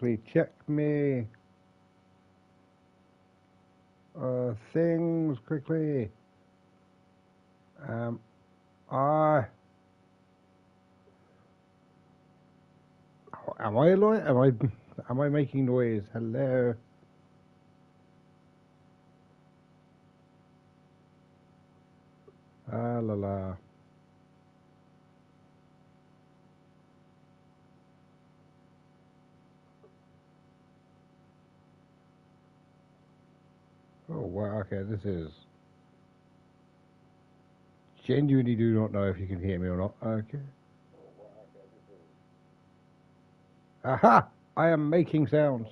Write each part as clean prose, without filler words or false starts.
quickly check me things quickly. I am I alive? Am I making noise? Hello. Ah la la. Oh wow. Okay, this is. Genuinely do not know if you can hear me or not. Okay. Aha! I am making sounds.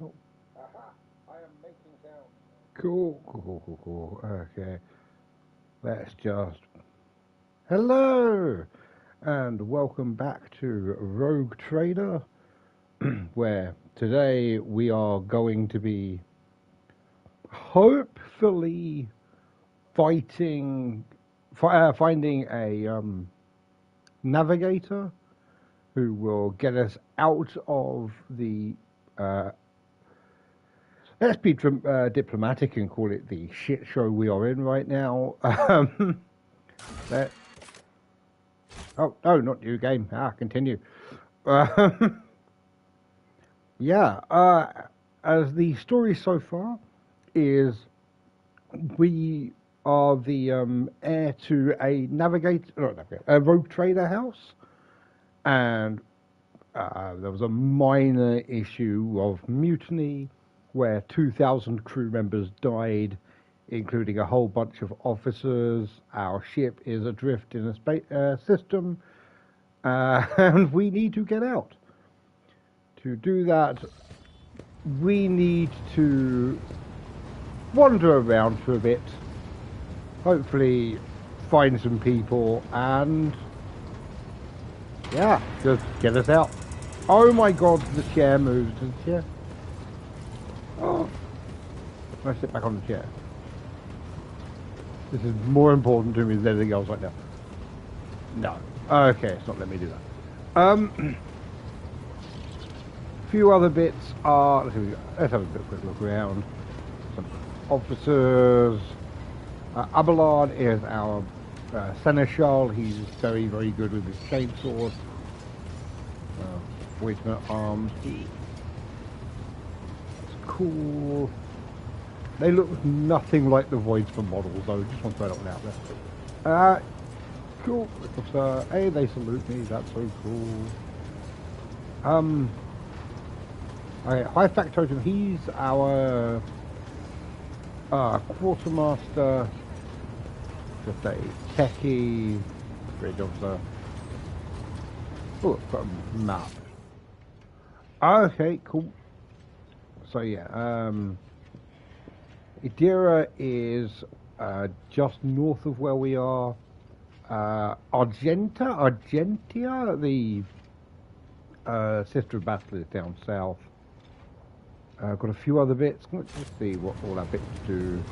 Oh. Aha! I am making sounds. Cool. Okay. Let's just. Hello! And welcome back to Rogue Trader, where today we are going to be hopefully finding a navigator who will get us out of the let's be diplomatic and call it the shit show we are in right now. Oh no, not new game. Continue. Yeah, as the story so far is, we are the heir to a a rogue trader house, and there was a minor issue of mutiny where 2,000 crew members died, including a whole bunch of officers. Our ship is adrift in a space system, and we need to get out. To do that, we need to wander around for a bit, hopefully find some people, and yeah, just get us out. Oh my god, the chair moves. Does the chair? Oh, I sit back on the chair. This is more important to me than anything else right now. No. Okay, it's not letting me do that. Few other bits are. Let's have a quick look around. Some officers. Abelard is our seneschal. He's very, very good with his chainsaws. Voidsman at arms. It's cool. They look nothing like the Voidsman models, though. Just want to throw that one out there. Cool. Hey, they salute me. That's so cool. Okay, High Factotum, he's our quartermaster, just a techie bridge officer. Oh, I've got a map. Okay, cool. So yeah, Idira is just north of where we are. Argentia, the sister of battle, is down south. Got a few other bits. Let's see what all our bits do.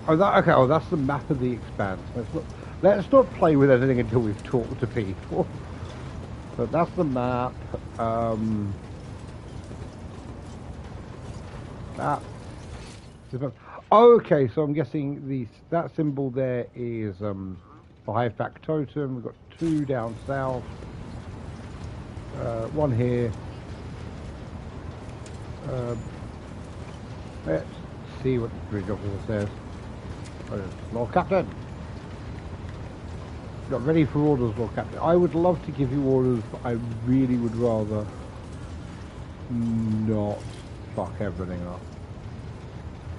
Oh, okay. Oh, that's the map of the expanse. Let's not play with anything until we've talked to people. But that's the map. Okay, so I'm guessing that symbol there is the High Factotum. We've got two down south. One here. Let's see what the bridge officer says. Lord Captain, got ready for orders, Lord Captain. I would love to give you orders, but I really would rather not fuck everything up.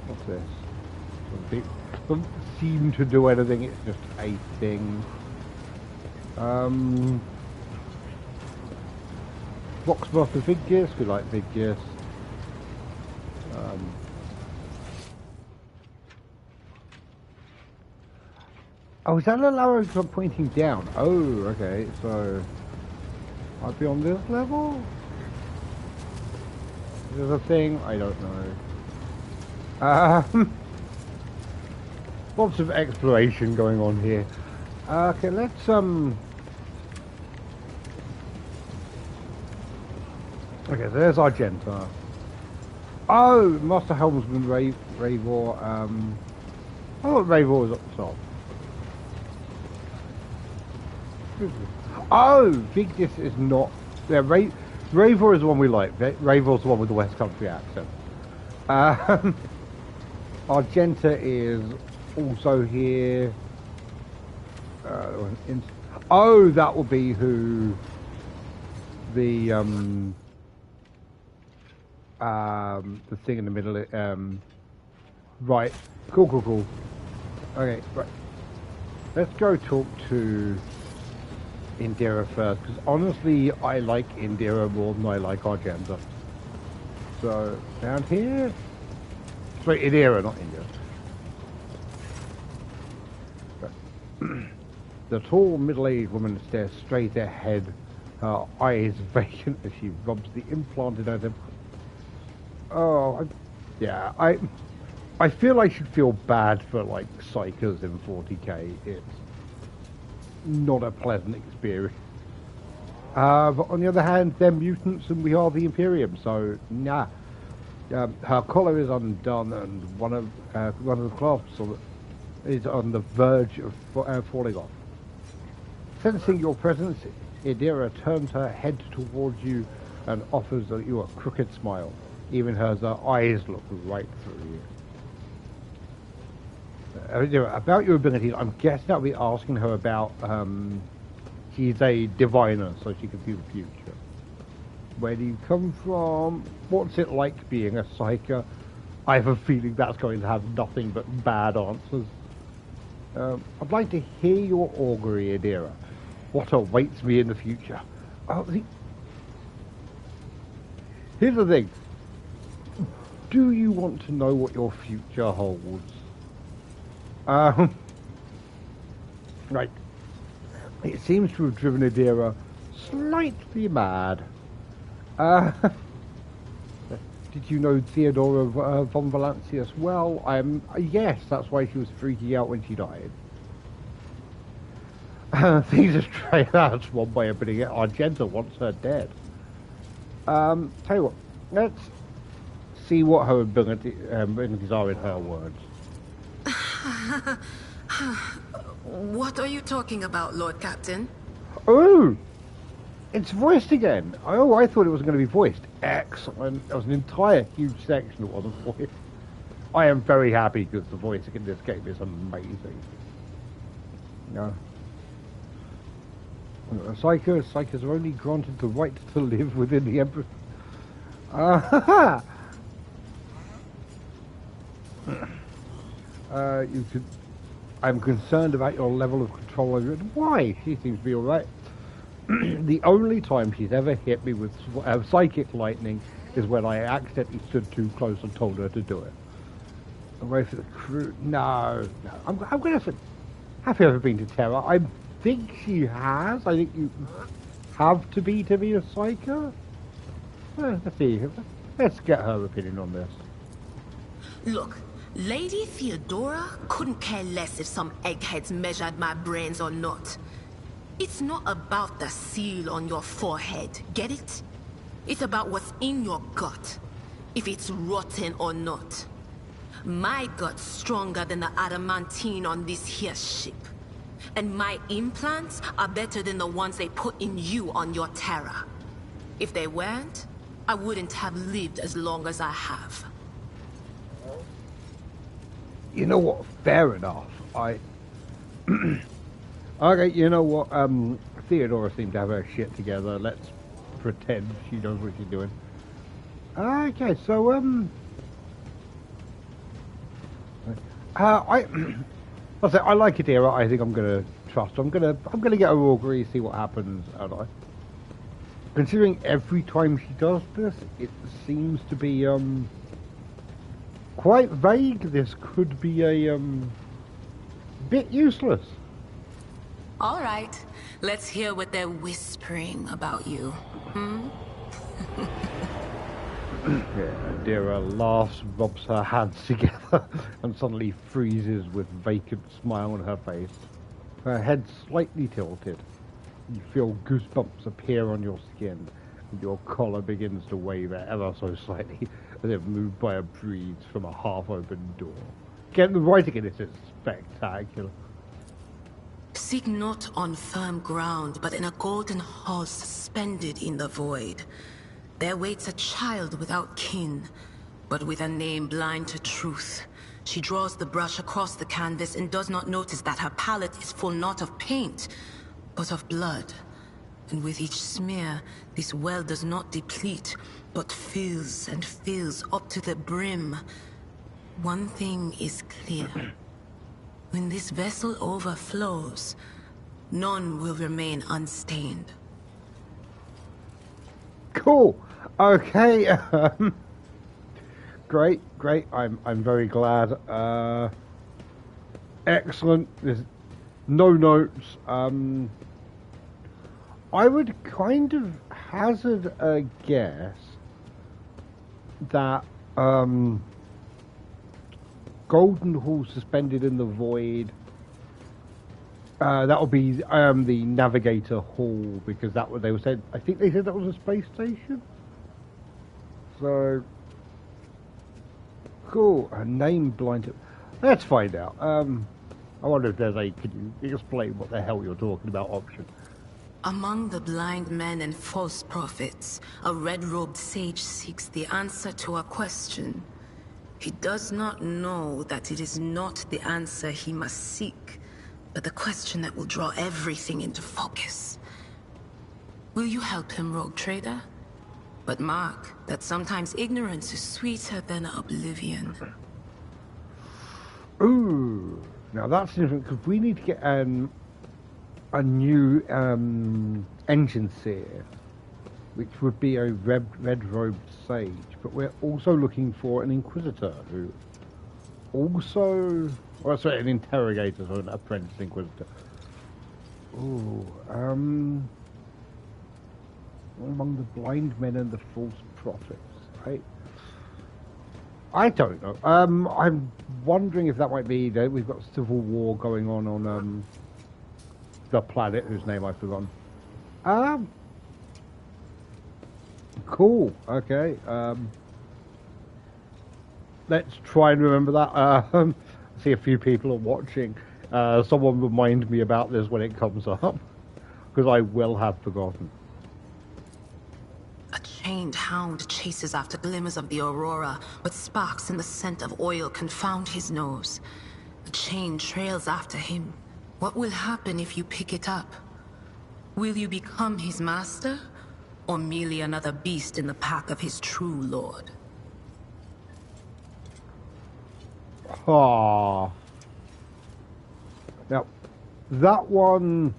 What's this? Doesn't seem to do anything. It's just a thing. Boxmaster Vigius, we like Vigius. Oh, is that an arrow pointing down? Oh, okay, so I'd be on this level? Is this a thing? I don't know. Lots of exploration going on here. Okay, let's Okay, so there's Argenta. Oh, Master Helmsman Ravor. I thought Ravor was up the top. Oh, Vigdis is not. Yeah, Ravor is the one we like. Ravor's the one with the West Country accent. Argenta is also here. Oh, that will be who the thing in the middle. Right. Cool. Okay, right. Let's go talk to Indira first, because honestly, I like Indira more than I like Argenta. So, down here... Sorry, Indira, not Indira. The tall, middle-aged woman stares straight ahead, her eyes vacant as she rubs the implanted item. Oh, yeah, I feel I should feel bad for, like, psykers in 40k. It's not a pleasant experience. But on the other hand, they're mutants and we are the Imperium, so nah. Her collar is undone and one of the clasps is on the verge of falling off. Sensing your presence, Indira turns her head towards you and offers you a crooked smile. Even her eyes look right through you. About your abilities, I'm guessing I'll be asking her about, she's a diviner, so she can see the future. Where do you come from? What's it like being a psyker? I have a feeling that's going to have nothing but bad answers. I'd like to hear your augury, Indira. What awaits me in the future? Here's the thing. Do you want to know what your future holds? Right. It seems to have driven Indira slightly mad. Did you know Theodora von Valancius? Well, yes, that's why she was freaking out when she died. Things are straight out. That's one way of putting it. Argenta wants her dead. Tell you what, let's see what her abilities are in her words. What are you talking about, Lord Captain? Oh! It's voiced again. Oh, I thought it was going to be voiced. Excellent. There was an entire huge section that wasn't voiced. I am very happy because the voicing in this game is amazing. No. Psykers are only granted the right to live within the Emperor. I'm concerned about your level of control over it. Why? She seems to be alright. The only time she's ever hit me with psychic lightning is when I accidentally stood too close and told her to do it. Away for the crew. No. I'm going to... Have you ever been to Terra? I think she has. I think you have to be a psyker. Let's see. Let's get her opinion on this. Look, Lady Theodora couldn't care less if some eggheads measured my brains or not. It's not about the seal on your forehead, get it? It's about what's in your gut, if it's rotten or not. My gut's stronger than the adamantine on this here ship. And my implants are better than the ones they put in you on your Terra. If they weren't, I wouldn't have lived as long as I have. You know what? Fair enough. Okay, you know what? Theodora seems to have her shit together. Let's pretend she knows what she's doing. Okay, so I like Indira. I think I'm gonna trust her. I'm gonna get her augury, see what happens. Considering every time she does this, it seems to be quite vague. This could be a bit useless. All right, let's hear what they're whispering about you. Yeah, Indira laughs, rubs her hands together, and suddenly freezes with vacant smile on her face. her head slightly tilted. You feel goosebumps appear on your skin, and your collar begins to wave ever so slightly as if moved by a breeze from a half-open door. Get the writing in this is spectacular. Seek not on firm ground, but in a golden hall suspended in the void. There waits a child without kin, but with a name blind to truth. She draws the brush across the canvas and does not notice that her palette is full not of paint, but of blood. And with each smear, this well does not deplete, but fills and fills up to the brim. One thing is clear. When this vessel overflows, none will remain unstained. Cool. Okay. Great. I'm very glad. Excellent. There's no notes. I would kind of hazard a guess that Golden Hall suspended in the void. That would be the Navigator Hall, because that what they were said. I think they said that was a space station. So cool. A name blind. Let's find out. I wonder if there's a. Can you explain what the hell you're talking about? Option. Among the blind men and false prophets, a red-robed sage seeks the answer to a question. He does not know that it is not the answer he must seek, but the question that will draw everything into focus. Will you help him, rogue trader? But mark that sometimes ignorance is sweeter than oblivion. Ooh, now that's different, because we need to get a new engine seer, which would be a red-robed sage. But we're also looking for an inquisitor who also, or sorry, an interrogator, so an apprentice inquisitor. Ooh, among the blind men and the false prophets, right? I don't know. I'm wondering if that might be that we've got civil war going on the planet whose name I've forgotten. Cool. Okay. Let's try and remember that. I see a few people are watching. Someone remind me about this when it comes up, because I will have forgotten. A chained hound chases after glimmers of the aurora, but sparks and the scent of oil confound his nose. The chain trails after him. What will happen if you pick it up? Will you become his master, or merely another beast in the pack of his true lord? Ah. Now, that one...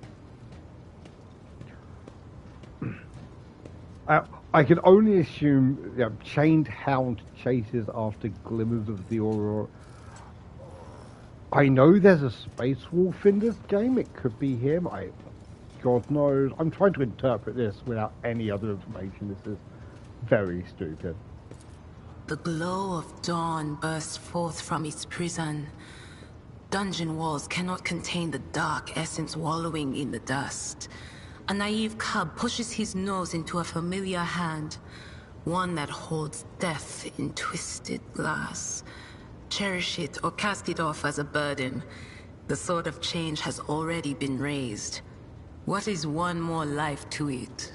I can only assume chained hound chases after glimmers of the aurora. I know there's a space wolf in this game. It could be him. God knows. I'm trying to interpret this without any other information. This is very stupid. The glow of dawn bursts forth from its prison. Dungeon walls cannot contain the dark essence wallowing in the dust. A naive cub pushes his nose into a familiar hand, one that holds death in twisted glass. Cherish it or cast it off as a burden. The sword of change has already been raised. What is one more life to it?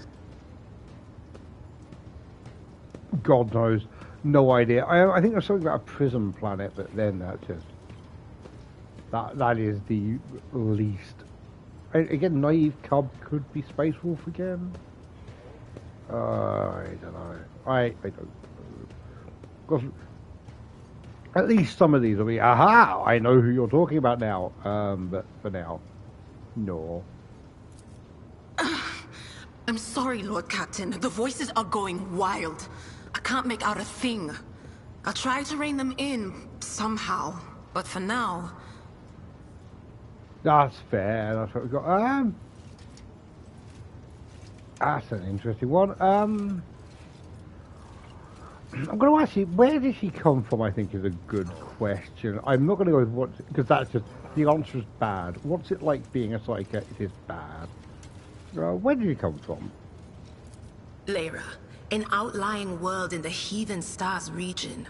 God knows. No idea. I think there's something about a prison planet, but then that's just... That is the least... Again, naive cub could be Space Wolf again. I don't know. I don't know. Because at least some of these will be, aha, I know who you're talking about now. But for now, no. I'm sorry, Lord Captain. The voices are going wild. I can't make out a thing. I'll try to rein them in, somehow. But for now... That's fair. That's what we've got. That's an interesting one. I'm going to ask you, where did she come from? I think is a good question. I'm not going to go with what, because that's just the answer is bad. What's it like being a psyker? It is bad. Where did she come from? Lyra, an outlying world in the Heathen Stars region.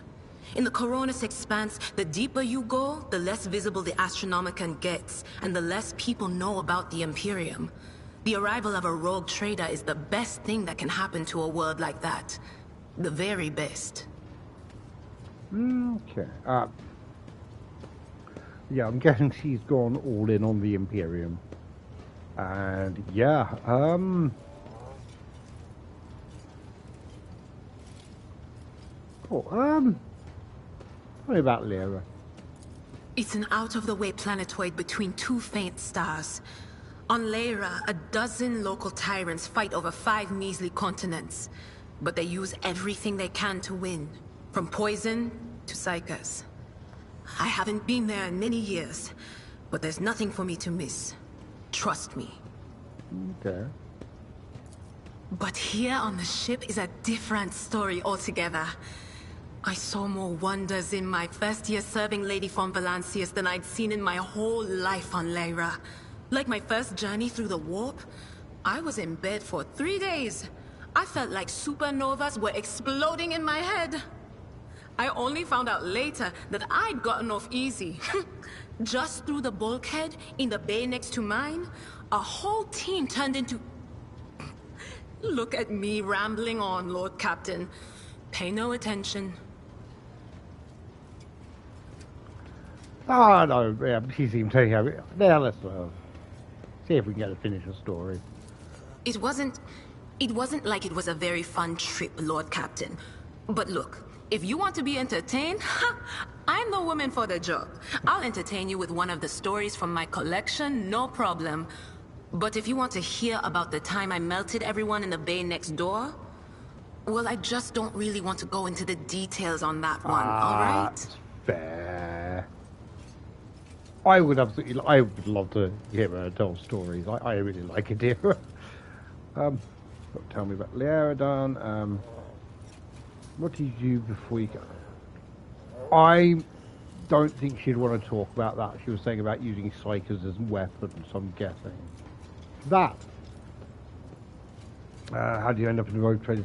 In the Coronis expanse, the deeper you go, the less visible the Astronomicon gets, and the less people know about the Imperium. The arrival of a rogue trader is the best thing that can happen to a world like that. The very best. Okay. Yeah, I'm guessing she's gone all in on the Imperium. And yeah, tell me about Lyra. It's an out-of-the-way planetoid between two faint stars. On Lyra, a dozen local tyrants fight over 5 measly continents. But they use everything they can to win, from poison to psykers. I haven't been there in many years, but there's nothing for me to miss. Trust me. Okay. But here on the ship is a different story altogether. I saw more wonders in my first year serving Lady von Valancius than I'd seen in my whole life on Lyra. Like my first journey through the warp, I was in bed for 3 days. I felt like supernovas were exploding in my head. I only found out later that I'd gotten off easy. Just through the bulkhead, in the bay next to mine, a whole team turned into... Look at me rambling on, Lord Captain. Pay no attention. Oh, no, yeah, she seemed to have it. Now let's see if we can get to finish the story. It wasn't like it was a very fun trip, Lord Captain. But look, if you want to be entertained, I'm the woman for the job. I'll entertain you with one of the stories from my collection, no problem. But if you want to hear about the time I melted everyone in the bay next door, well, I just don't really want to go into the details on that one, all right? That's fair. I would love to hear her tell stories. I really like Adira. Tell me about Lyra. What did you do before you go? I don't think she'd want to talk about that. She was saying about using psykers as weapons, I'm guessing. That. How do you end up in the rogue trader?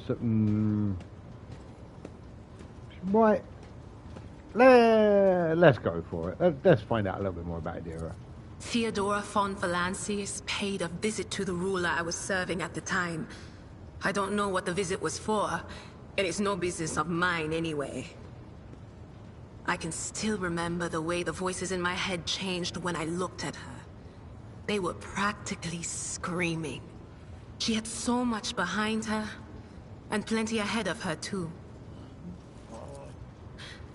Right. Let's go for it. Let's find out a little bit more about Adira. Theodora von Valancius paid a visit to the ruler I was serving at the time. I don't know what the visit was for, and it's no business of mine anyway. I can still remember the way the voices in my head changed when I looked at her. They were practically screaming. She had so much behind her, and plenty ahead of her too.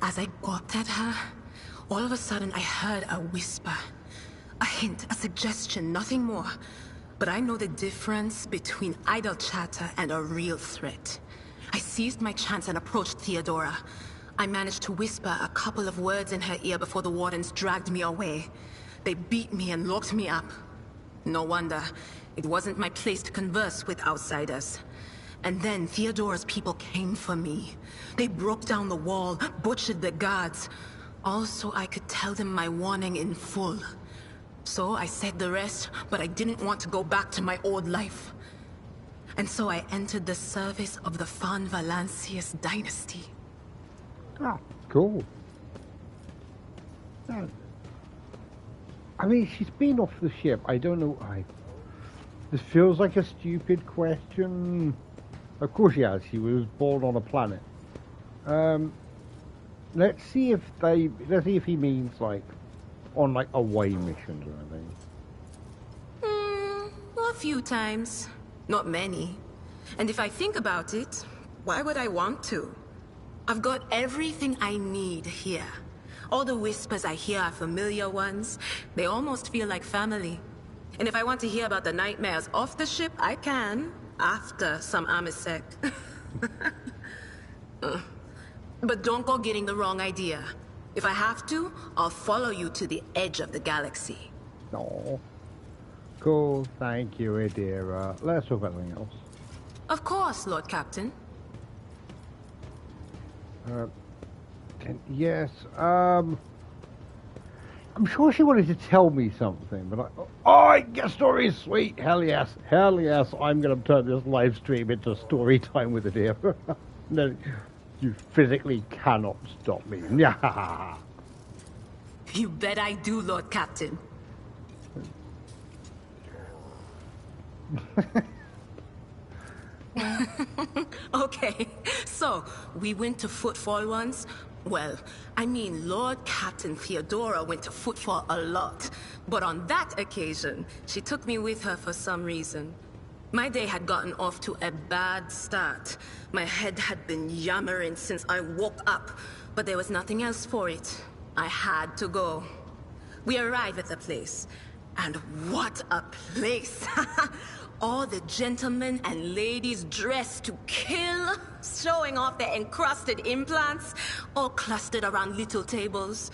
As I gawped at her, all of a sudden I heard a whisper. A hint, a suggestion, nothing more. But I know the difference between idle chatter and a real threat. I seized my chance and approached Theodora. I managed to whisper a couple of words in her ear before the wardens dragged me away. They beat me and locked me up. No wonder. It wasn't my place to converse with outsiders. And then Theodora's people came for me. They broke down the wall, butchered the guards. Also, I could tell them my warning in full. So I said the rest, but I didn't want to go back to my old life. And so I entered the service of the von Valancius dynasty. Ah, cool. I mean, she's been off the ship. I don't know. This feels like a stupid question. Of course she has. She was born on a planet. Let's see if he means like on like away missions or anything. A few times. Not many. And if I think about it, why would I want to? I've got everything I need here. All the whispers I hear are familiar ones. They almost feel like family. And if I want to hear about the nightmares off the ship, I can. After some Amisec. But don't go getting the wrong idea. If I have to, I'll follow you to the edge of the galaxy. No. Cool, thank you, Adira. Let's talk about something else. Of course, Lord Captain. Uh, yes. I'm sure she wanted to tell me something, but your story is sweet. Hell yes. Hell yes. I'm going to turn this live stream into story time with it here. No, you physically cannot stop me. You bet I do, Lord Captain. Okay, so we went to Footfall once. Well, I mean, Lord Captain Theodora went to Footfall a lot. But on that occasion, she took me with her for some reason. My day had gotten off to a bad start. My head had been yammering since I woke up, but there was nothing else for it. I had to go. We arrived at the place, and what a place! All the gentlemen and ladies dressed to kill, showing off their encrusted implants, all clustered around little tables.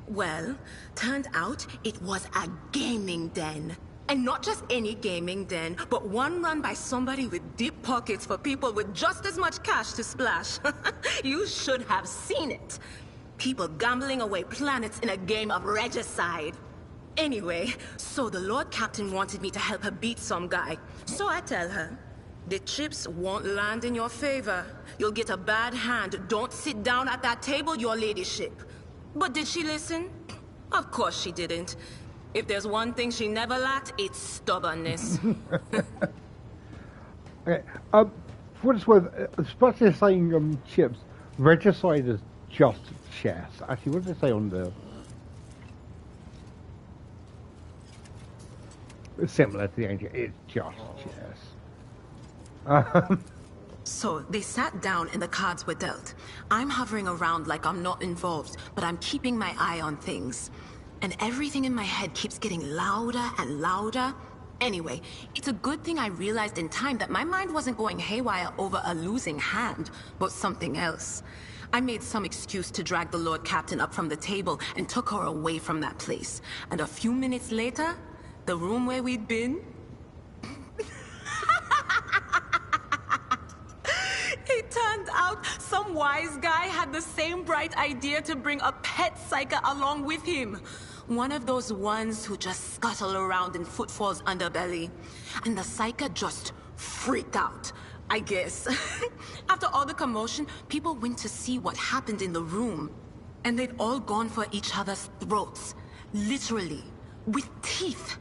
Well, turned out it was a gaming den. And not just any gaming den, but one run by somebody with deep pockets for people with just as much cash to splash. You should have seen it. People gambling away planets in a game of regicide. Anyway, so the Lord Captain wanted me to help her beat some guy. So I tell her, the chips won't land in your favor. You'll get a bad hand. Don't sit down at that table, your ladyship. But did she listen? Of course she didn't. If there's one thing she never lacked, it's stubbornness. Okay, for what it's worth, especially saying chips, regicide is just chess. Actually, what did it say on the... Similar to the ancient, it's just chess. So they sat down and the cards were dealt. I'm hovering around like I'm not involved, but I'm keeping my eye on things. And everything in my head keeps getting louder and louder. Anyway, it's a good thing I realized in time that my mind wasn't going haywire over a losing hand, but something else. I made some excuse to drag the Lord Captain up from the table and took her away from that place. And a few minutes later, the room where we'd been... It turned out some wise guy had the same bright idea to bring a pet psyker along with him. One of those ones who just scuttle around in Footfall's underbelly. And the psyker just freaked out, I guess. After all the commotion, people went to see what happened in the room. And they'd all gone for each other's throats. Literally. With teeth.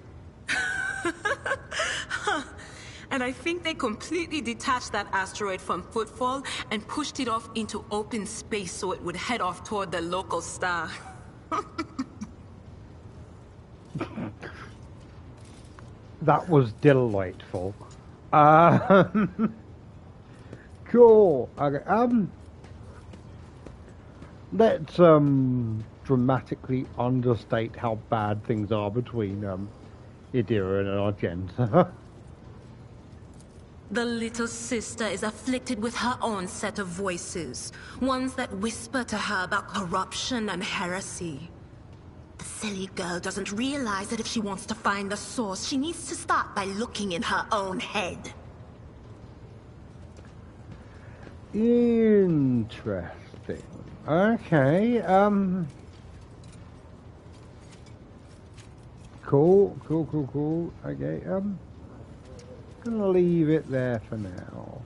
And I think they completely detached that asteroid from Footfall and pushed it off into open space so it would head off toward the local star. That was delightful. Cool. Okay, let's dramatically understate how bad things are between Idira and Argenta. The little sister is afflicted with her own set of voices, ones that whisper to her about corruption and heresy. The silly girl doesn't realize that if she wants to find the source, she needs to start by looking in her own head. Interesting. Okay, cool. Okay, gonna leave it there for now.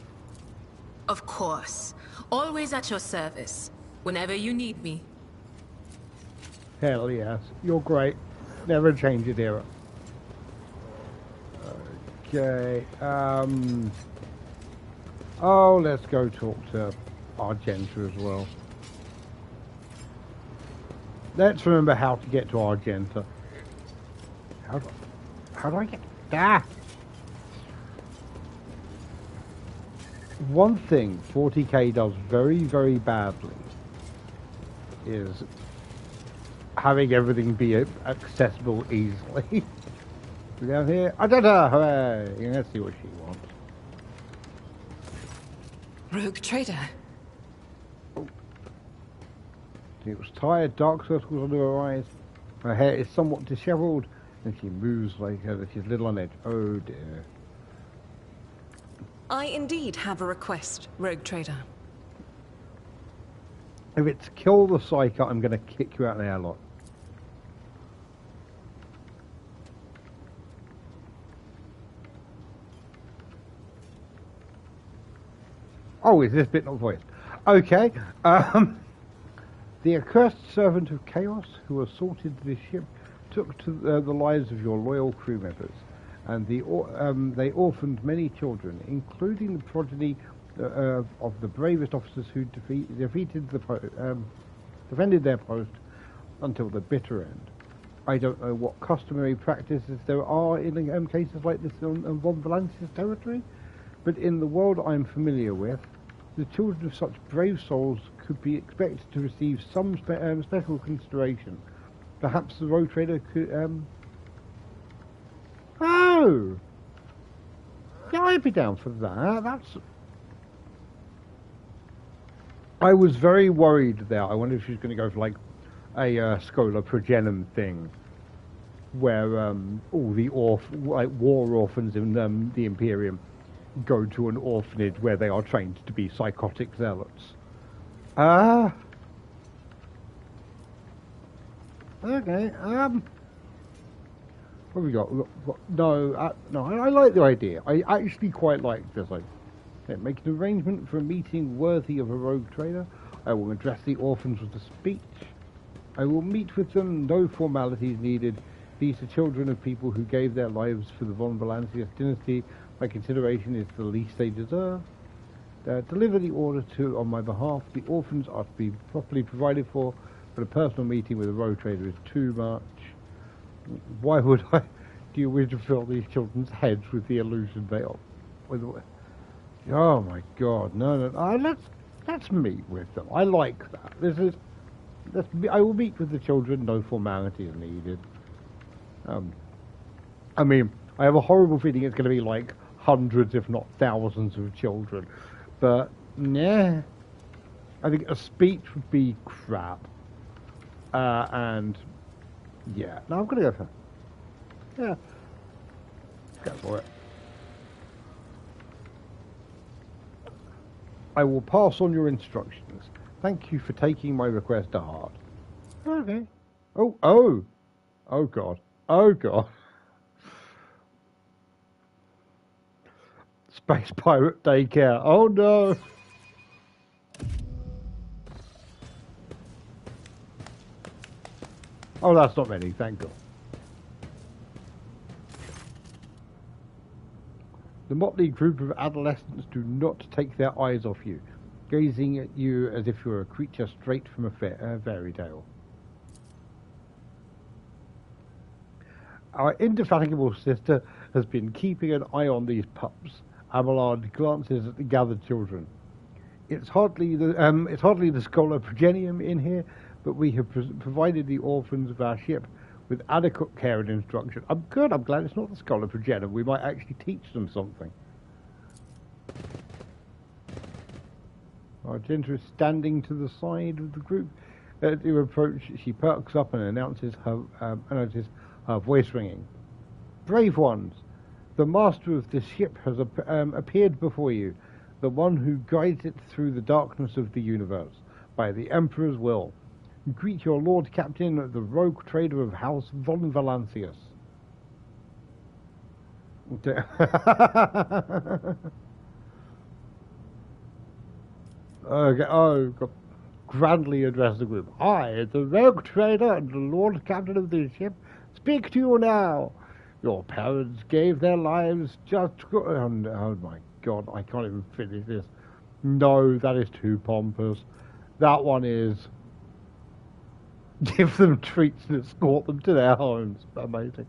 Of course. Always at your service. Whenever you need me. Hell yes. You're great. Never change it, Era. Okay, oh, let's go talk to Argenta as well. Let's remember how to get to Argenta. How do I get... Ah! One thing 40k does very, very badly is having everything be accessible easily. Down here, Argenta! Hooray! Let's see what she wants. Rogue trader. She was tired, dark circles under her eyes. Her hair is somewhat disheveled, and she moves like she's a little on edge. Oh dear. I indeed have a request, Rogue trader. If it's kill the psyker, I'm going to kick you out of the airlock. Oh, is this bit not voiced? Okay. The accursed servant of chaos who assaulted this ship took to the lives of your loyal crew members, and they orphaned many children, including the progeny of the bravest officers who defended their post until the bitter end. I don't know what customary practices there are in cases like this on Von Valance's territory, but in the world I'm familiar with, the children of such brave souls could be expected to receive some special consideration. Perhaps the road trader could, Oh! Yeah, I'd be down for that. I was very worried there. I wonder if she's going to go for, like, a Schola Progenum thing, where all the war orphans in the Imperium go to an orphanage where they are trained to be psychotic zealots. Okay, what have we got? No, I like the idea. I actually quite like this. Make an arrangement for a meeting worthy of a rogue trader. I will address the orphans with a speech. I will meet with them, no formalities needed. These are children of people who gave their lives for the Von Valancius dynasty. My consideration is the least they deserve. Deliver the order on my behalf. The orphans are to be properly provided for, but a personal meeting with a road trader is too much. Why would I? Do you wish to fill these children's heads with the illusion they are? Oh my God! No. Let's meet with them. I like that. I will meet with the children. No formalities needed. I mean, I have a horrible feeling it's going to be like hundreds, if not thousands, of children. But, yeah. I think a speech would be crap. And, yeah. No, I'm going to go for it. Yeah. Go for it. I will pass on your instructions. Thank you for taking my request to heart. Okay. Oh God. Oh God. Space pirate daycare. Oh no. Oh, that's not many, thank God. The motley group of adolescents do not take their eyes off you, gazing at you as if you were a creature straight from a fairy tale. Our indefatigable sister has been keeping an eye on these pups. Abelard glances at the gathered children. It's hardly the Schola Progenium in here, but we have provided the orphans of our ship with adequate care and instruction. I'm glad it's not the Schola Progenium. We might actually teach them something. Argenta is standing to the side of the group. As you approach, she perks up and announces her voice ringing. Brave ones, the master of this ship has appeared before you, the one who guides it through the darkness of the universe, by the Emperor's will. Greet your Lord Captain, the rogue trader of House Von Valancius. Okay, oh, God. Grandly address the group. I, the rogue trader and the Lord Captain of this ship, speak to you now. Your parents gave their lives just... Oh my God, I can't even finish this. No, that is too pompous. That one is... Give them treats and escort them to their homes. Amazing.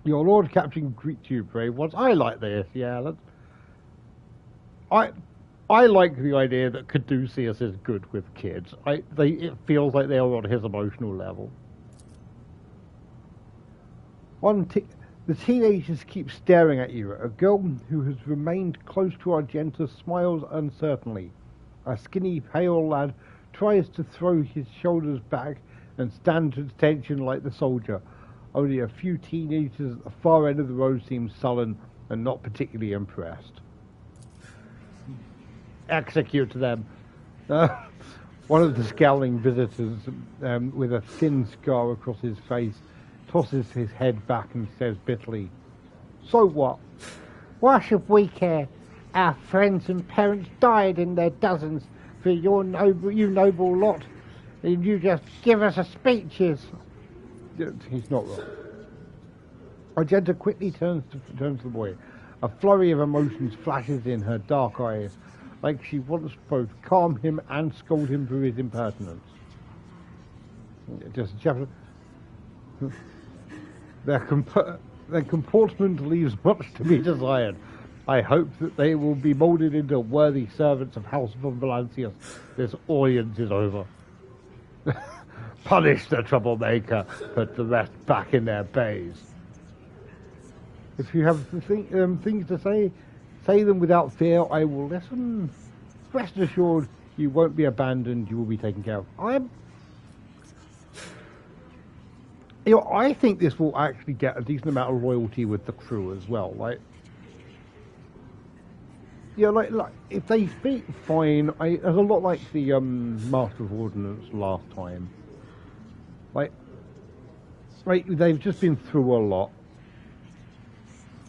Your Lord Captain greets you, brave ones. I like this, yeah. I like the idea that Caduceus is good with kids. It feels like they are on his emotional level. The teenagers keep staring at you. A girl who has remained close to Argenta smiles uncertainly. A skinny, pale lad tries to throw his shoulders back and stand to attention like the soldier. Only a few teenagers at the far end of the road seem sullen and not particularly impressed. execute them. One of the scowling visitors, with a thin scar across his face, tosses his head back and says bitterly, "So what? Why should we care? Our friends and parents died in their dozens for you noble lot, and you just give us a speeches." He's not wrong. Argenta quickly turns to the boy. A flurry of emotions flashes in her dark eyes, like she wants to both calm him and scold him for his impertinence. Just their comportment leaves much to be desired. I hope that they will be molded into worthy servants of House von Valancius. This audience is over. Punish the troublemaker, put the rest back in their bays. If you have things to say them without fear. I will listen. Rest assured, you won't be abandoned. You will be taken care of. I think this will actually get a decent amount of loyalty with the crew as well. Like if they speak fine, it's a lot like the Master of Ordnance last time. Like they've just been through a lot.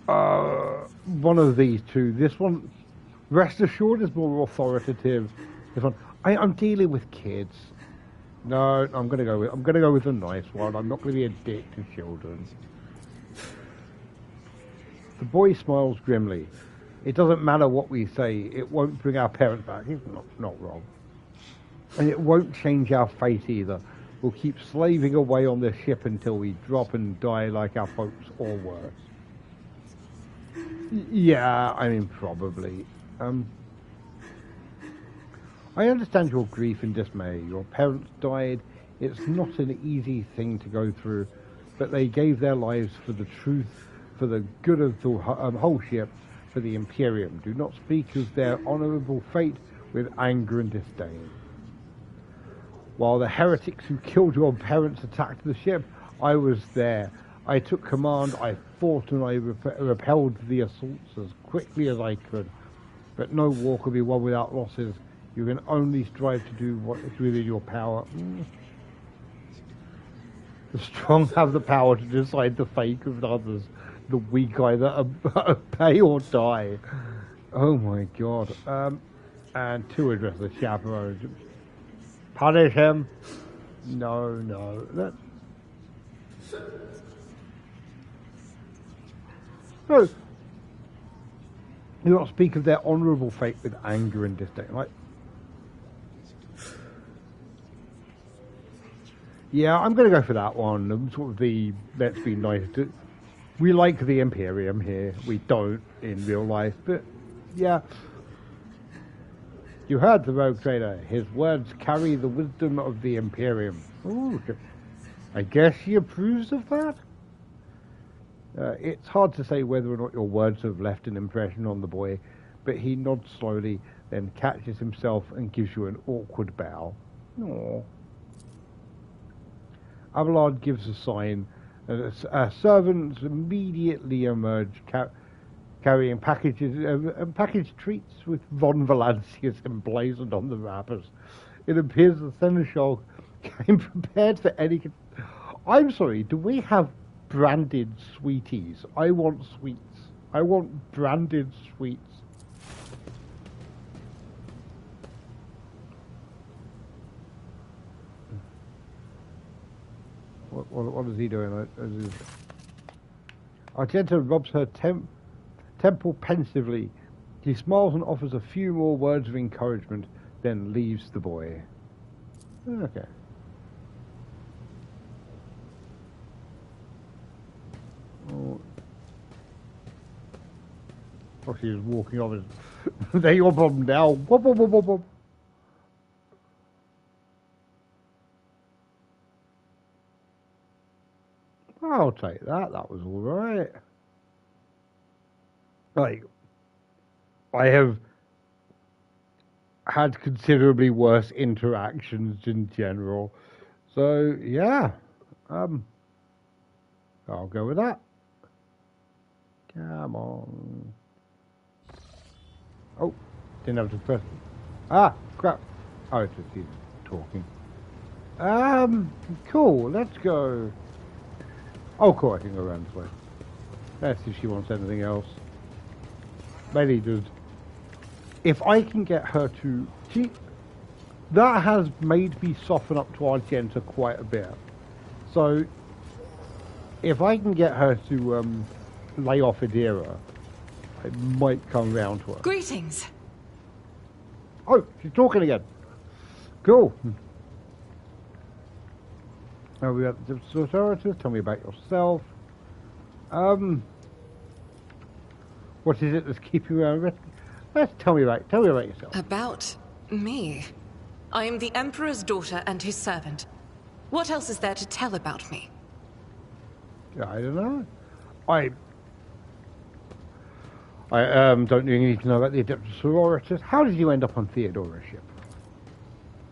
One of these two. This one, rest assured, is more authoritative. This one, I'm dealing with kids. No, I'm gonna go with the nice one. I'm not gonna be a dick to children. The boy smiles grimly. It doesn't matter what we say. It won't bring our parents back. He's not wrong. And it won't change our fate either. We'll keep slaving away on this ship until we drop and die like our folks or worse. Yeah, I mean, probably. I understand your grief and dismay. Your parents died. It's not an easy thing to go through, but they gave their lives for the truth, for the good of the whole ship, for the Imperium. Do not speak of their honourable fate with anger and disdain. While the heretics who killed your parents attacked the ship, I was there. I took command, I fought, and I repelled the assaults as quickly as I could. But no war could be won without losses. You can only strive to do what is within your power. The strong have the power to decide the fate of others. The weak either obey or die. Oh my god. And to address the chaperones. Punish him. No. No. Do not speak of their honourable fate with anger and disdain. Like, yeah, I'm going to go for that one. Sort of the let's be nice. We like the Imperium here. We don't in real life, but yeah. You heard the rogue trader. His words carry the wisdom of the Imperium. Ooh, I guess he approves of that? It's hard to say whether or not your words have left an impression on the boy, but he nods slowly, then catches himself and gives you an awkward bow. Aww. Abelard gives a sign, and servants immediately emerge, carrying packaged treats with von Valancius emblazoned on the wrappers. It appears the seneschal came prepared for any... I'm sorry, do we have branded sweeties? I want sweets. I want branded sweets. What is he doing? Argenta rubs her temple pensively. He smiles and offers a few more words of encouragement, then leaves the boy. Okay. Oh, she's walking off. They're your problem now. Whoop, whoop, whoop, whoop, whoop. I'll take that. That was all right. Like, I have had considerably worse interactions in general. So, yeah. I'll go with that. Come on. Oh, didn't have to press Ah, crap. Oh, it's just you talking. Cool. Let's go. Oh, cool. I can go around this way. Let's see if she wants anything else. Maybe does. If I can get her to... that has made me soften up to Argenta quite a bit. So, if I can get her to lay off Adira, I might come round to her. Greetings. Oh, she's talking again. Cool. Now we got the authorities. Tell me about yourself. What is it that's keeping you around? Tell me about yourself. About me? I am the Emperor's daughter and his servant. What else is there to tell about me? I don't know. I don't really need to know about the Adeptus Sororitas. How did you end up on Theodora's ship?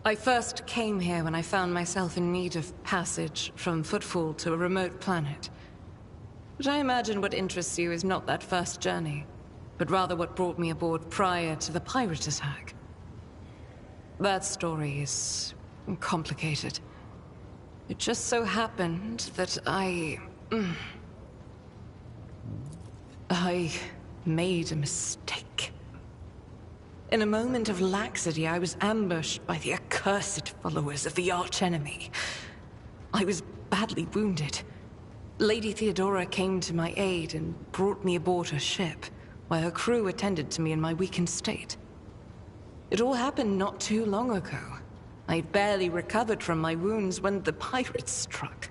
I first came here when I found myself in need of passage from Footfall to a remote planet. But I imagine what interests you is not that first journey, but rather what brought me aboard prior to the pirate attack. That story is complicated. It just so happened that I made a mistake. In a moment of laxity, I was ambushed by the accursed followers of the archenemy. I was badly wounded. Lady Theodora came to my aid and brought me aboard her ship, while her crew attended to me in my weakened state. It all happened not too long ago. I'd barely recovered from my wounds when the pirates struck.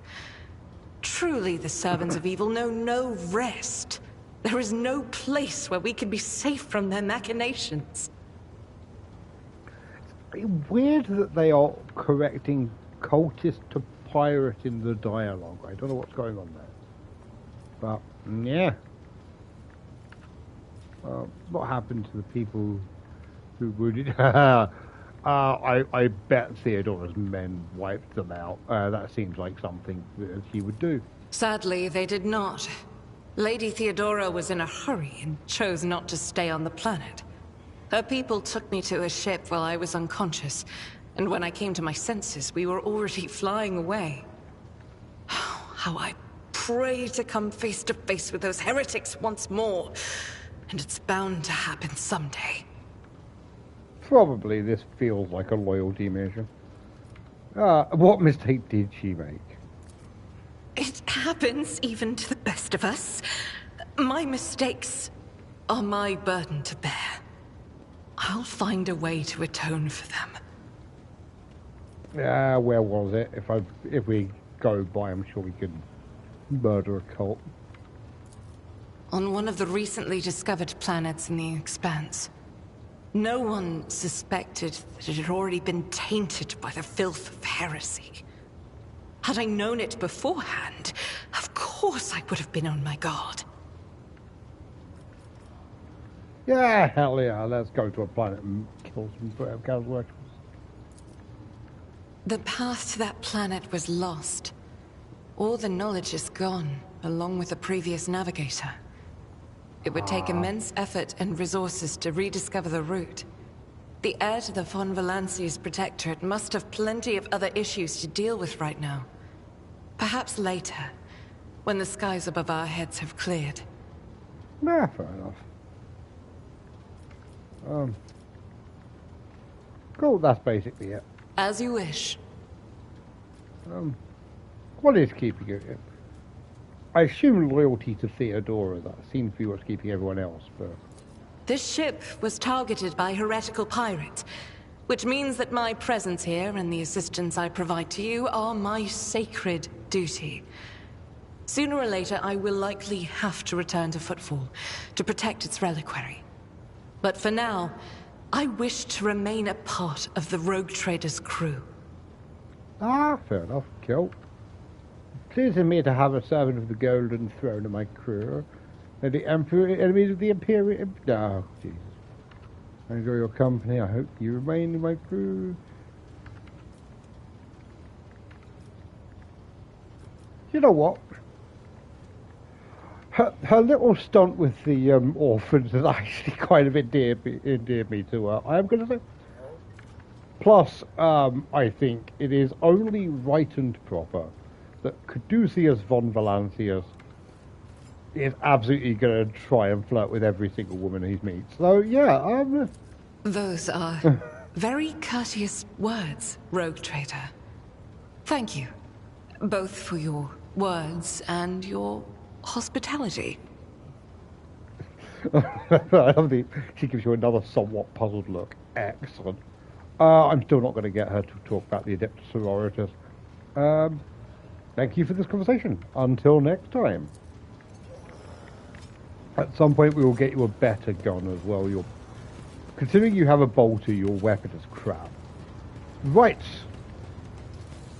Truly, the servants of evil know no rest. There is no place where we can be safe from their machinations. Weird that they are correcting cultist to pirate in the dialogue. I don't know what's going on there. But, yeah. What happened to the people who wounded? I bet Theodora's men wiped them out. That seems like something that she would do. Sadly, they did not. Lady Theodora was in a hurry and chose not to stay on the planet. Her people took me to a ship while I was unconscious, and when I came to my senses, we were already flying away. How I pray to come face to face with those heretics once more, and it's bound to happen someday. Probably this feels like a loyalty measure. What mistake did she make? It happens even to the best of us. My mistakes are my burden to bear. I'll find a way to atone for them. Where was it? If we go by, I'm sure we could murder a cult. On one of the recently discovered planets in the Expanse. No one suspected that it had already been tainted by the filth of heresy. Had I known it beforehand, of course I would have been on my guard. Yeah, hell yeah, let's go to a planet and kill some cows worshippers. The path to that planet was lost. All the knowledge is gone, along with the previous Navigator. It would take immense effort and resources to rediscover the route. The heir to the von Valanci's protectorate must have plenty of other issues to deal with right now. Perhaps later, when the skies above our heads have cleared. Yeah, fair enough. Cool, that's basically it. As you wish. What is keeping you here? I assume loyalty to Theodora. That seems to be what's keeping everyone else, but... This ship was targeted by heretical pirates, which means that my presence here and the assistance I provide to you are my sacred duty. Sooner or later, I will likely have to return to Footfall to protect its reliquary. But for now, I wish to remain a part of the Rogue Trader's crew. Fair enough. Cool. Pleases me to have a servant of the Golden Throne in my crew. And the Emperor, enemies of the Imperial... Oh, Jesus. I enjoy your company. I hope you remain in my crew. You know what? Her little stunt with the orphans has actually kind of endeared me to her. I am going to say, Plus, I think it is only right and proper that Caduceus von Valancius is absolutely going to try and flirt with every single woman he meets. So, yeah, Those are very courteous words, Rogue Trader. Thank you, both for your words and your hospitality. She gives you another somewhat puzzled look. Excellent. I'm still not going to get her to talk about the Adeptus Sororitas. Thank you for this conversation. Until next time. At some point, we will get you a better gun as well. Considering you have a bolter, your weapon is crap. Right.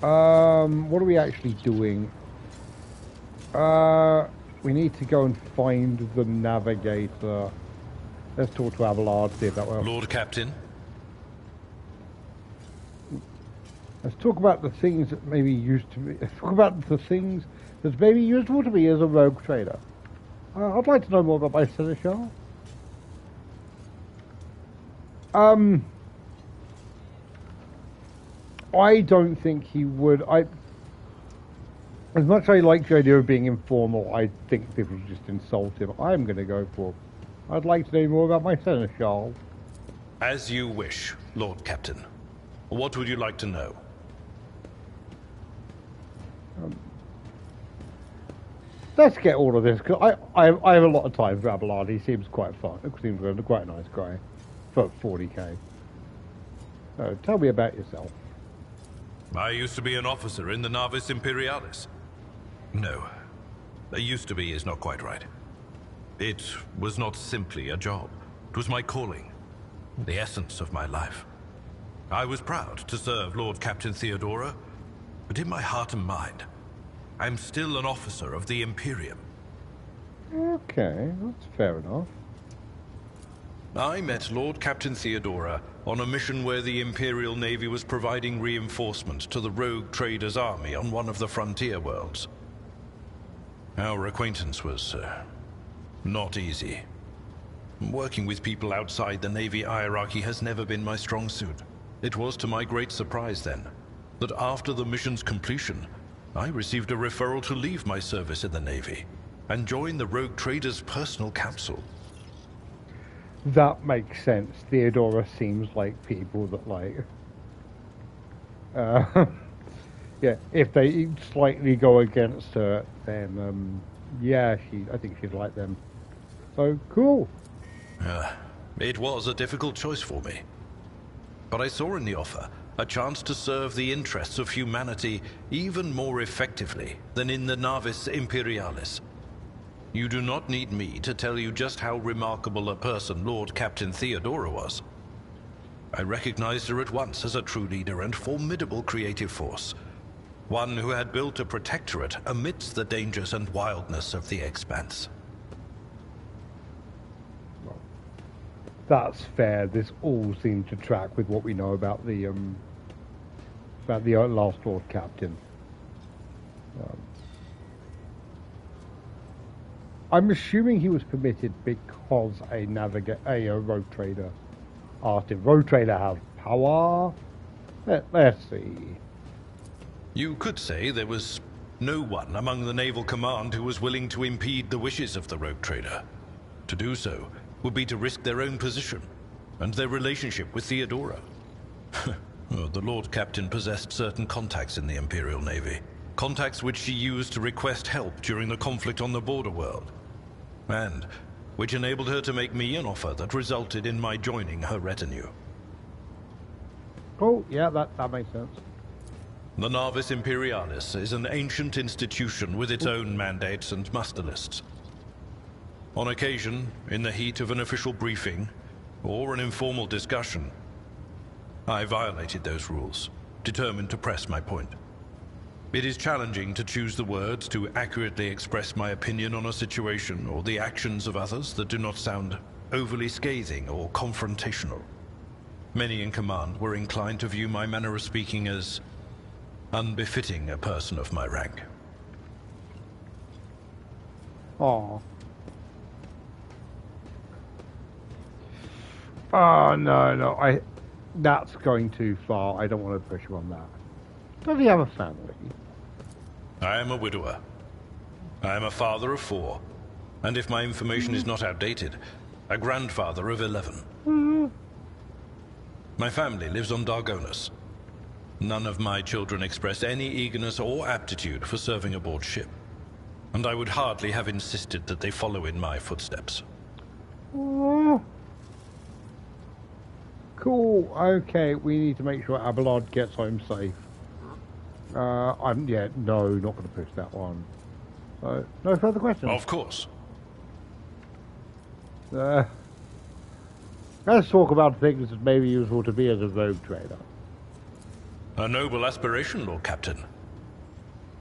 What are we actually doing? We need to go and find the Navigator. Let's talk to Abelard, see if that works. Lord Captain. Let's talk about the things that maybe used to be. Let's talk about the things that maybe useful to me as a rogue trader. I'd like to know more about my Seneschal. I don't think he would. As much as I like the idea of being informal, I think people should just insult him. I'm going to go for. I'd like to know more about my Seneschal. As you wish, Lord Captain. What would you like to know? Let's get all of this, because I have a lot of time for Abelard. He seems quite fun. He seems quite a nice guy for 40k. Tell me about yourself. I used to be an officer in the Navis Imperialis. No, used to be is not quite right. It was not simply a job. It was my calling, the essence of my life. I was proud to serve Lord Captain Theodora, but in my heart and mind, I'm still an officer of the Imperium. Okay, that's fair enough. I met Lord Captain Theodora on a mission where the Imperial Navy was providing reinforcement to the rogue traders' army on one of the frontier worlds. Our acquaintance was not easy. Working with people outside the Navy hierarchy has never been my strong suit. It was to my great surprise then, that after the mission's completion, I received a referral to leave my service in the Navy and join the rogue trader's personal council. That makes sense. Theodora seems like people that yeah, if they slightly go against her, then yeah, I think she'd like them. So cool. It was a difficult choice for me. But I saw in the offer a chance to serve the interests of humanity even more effectively than in the Navis Imperialis. You do not need me to tell you just how remarkable a person Lord Captain Theodora was. I recognized her at once as a true leader and formidable creative force. One who had built a protectorate amidst the dangers and wildness of the expanse. That's fair. This all seems to track with what we know about the last Lord Captain. I'm assuming he was permitted because a rogue trader asked him. Rogue trader have power. Let's see. You could say there was no one among the naval command who was willing to impede the wishes of the rogue trader. To do so would be to risk their own position and their relationship with Theodora. The Lord Captain possessed certain contacts in the Imperial Navy. Contacts which she used to request help during the conflict on the border world. And which enabled her to make me an offer that resulted in my joining her retinue. Oh, yeah, that makes sense. The Navis Imperialis is an ancient institution with its own mandates and muster lists. On occasion, in the heat of an official briefing, or an informal discussion, I violated those rules, determined to press my point. It is challenging to choose the words to accurately express my opinion on a situation or the actions of others that do not sound overly scathing or confrontational. Many in command were inclined to view my manner of speaking as unbefitting a person of my rank. Oh. Oh, no. that's going too far. I don't want to push you on that. Does he have a family? I am a widower. I am a father of 4. And if my information is not outdated, a grandfather of 11. My family lives on Dargonus. None of my children express any eagerness or aptitude for serving aboard ship. And I would hardly have insisted that they follow in my footsteps. Oh. Cool. Okay, we need to make sure Abelard gets home safe. No, not going to push that one. So, no further questions. Of course. Let's talk about things that may be useful to me as a rogue trader. A noble aspiration, Lord Captain.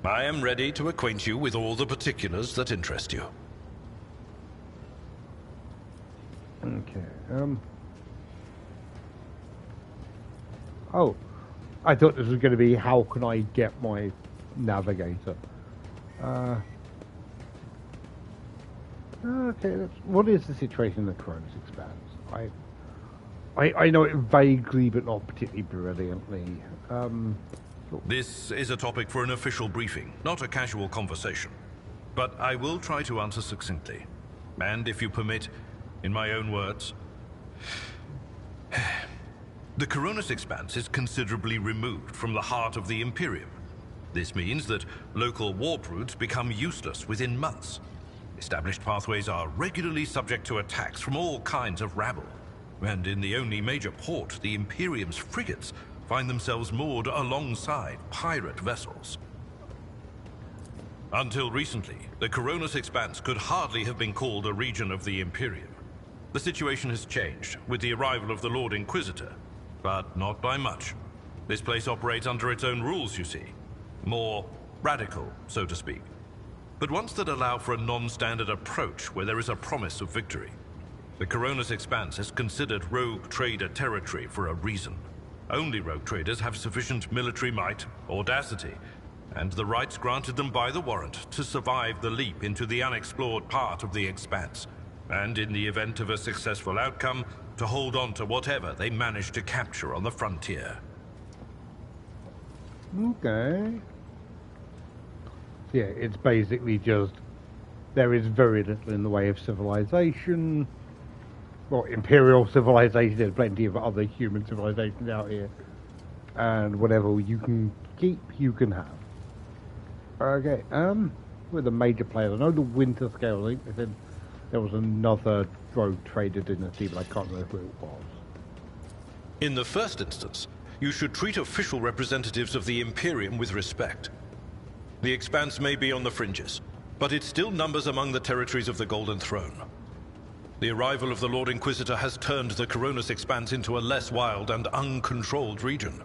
I am ready to acquaint you with all the particulars that interest you. Okay, Oh, I thought this was going to be how can I get my navigator. Okay, what is the situation in the Cronus Expanse? I know it vaguely, but not particularly brilliantly. This is a topic for an official briefing, not a casual conversation. But I will try to answer succinctly. And if you permit, in my own words. The Cronus Expanse is considerably removed from the heart of the Imperium. This means that local warp routes become useless within months. Established pathways are regularly subject to attacks from all kinds of rabble. And in the only major port, the Imperium's frigates find themselves moored alongside pirate vessels. Until recently, the Cronus Expanse could hardly have been called a region of the Imperium. The situation has changed with the arrival of the Lord Inquisitor, but not by much. This place operates under its own rules, you see. More radical, so to speak. But ones that allow for a non-standard approach where there is a promise of victory. The Cronus Expanse is considered rogue trader territory for a reason. Only rogue traders have sufficient military might, audacity, and the rights granted them by the warrant to survive the leap into the unexplored part of the Expanse, and in the event of a successful outcome, to hold on to whatever they manage to capture on the frontier. Okay. Yeah, it's basically just there is very little in the way of civilization. Well, imperial civilization, there's plenty of other human civilizations out here. And whatever you can keep, you can have. Okay, with the major players, I know the Winter Scale, I think they said there was another rogue trader dynasty, but I can't remember who it was. In the first instance, you should treat official representatives of the Imperium with respect. The Expanse may be on the fringes, but it still numbers among the territories of the Golden Throne. The arrival of the Lord Inquisitor has turned the Cronus Expanse into a less wild and uncontrolled region,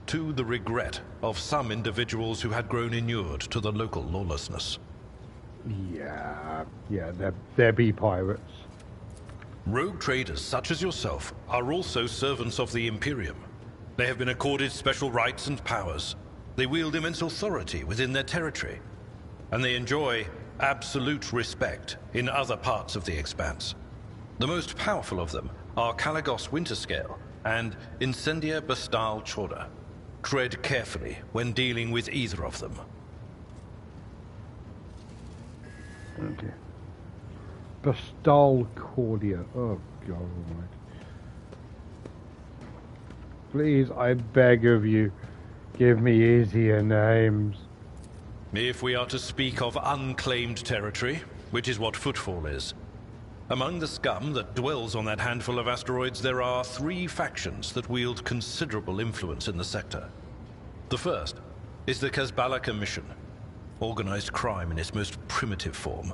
to the regret of some individuals who had grown inured to the local lawlessness. Yeah, there be pirates. Rogue traders such as yourself are also servants of the Imperium. They have been accorded special rights and powers. They wield immense authority within their territory, and they enjoy absolute respect in other parts of the Expanse. The most powerful of them are Kalagos Winterscale and Incendia Bastal Chorda. Tread carefully when dealing with either of them. Okay. Bastal Cordia. Oh, God almighty. Please, I beg of you, give me easier names. If we are to speak of unclaimed territory, which is what Footfall is, among the scum that dwells on that handful of asteroids, there are 3 factions that wield considerable influence in the sector. The first is the Kazbala Commission, organized crime in its most primitive form.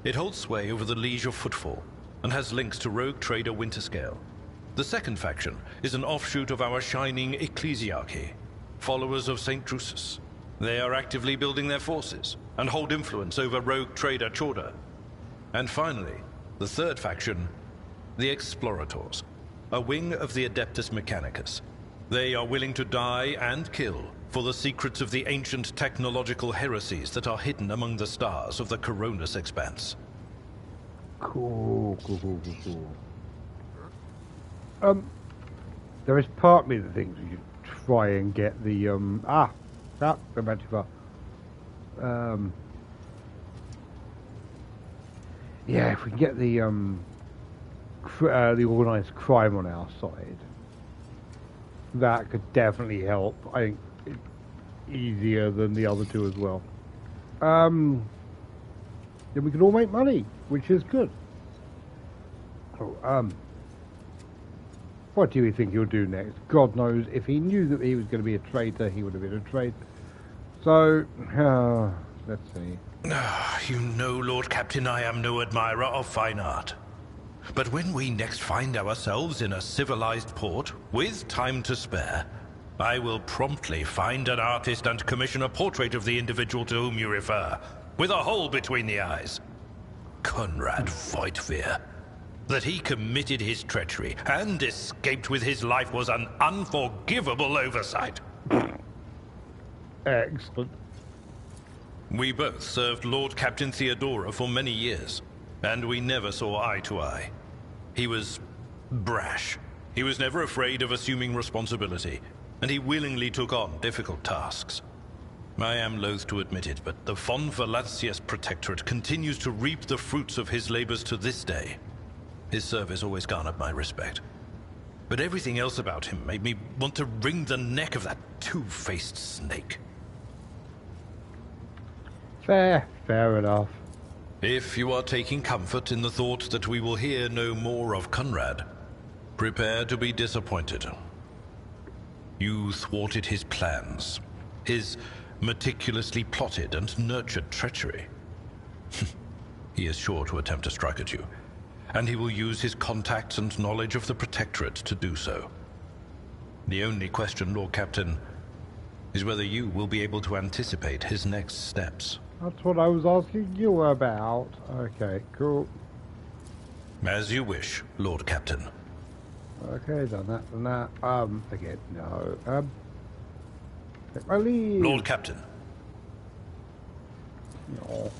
It holds sway over the Liege of Footfall, and has links to rogue trader Winterscale. The second faction is an offshoot of our shining ecclesiarchy, followers of St. Drusus. They are actively building their forces, and hold influence over rogue trader Chorda. And finally, the third faction, the Explorators, a wing of the Adeptus Mechanicus. They are willing to die and kill for the secrets of the ancient technological heresies that are hidden among the stars of the Cronus Expanse. Cool. There is part of me that thinks we should try and get the go back too far. Yeah, if we can get the organised crime on our side, that could definitely help. I think it's easier than the other two as well. Then we can all make money, which is good. Oh, what do you think he'll do next? God knows. If he knew that he was going to be a traitor, he would have been a traitor. So, let's see. You know, Lord Captain, I am no admirer of fine art. But when we next find ourselves in a civilized port, with time to spare, I will promptly find an artist and commission a portrait of the individual to whom you refer, with a hole between the eyes. Conrad Voigtveer. That he committed his treachery and escaped with his life was an unforgivable oversight. Excellent. We both served Lord Captain Theodora for many years, and we never saw eye to eye. He was brash. He was never afraid of assuming responsibility, and he willingly took on difficult tasks. I am loath to admit it, but the Von Valacius Protectorate continues to reap the fruits of his labors to this day. His service always garnered my respect. But everything else about him made me want to wring the neck of that two-faced snake. Fair enough. If you are taking comfort in the thought that we will hear no more of Conrad, prepare to be disappointed. You thwarted his plans, his meticulously plotted and nurtured treachery. He is sure to attempt to strike at you, and he will use his contacts and knowledge of the Protectorate to do so. The only question, Lord Captain, is whether you will be able to anticipate his next steps. That's what I was asking you about. Okay, cool. As you wish, Lord Captain. Okay, done that. Again, no. Take my leave. Lord Captain. No.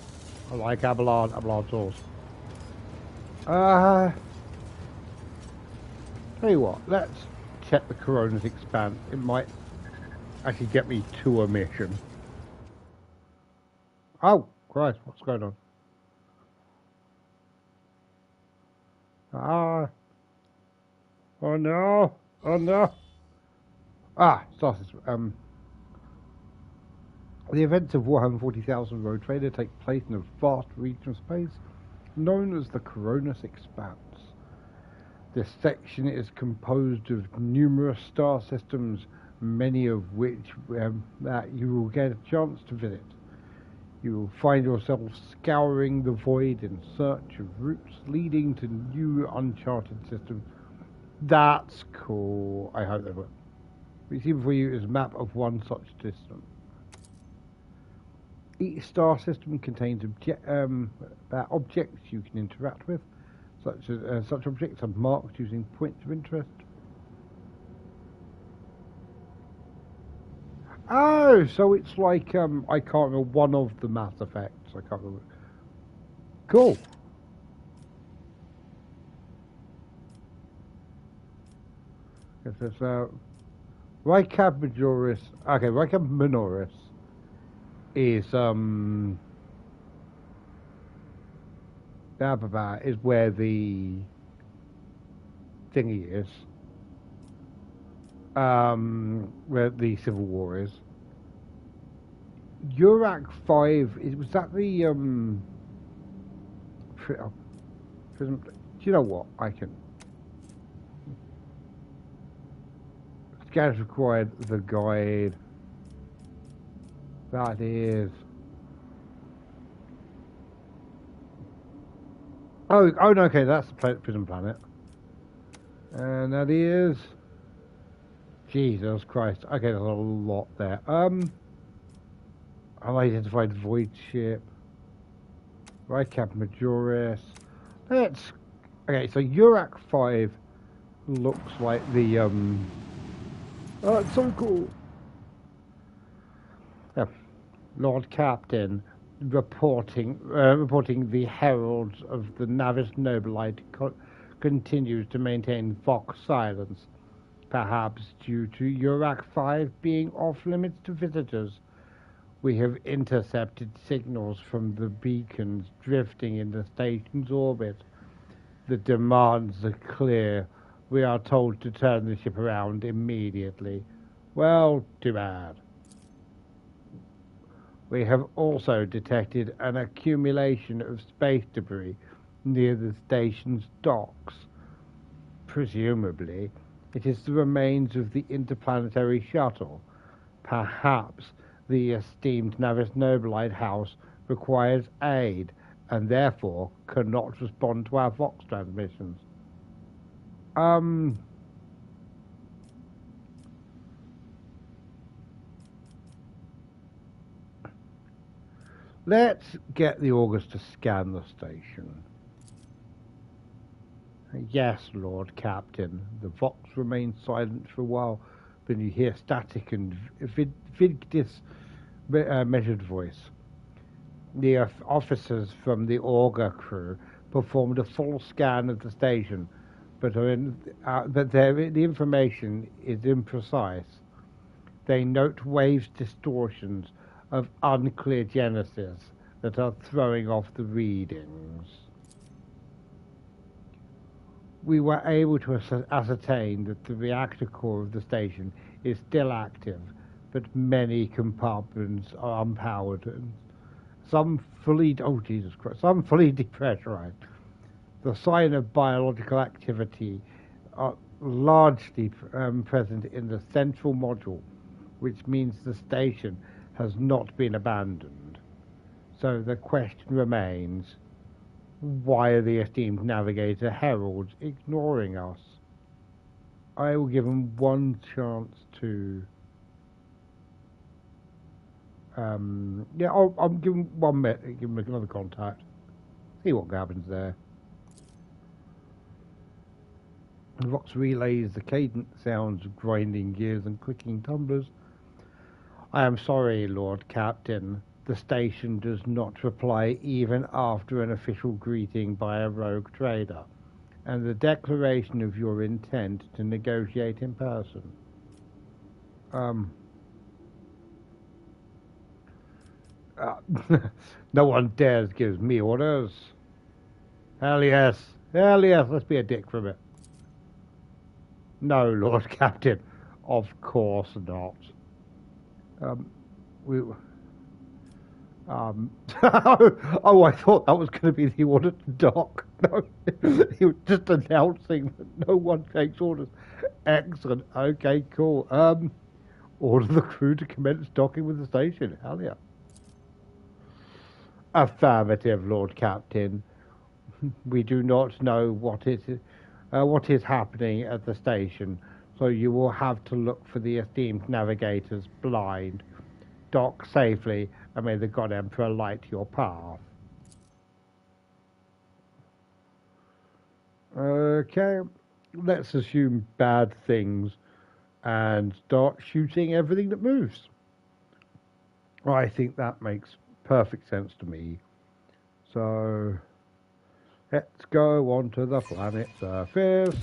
I like Abelard sauce. Tell you what, let's check the Corona's Expanse. It might actually get me to a mission. Oh, Christ, what's going on? Oh no, Star System. The events of Warhammer 40,000 Road Trader take place in a vast region of space known as the Corona's Expanse. This section is composed of numerous star systems, many of which that you will get a chance to visit. You will find yourself scouring the void in search of routes leading to new uncharted systems. That's cool. I hope that works. What you see before you is a map of one such system. Each star system contains objects you can interact with. Such objects are marked using points of interest. Oh, so it's like I can't remember one of the Mass Effects. I can't remember. Cool. Yes, it's Ricab Majoris. Okay, Ricab Minoris is is where the thingy is. Where the Civil War is. Urak 5 was that the prison? Do you know what? I can. Scans required the guide. That is. Oh no, okay, that's the prison planet. And that is. Jesus Christ. Okay, there's a lot there. Unidentified void ship. Ricab Majoris. Okay, so Urak 5 looks like the oh, it's so cool. Yeah. Lord Captain reporting the heralds of the Navis Nobilite continues to maintain Vox silence. perhaps due to Urak 5 being off-limits to visitors. We have intercepted signals from the beacons drifting in the station's orbit. The demands are clear. We are told to turn the ship around immediately. Well, too bad. We have also detected an accumulation of space debris near the station's docks. Presumably, it is the remains of the interplanetary shuttle. Perhaps the esteemed Navis Nobilite House requires aid and therefore cannot respond to our Vox transmissions. Let's get the August to scan the station. Yes, Lord Captain. The Vox remains silent for a while, then you hear static and Vigdis measured voice. The officers from the Auger crew performed a full scan of the station, but the information is imprecise. They note waves distortions of unclear genesis that are throwing off the readings. We were able to ascertain that the reactor core of the station is still active, but many compartments are unpowered and some fully depressurized. The sign of biological activity are largely present in the central module, which means the station has not been abandoned. So the question remains, why are the esteemed Navigator heralds ignoring us? I will give them one chance to... I'll give them 1 minute, give them another contact. See what happens there. The Vox relays the cadent sounds of grinding gears and clicking tumblers. I am sorry, Lord Captain. The station does not reply even after an official greeting by a rogue trader, and the declaration of your intent to negotiate in person. No one dares give me orders. Hell yes, let's be a dick for a bit. No, Lord Captain, of course not. Oh, I thought that was going to be the order to dock. No, he was just announcing that no one takes orders. Excellent. Okay, cool. Order the crew to commence docking with the station. Hell yeah. Affirmative, Lord Captain. We do not know what is happening at the station, so you will have to look for the esteemed navigators blind. Dock safely, and may the God Emperor light your path. Okay, let's assume bad things and start shooting everything that moves. I think that makes perfect sense to me. So, let's go onto the planet surface.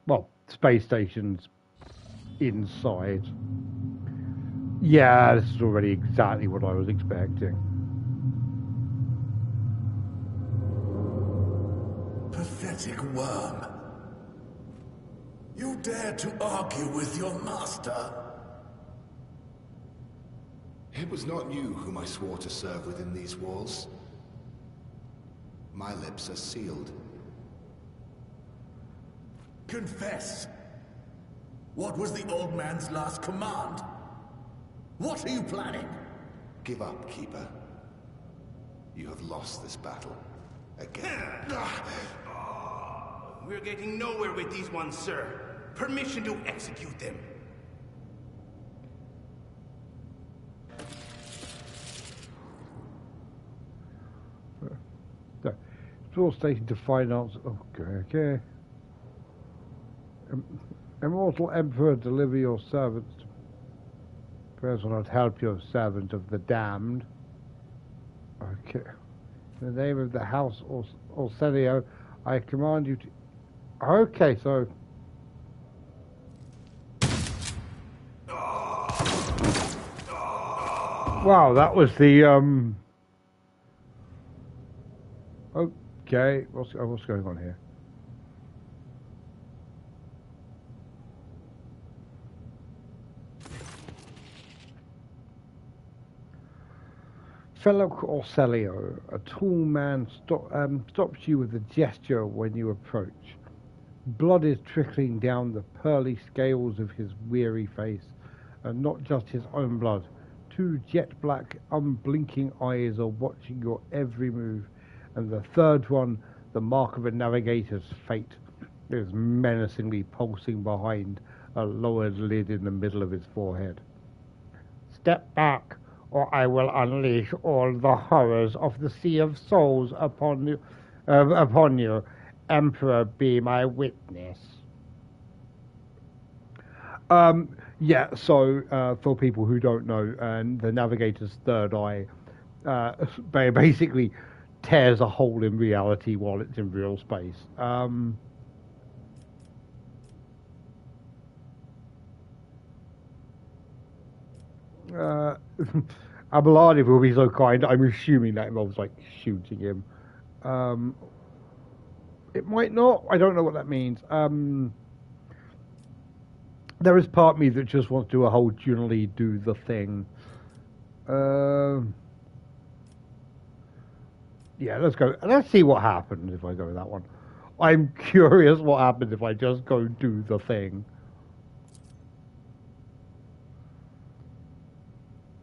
Well, space station's inside. Yeah, this is already exactly what I was expecting. Pathetic worm. You dare to argue with your master? It was not you whom I swore to serve within these walls. My lips are sealed. Confess. What was the old man's last command? What are you planning? Give up, Keeper. You have lost this battle. Again. We're getting nowhere with these ones, sir. Permission to execute them. Draw station to finance. Okay. Immortal Emperor, deliver your servants to prayers will not help your servant of the damned. Okay. In the name of the house Orsenio, I command you to... Okay, so... Wow, that was the Okay, what's going on here? Fellow Orselio, a tall man stops you with a gesture when you approach. Blood is trickling down the pearly scales of his weary face, and not just his own blood. Two jet-black, unblinking eyes are watching your every move, and the third one, the mark of a navigator's fate, is menacingly pulsing behind a lowered lid in the middle of his forehead. Step back, or I will unleash all the horrors of the Sea of Souls upon you. Emperor, be my witness. For people who don't know, the Navigator's third eye basically tears a hole in reality while it's in real space. Abelard, if will be so kind, I'm assuming that involves like shooting him. It might not. I don't know what that means. There is part of me that just wants to whole generally do the thing. Yeah, let's go. Let's see what happens if I go with that one. I'm curious what happens if I just go do the thing.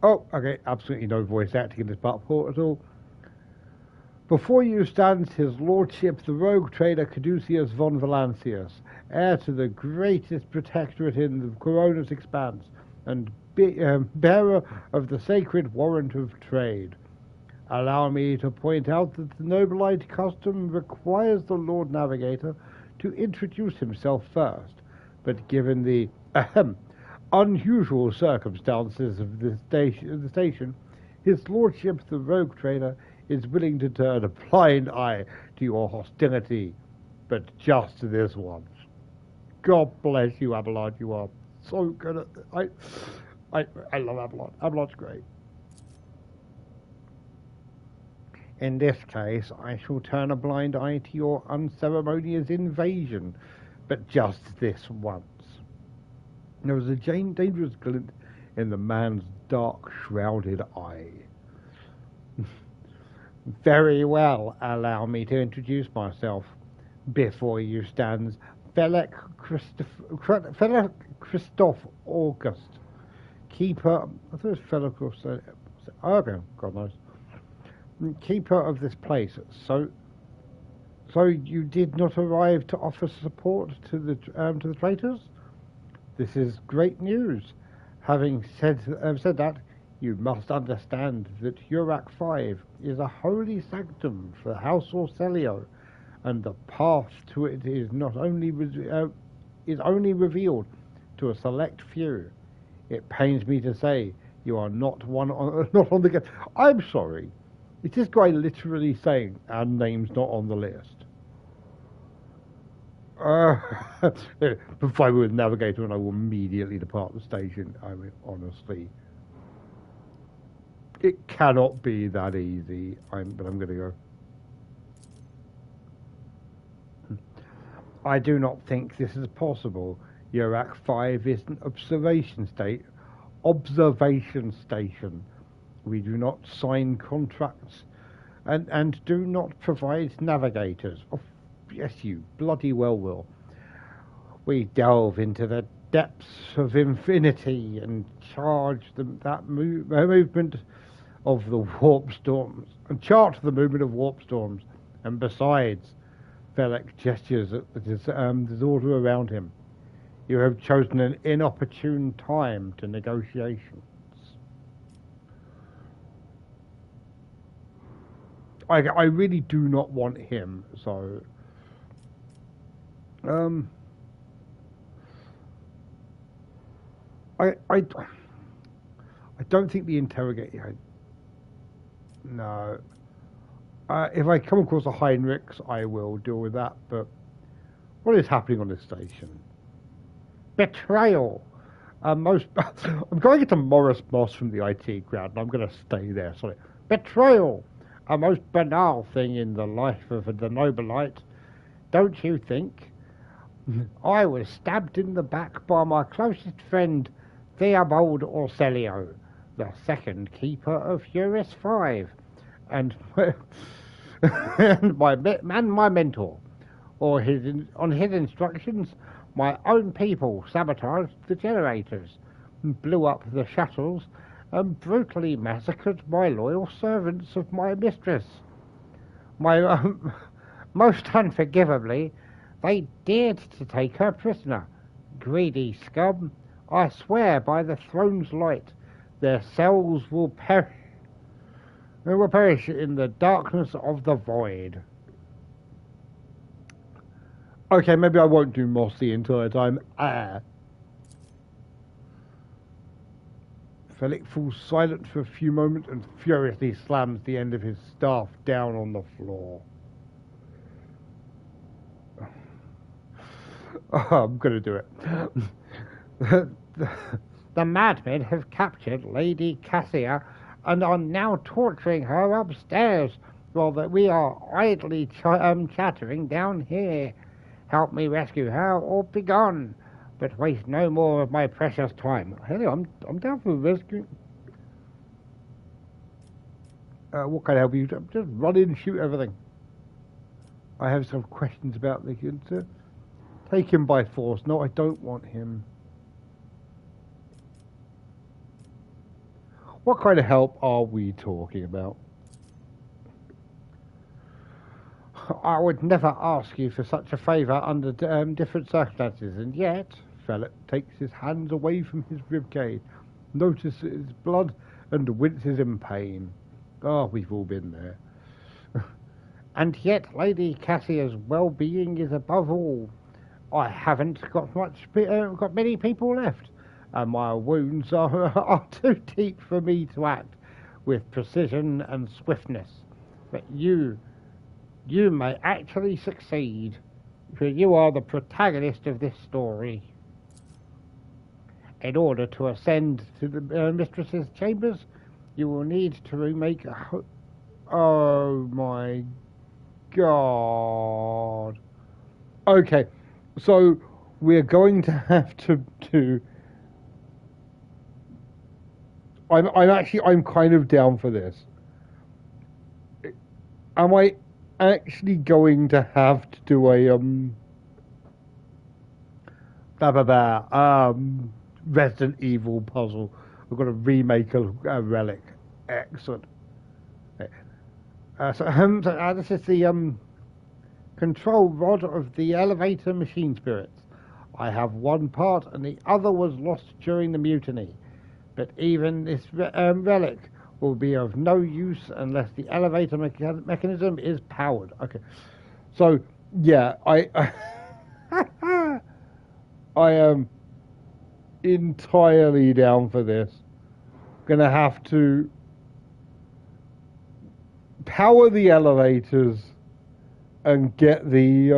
Oh, okay, absolutely no voice acting in this part at all. Before you stands his lordship, the rogue trader Caduceus von Valancius, heir to the greatest protectorate in the Corona's expanse, and bearer of the sacred warrant of trade. Allow me to point out that the nobilite custom requires the Lord Navigator to introduce himself first, but given the unusual circumstances of the station, his lordship, the rogue trader, is willing to turn a blind eye to your hostility, but just this once. God bless you, Abelard. You are so good at this. I love Abelard. Abelard's great. In this case, I shall turn a blind eye to your unceremonious invasion, but just this once. There was a dangerous glint in the man's dark, shrouded eye. Very well, allow me to introduce myself. Before you stands Felix Christoph August, keeper. I thought it was Felix. Okay, God knows. Keeper of this place. So you did not arrive to offer support to the traitors? This is great news. Having said that, you must understand that Urac 5 is a holy sanctum for House Orselio, and the path to it is only revealed to a select few. It pains me to say you are not on the list. I'm sorry. Is this guy literally saying our name's not on the list? Provide me with Navigator and I will immediately depart the station. I mean, honestly. It cannot be that easy, but I'm going to go. I do not think this is possible. Urac 5 is an observation station. We do not sign contracts and do not provide navigators. Oh, yes, you bloody well will. We delve into the depths of infinity and charge that movement of the warp storms, and chart the movement of warp storms. And besides, Felix gestures at the disorder around him. You have chosen an inopportune time to negotiations. I really do not want him, so I don't think the interrogator. No. If I come across a Heinrichs, I will deal with that. But what is happening on this station? Betrayal. Most, I'm going into Morris Moss from the IT crowd, and I'm going to stay there. Sorry. Betrayal, a most banal thing in the life of the Nobelite, don't you think? I was stabbed in the back by my closest friend, Theobald Orselio, the second keeper of Eurus 5, and, and my mentor. On his instructions, my own people sabotaged the generators, blew up the shuttles, and brutally massacred my loyal servants of my mistress. Most unforgivably, they dared to take her prisoner. Greedy scum, I swear by the throne's light, their cells will perish. They will perish in the darkness of the void. Okay, maybe I won't do Moss the entire time. Felic falls silent for a few moments and furiously slams the end of his staff down on the floor. Oh, I'm going to do it. The madmen have captured Lady Cassia and are now torturing her upstairs while we are idly chattering down here. Help me rescue her or be gone, but waste no more of my precious time. Hey, I'm down for rescue. What can I help you? Just run in and shoot everything. I have some questions about the kid. Take him by force. No, I don't want him. What kind of help are we talking about? I would never ask you for such a favour under different circumstances, and yet, Fellow takes his hands away from his ribcage, notices blood, and winces in pain. Oh, we've all been there. And yet, Lady Cassia's well-being is above all. I haven't got many people left, and my wounds are too deep for me to act with precision and swiftness. But you may actually succeed, for you are the protagonist of this story. In order to ascend to the mistress's chambers, you will need to remake a oh my god. Okay, so we're going to have to I'm kind of down for this. Am I actually going to have to do a Resident Evil puzzle? I've got to remake a relic. Excellent. This is the control rod of the elevator machine spirits. I have one part, and the other was lost during the mutiny. But even this relic will be of no use unless the elevator mechanism is powered. Okay, so yeah, I am entirely down for this. Gonna have to power the elevators and get the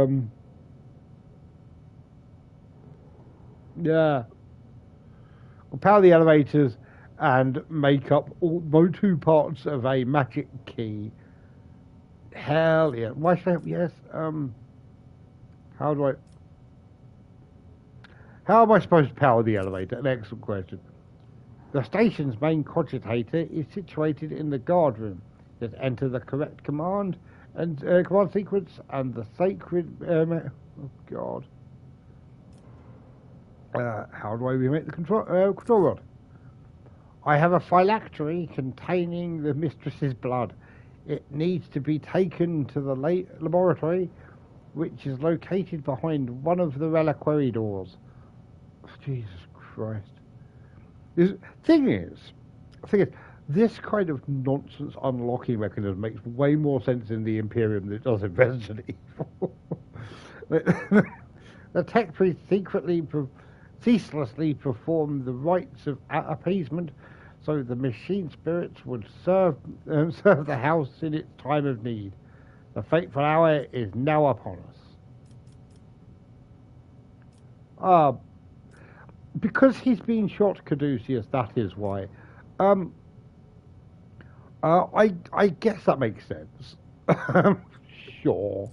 power the elevators and make up all 2 parts of a magic key. Hell yeah. Why should I? Yes. How am I supposed to power the elevator? An excellent question. The station's main cogitator is situated in the guard room. Just enter the correct command and command sequence and the sacred. Oh God. How do I remake the control rod? I have a phylactery containing the mistress's blood. It needs to be taken to the laboratory, which is located behind one of the reliquary doors. Jesus Christ. The thing is, this kind of nonsense unlocking mechanism makes way more sense in the Imperium than it does in Resident Evil. The tech priests ceaselessly perform the rites of appeasement so the machine spirits would serve the house in its time of need. The fateful hour is now upon us. because he's been shot, Caduceus, that is why. I guess that makes sense. Sure.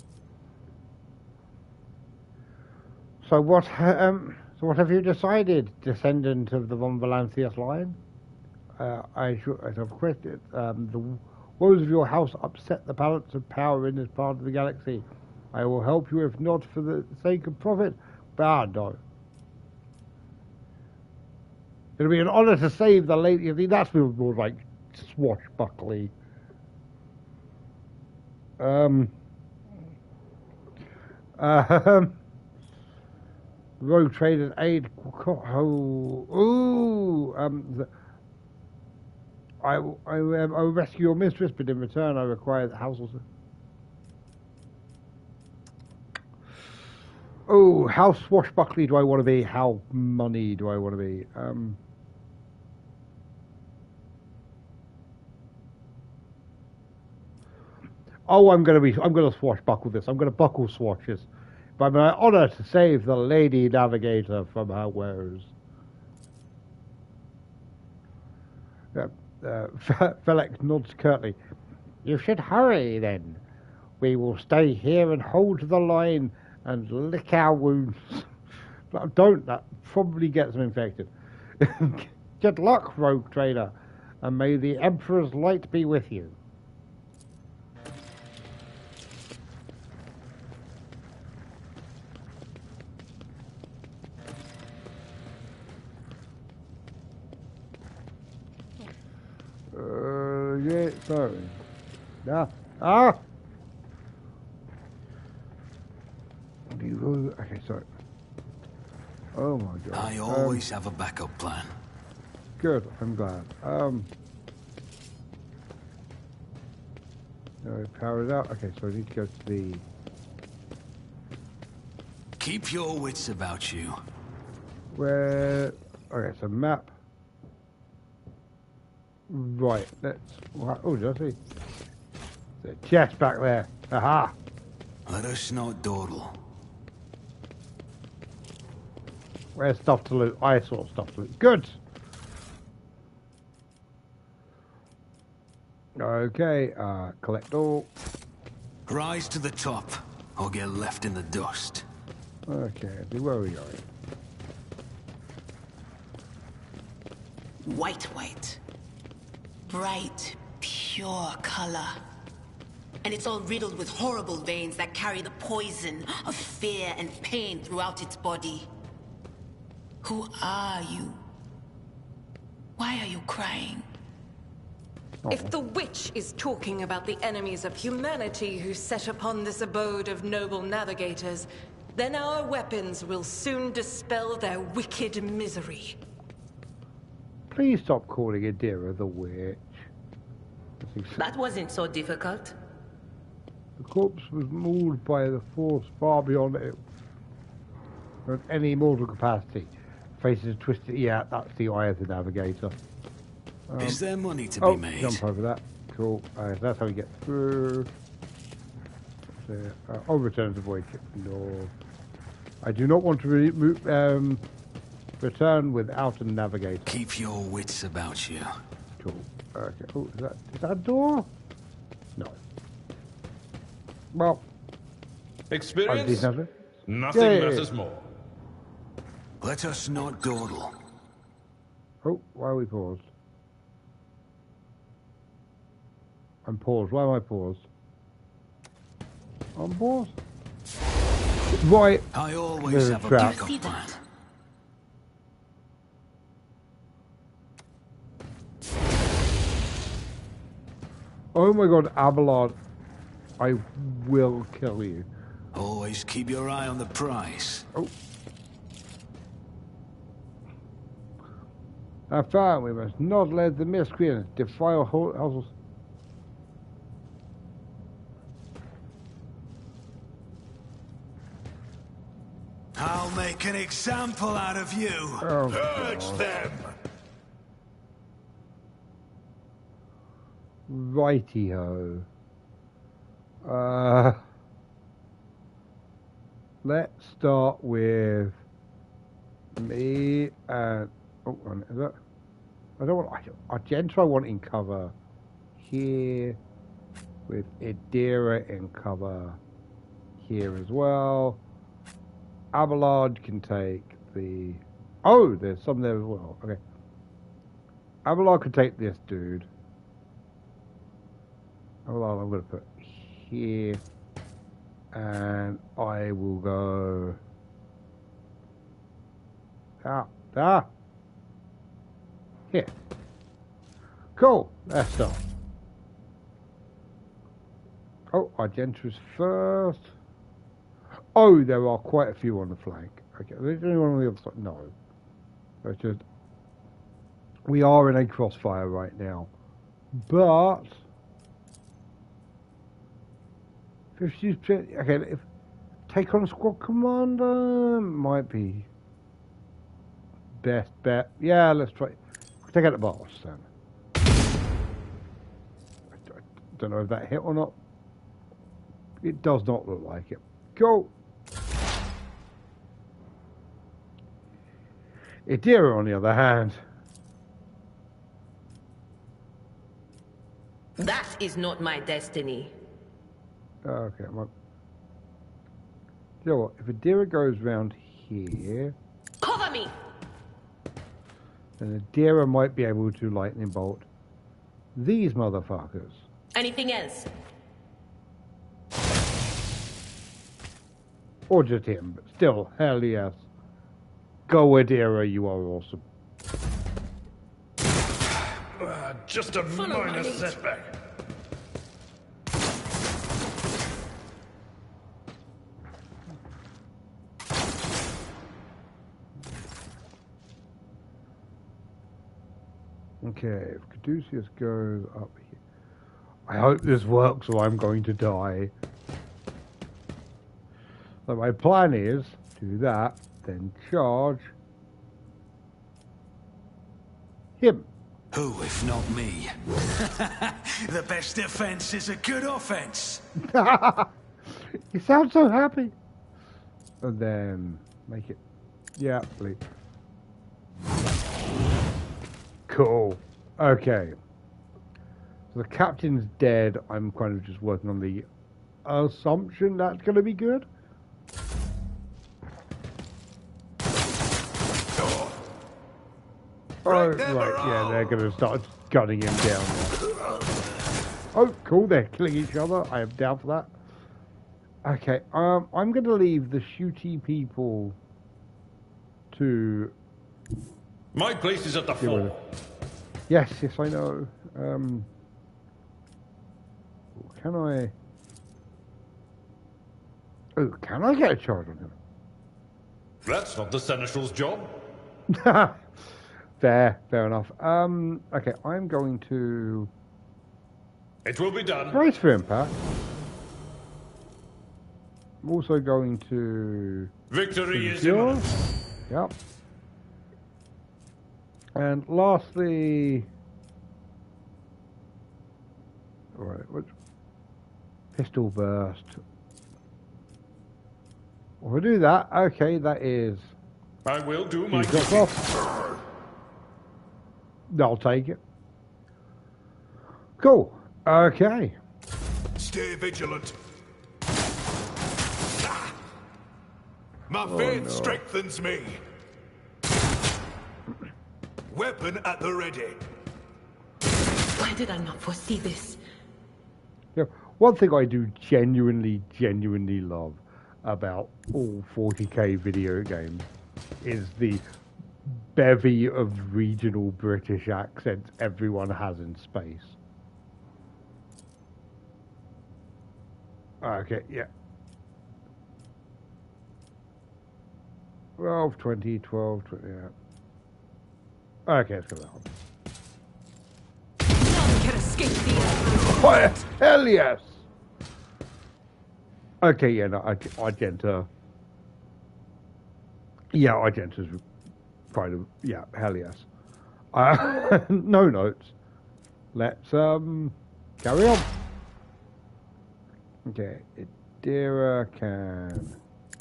So what have you decided, descendant of the von Valancius line? I have questioned. The woes of your house upset the balance of power in this part of the galaxy. I will help you, if not for the sake of profit. But no. It'll be an honor to save the lady. That's more like swashbuckly. Rogue traded aid. I will rescue your mistress, but in return, I require the house also. Oh, how swashbuckly do I want to be? How money do I want to be? I'm gonna swashbuckle this. I'm gonna buckle swashes. By my honor to save the Lady Navigator from her woes. Felix nods curtly. You should hurry then. We will stay here and hold the line and lick our wounds. Don't, that probably gets them infected. Good luck, rogue trader, and may the Emperor's light be with you. Yeah, sorry. Okay, sorry. Oh my god. I always have a backup plan. Good, I'm glad. Power it out. Okay, so I need to go to the... Keep your wits about you. Where... Okay, so map. Right, let's... Oh, did I see? There's a chest back there. Aha! Let us not dawdle. Where's stuff to loot? I saw stuff to loot. Good! Okay, collect all. Rise to the top, or get left in the dust. Okay, where are we going? White. Bright, pure color. And it's all riddled with horrible veins that carry the poison of fear and pain throughout its body. Who are you? Why are you crying? If the witch is talking about the enemies of humanity who set upon this abode of noble navigators, then our weapons will soon dispel their wicked misery. Please stop calling Adira the witch. That wasn't so difficult. The corpse was mauled by the force far beyond it. Any mortal capacity. Faces twisted. Yeah, that's the eye of the Navigator. Is there money to be made? Jump over that. Cool. That's how we get through. So, I'll return to void ship. No. I do not want to return without a navigator. Keep your wits about you. Cool. Okay. Oh, is that a door? No. Well. Experience? Nothing matters more. Let us not dawdle. Oh, why are we paused? I'm paused. Why am I paused? I'm paused. Right. I always have a backup plan. Oh my god, Abelard. I will kill you. Always keep your eye on the prize. Oh. I found we must not let the miscreants defile houses. I'll make an example out of you. Oh, Purge them! Righty-ho. Let's start with me and oh, is that? I don't want Argento. I want in cover here with Idira in cover here as well. Abelard can take the. Oh, there's some there as well. Okay. Abelard could take this dude. Abelard, I'm going to put here, and I will go. Here. Cool. That's all. Oh, Argento's first. Oh, there are quite a few on the flank. Okay, there's anyone on the other side? No. It's just we are in a crossfire right now, but 50%. Okay, if take on squad commander might be best bet. Yeah, let's try. Take out the boss then. I don't know if that hit or not. It does not look like it. Go. Idira, on the other hand. That is not my destiny. Okay, you know what? If Idira goes round here, Cover me. then Idira might be able to lightning bolt these motherfuckers. Anything else? Or just him, but still, hell yes. Go Idira, you are awesome. Just a minor setback. Okay, if Caduceus goes up here. I hope this works or I'm going to die. So my plan is do that, then charge him. Who, if not me? The best defense is a good offense. You sound so happy. And then make it. Yeah, please. Cool. Okay. So the captain's dead. I'm kind of just working on the assumption that's going to be good. Oh, right, yeah, they're going to start gunning him down now. Oh, cool, they're killing each other. I am down for that. Okay, I'm going to leave the shooty people to... My place is at the fort. Yes, I know. Can I... Oh, can I get a charge on him? That's not the Seneschal's job. Fair enough. Okay, I'm going to... It will be done. Brace for impact. I'm also going to... Victory is secure. imminent. Yep. And lastly... Alright, which... Pistol burst. We'll do that. Okay, that is... I will do my duty. I'll take it. Cool. Okay. Stay vigilant. My faith strengthens me. Weapon at the ready. Why did I not foresee this? Yeah, one thing I do genuinely love about all 40k video games is the bevy of regional British accents everyone has in space. Okay, yeah. 12, 20, 12, 20, yeah. Okay, let's go that one. None can escape the Fire! Hell yes! Okay, yeah, no, Argenta. Yeah, Argenta's kind of, yeah, hell yes. No notes. Let's, carry on. Okay, Idira can...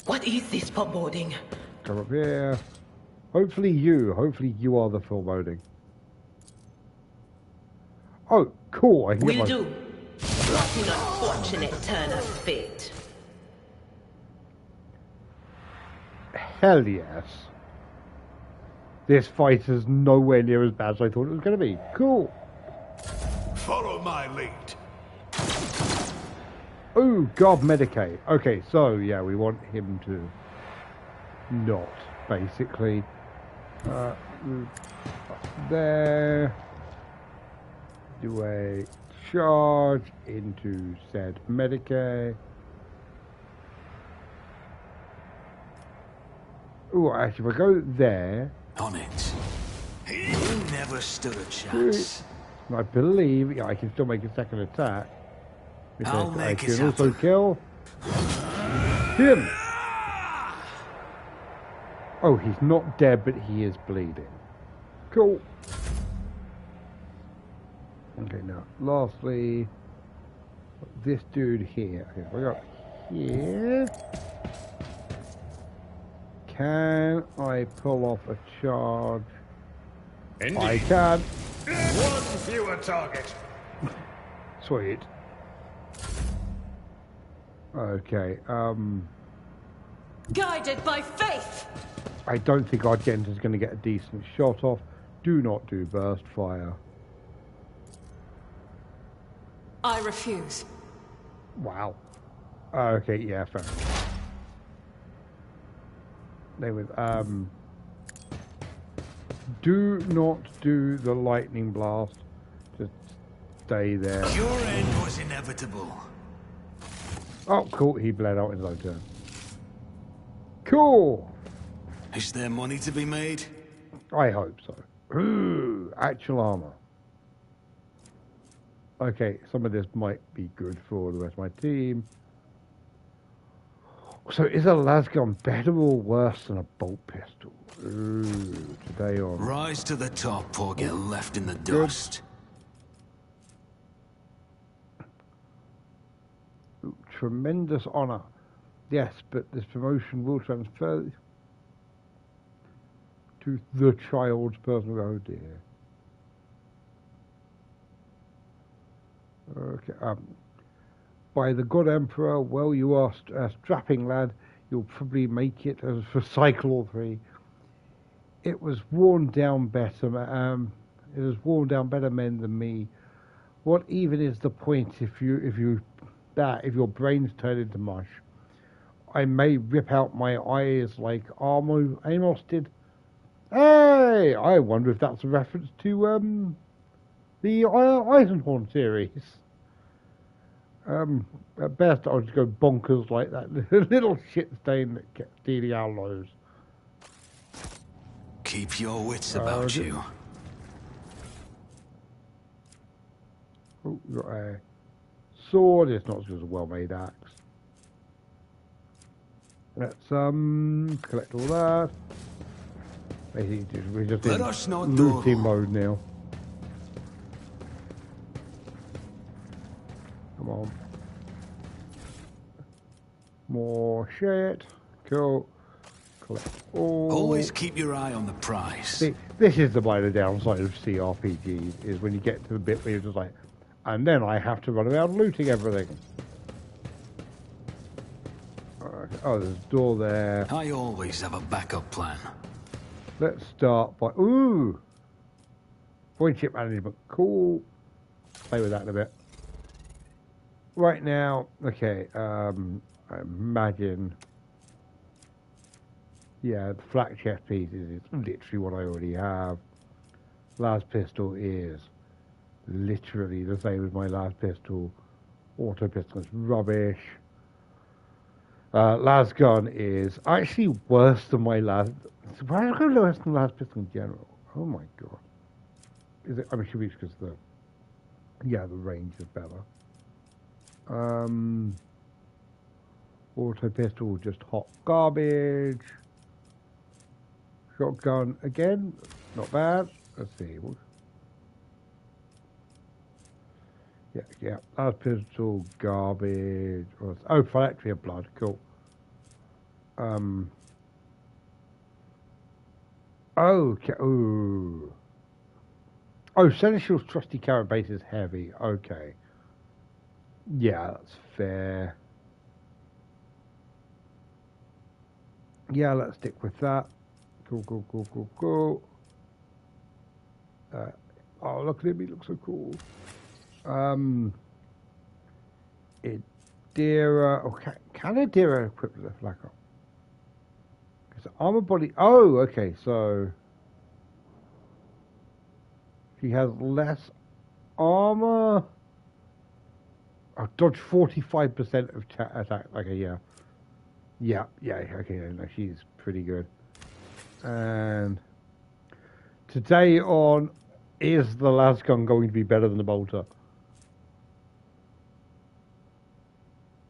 What is this foreboding? Come up here. Hopefully you are the foreboding. Oh, cool. I can get Will my... do. What an unfortunate turn of fate. Hell yes. This fight is nowhere near as bad as I thought it was going to be. Cool. Follow my lead. Oh, God, Medicaid. Okay, so, yeah, we want him to not, basically. There. Do a charge into said Medicaid. Oh, actually, if I go there... On it. He never stood a chance. I believe I can still make a second attack. I'll I make it can also happen. kill him. Oh, he's not dead, but he is bleeding. Cool. Okay, now, lastly, this dude here. Okay, so I got here. Can I pull off a charge? Indeed. I can. One fewer target. Sweet. Okay, Guided by faith! I don't think Argenta's going to get a decent shot off. Do not do burst fire. I refuse. Wow. Okay, yeah, fair enough. They would, do not do the lightning blast. Just stay there. Your end was inevitable. Oh, cool. He bled out in his own turn. Cool. Is there money to be made? I hope so. Ooh, actual armor. Okay, some of this might be good for the rest of my team. So is a lasgun better or worse than a bolt pistol? Ooh, today on... Rise to the top or get left in the dust. Ooh, tremendous honor. Yes, but this promotion will transfer to the child's personal... Oh dear. Okay, by the good Emperor, well, you are a strapping lad. You'll probably make it as for Cycle 3. It was worn down better. It has worn down better men than me. What even is the point if your brains turn into mush? I may rip out my eyes like Amos did. Hey, I wonder if that's a reference to the Eisenhorn series. At best, I'll just go bonkers like that little shit stain that kept stealing our loaves. Keep your wits about you. Oh, we got a sword. It's not just a well-made axe. Let's collect all that. Basically, we're just Let in us not looting do. mode now. Come on. More shit. Cool. Collect all. Always keep your eye on the prize. See, this is the minor downside of CRPGs, is when you get to the bit where you're just like, and then I have to run around looting everything. Okay. Oh, there's a door there. I always have a backup plan. Let's start by... Ooh! Point chip management. Cool. Play with that in a bit. Right now, okay, I imagine... Yeah, the flak chest pieces is literally what I already have. Last pistol is literally the same as my last pistol. Auto pistol is rubbish. Last gun is actually worse than my last... Why is it worse than last pistol in general? Oh my god. Is it? I'm sure it's because the... Yeah, the range is better. Auto pistol, just hot garbage. Shotgun again, not bad. Let's see. Yeah. Last pistol, garbage. Oh, phylactery of blood. Cool. Okay. Ooh. Oh, Seneschal's trusty carrot base is heavy. Okay. Yeah, that's fair. Yeah, let's stick with that. Cool, cool, cool, cool, cool. Oh, look at him. He looks so cool. Idira. Oh, can Idira equip with a flak up? Because armor body. Oh, okay. So she has less armor. Oh, dodge 45% of attack. Okay, yeah. Yeah, okay, no, she's pretty good. And today on, is the lasgun going to be better than the bolter?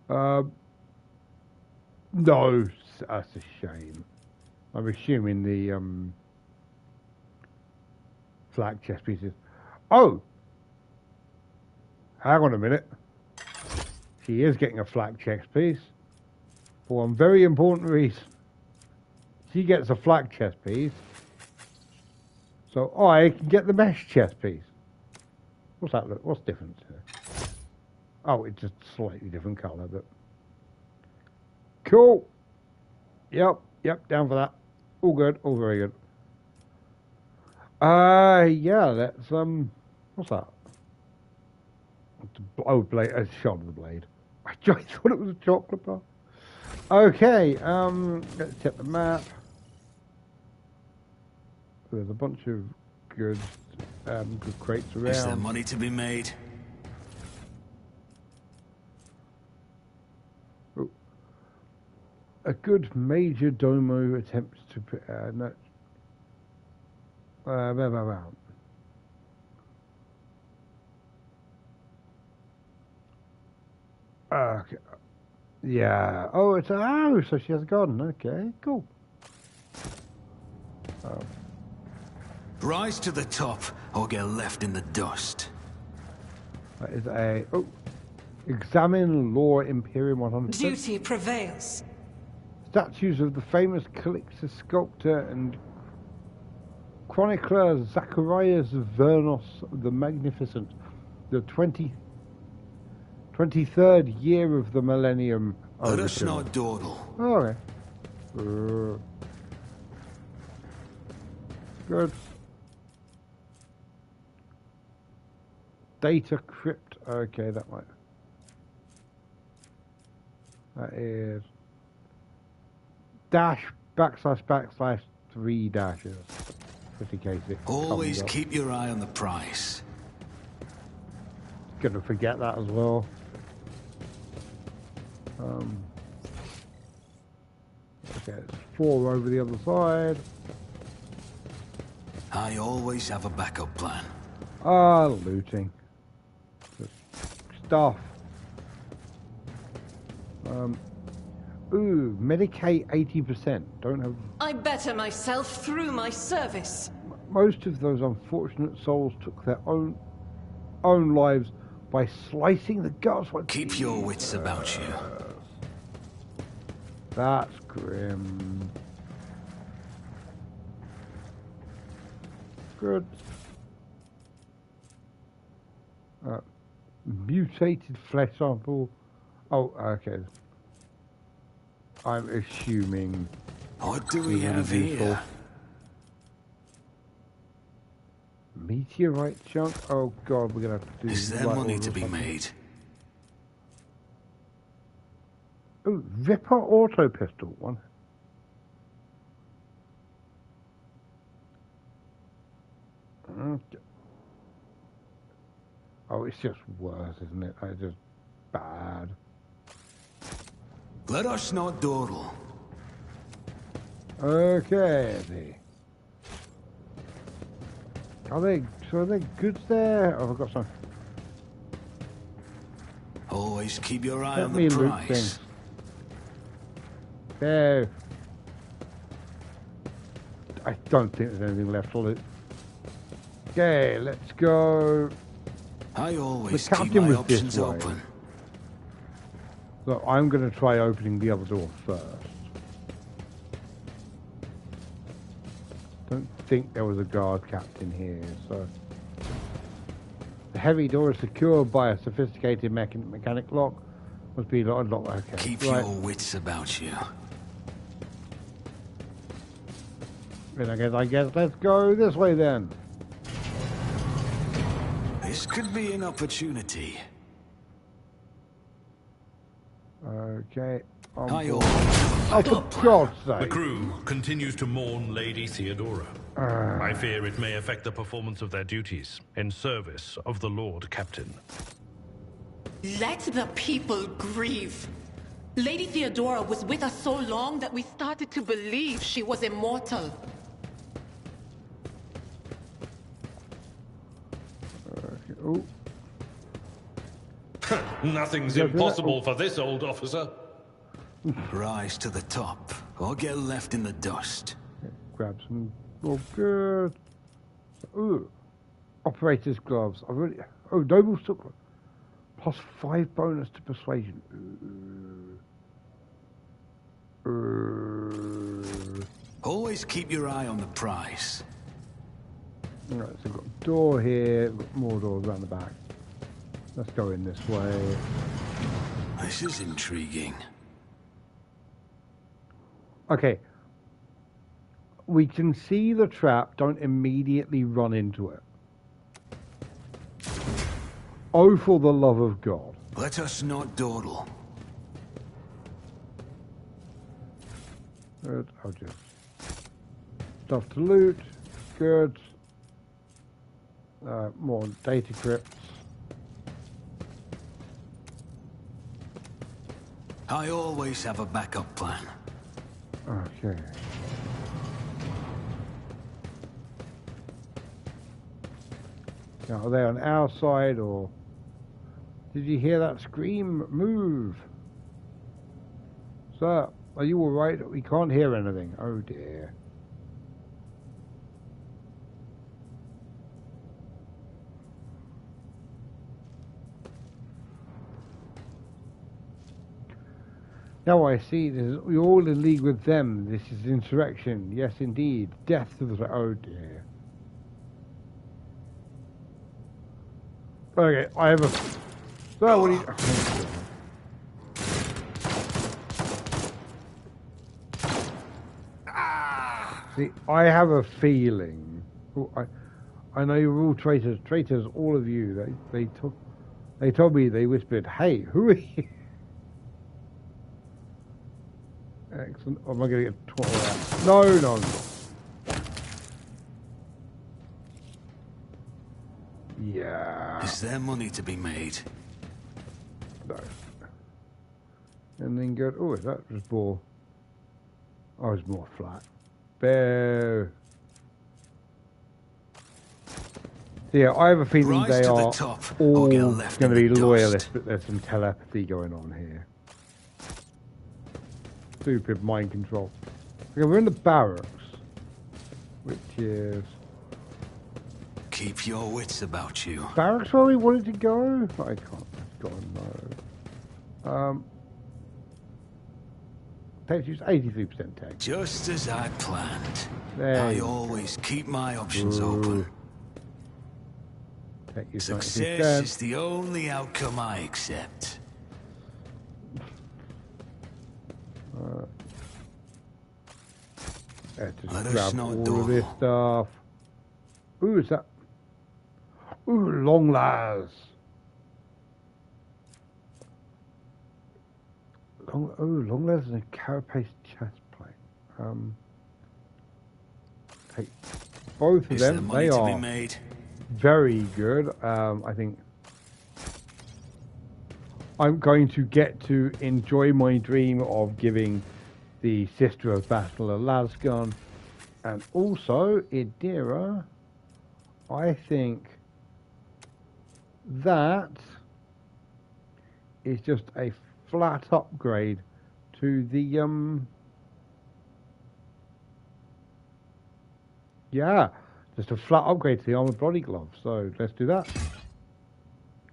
No, that's a shame. I'm assuming the flak chest pieces. Oh, hang on a minute. She is getting a flak chest piece for one very important reason. She gets a flak chest piece, so I can get the mesh chest piece. What's that look? What's different? Oh, it's just slightly different colour, but cool. Yep, down for that. All good, all very good. Yeah, that's what's that? Oh, blade, a shot of the blade. I just thought it was a chocolate bar. Okay, let's check the map. There's a bunch of good crates around. Is there money to be made? Oh. A good major domo attempts to put no. Okay. Yeah. Oh, it's a house, so she has a garden. Okay, cool. Rise to the top, or get left in the dust. That is a examine law Imperium 100. Duty prevails. Statues of the famous Calixtus sculptor and chronicler Zacharias Vernos the Magnificent, the 23rd year of the millennium. Let us not dawdle. Oh, okay. Good. Data crypt. Okay, that might. That is dash // 3 dashes. Just in case it. Always keep your eye on the prize. Gonna forget that as well. Okay, it's 4 over the other side. I always have a backup plan. Looting. Just stuff. Ooh, medicate 80%. Don't have. I better myself through my service. Most of those unfortunate souls took their own lives by slicing the guts. Keep your wits about you. That's grim. Good. Mutated flesh sample. Oh, okay. I'm assuming. What do we have here? Meteorite chunk. Oh God, we're gonna have to do. Is there money to be made? Oh, Ripper auto pistol one. Okay. Oh, it's just worse, isn't it? It's just bad. Let us not dawdle. Okay. Are there goods there? Oh, I've got some. Always keep your eye Let on me the loot prize. things. There. I don't think there's anything left to loot. Okay, let's go. I always The keep captain my was this options way. open. So I'm going to try opening the other door first. don't think there was a guard captain here, so... The heavy door is secured by a sophisticated mechanic lock. Must be unlocked. Okay. Keep right. your wits about you. Then I guess let's go this way then. This could be an opportunity. Okay. Oh, for God's The sake. crew continues to mourn Lady Theodora. I fear it may affect the performance of their duties in service of the Lord Captain. Let the people grieve. Lady Theodora was with us so long that we started to believe she was immortal. Oh, Nothing's impossible for this old officer. rise to the top, or get left in the dust. grab some. Oh, good. Ooh. Operator's gloves. I really. Oh, noble took +5 bonus to persuasion. Always keep your eye on the prize. Right, so we've got a door here, we've got more doors around the back. Let's go in this way. This is intriguing. Okay. We can see the trap, don't immediately run into it. Oh, for the love of God. Let us not dawdle. Good, I'll just... Stuff to loot. Good. More data crypts. I always have a backup plan. Okay. Now, are they on our side, or... Did you hear that scream? Move! Sir, are you alright? We can't hear anything. Oh dear. Now I see, we're all in league with them. This is insurrection. Yes, indeed. Death to the... Oh dear. Okay, I have a... So, what do you... See, I have a feeling... I know you're all traitors. Traitors, all of you. They told me, they whispered, hey, who are you? Excellent. Oh, am I going to get twat? No. Yeah. Is there money to be made? No. And then go. Oh, that was more. Oh, it's more flat. Boo. Yeah, I have a feeling they are all going to be loyalists, but there's some telepathy going on here. Stupid mind control. Okay, we're in the barracks, which is... Keep your wits about you. Barracks where we wanted to go? I can't. God, no. Tech use 83% tech. Just as I planned. There I always keep my options open. Tech use Success 90%. is the only outcome I accept. Just grab all of this stuff. Ooh, is that? Ooh, long las. Long las and a carapace chest plate. Take both of them. They are very good. I think I'm going to get to enjoy my dream of giving the Sister of Battle a lasgun, and also Idira. I think that is just a flat upgrade to the yeah, just a flat upgrade to the armored body glove. So let's do that.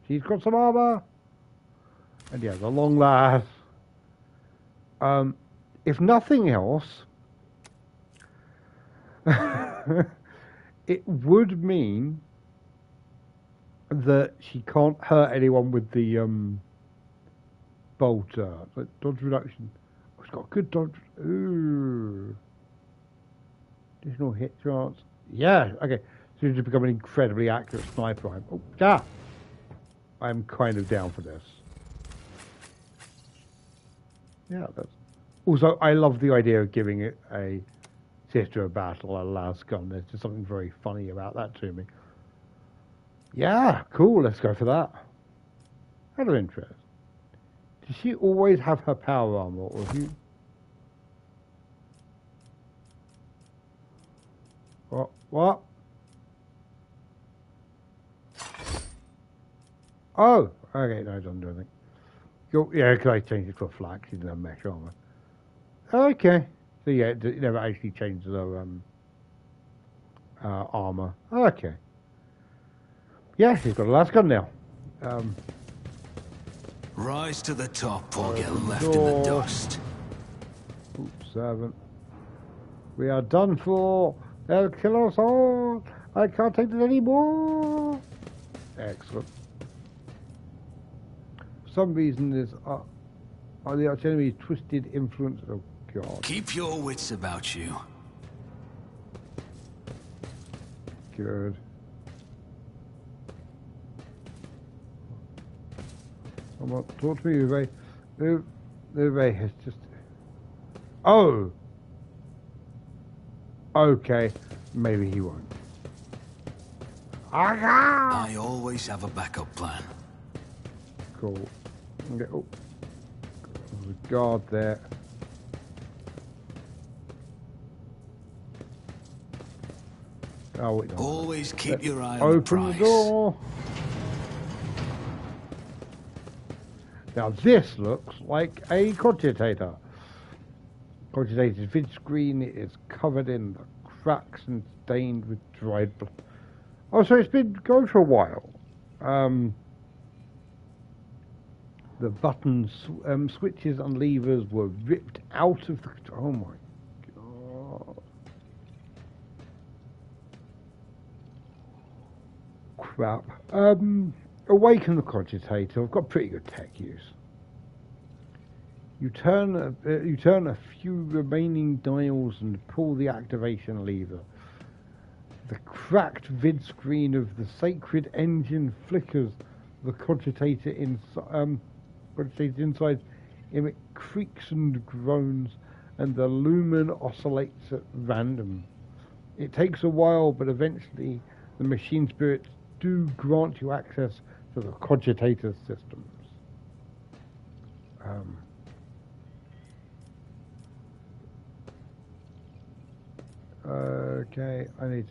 She's got some armor, and yeah, the long last. If nothing else, it would mean that she can't hurt anyone with the bolter. Like dodge reduction. Oh, she's got good dodge. Ooh. Additional hit chance. Yeah, okay. So you just become an incredibly accurate sniper. I'm kind of down for this. Yeah, that's... Also, I love the idea of giving it a Sister of Battle, a last gun. There's just something very funny about that to me. Yeah, cool, let's go for that. Out of interest. Does she always have her power armor, or have you... What? Oh! Okay, no, it doesn't do anything. Yeah, because I changed it to a flak. She didn't have mesh armor. Okay. So yeah, it never actually changed the armor. Okay. Yeah, she's got a last gun now. Rise to the top or get left in the dust. Oops, 7. We are done for. They'll kill us all. I can't take this anymore. Excellent. For some reason, this the arch enemy's twisted influence. Oh God. Keep your wits about you. Good. Come on, talk to me, Uwe. Uwe has just... Oh! Okay, maybe he won't. I always have a backup plan. Cool. Okay. Oh. There's a guard there. Oh, wait, no. Always keep your eye on the prize. Open the door. Now this looks like a cogitator. Cogitator's vid screen is covered in the cracks and stained with dried blood. Oh, so it's been going for a while. The buttons, switches and levers were ripped out of the... Oh my God. Crap. Awaken the cogitator. I've got pretty good tech use. You turn a few remaining dials and pull the activation lever. The cracked vid screen of the sacred engine flickers. The cogitator inside emit creaks and groans, and the lumen oscillates at random. It takes a while, but eventually the machine spirits do grant you access to the cogitator systems. Okay, I need...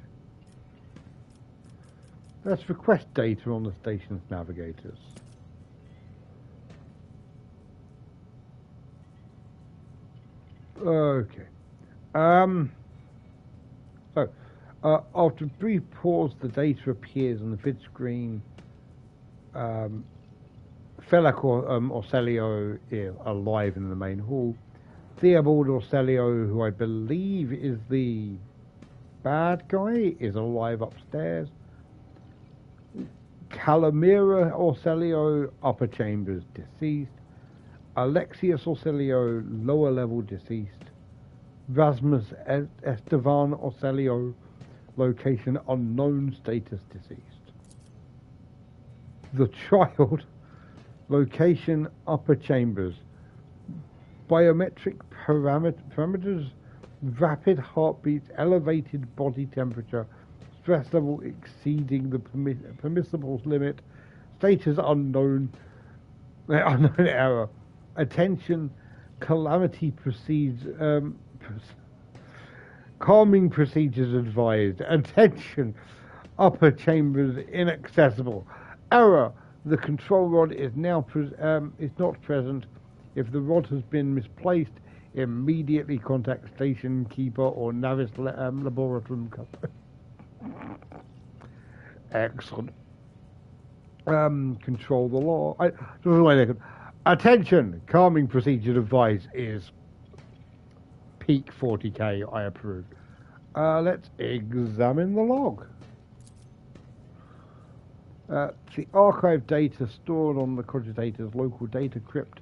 Let's request data on the station's navigators. Okay. So, after a brief pause, the data appears on the vid screen. Felak Orselio is alive in the main hall. Theobald Orselio, who I believe is the bad guy, is alive upstairs. Calamira Orselio, upper chambers, deceased. Alexius Orselio, lower level, deceased. Rasmus Estevan Orselio, location unknown, status deceased. The child, location upper chambers. Biometric parameters, rapid heartbeats, elevated body temperature, stress level exceeding the permissible limit, status unknown, unknown error. Attention, calamity proceeds, calming procedures advised. Attention, upper chambers inaccessible. Error, the control rod is now is not present. If the rod has been misplaced, immediately contact station keeper or Navis laboratory. Excellent. Control the law. Attention, calming procedure advice is peak 40k. I approve. Let's examine the log. The archive data stored on the cogitator's local data crypt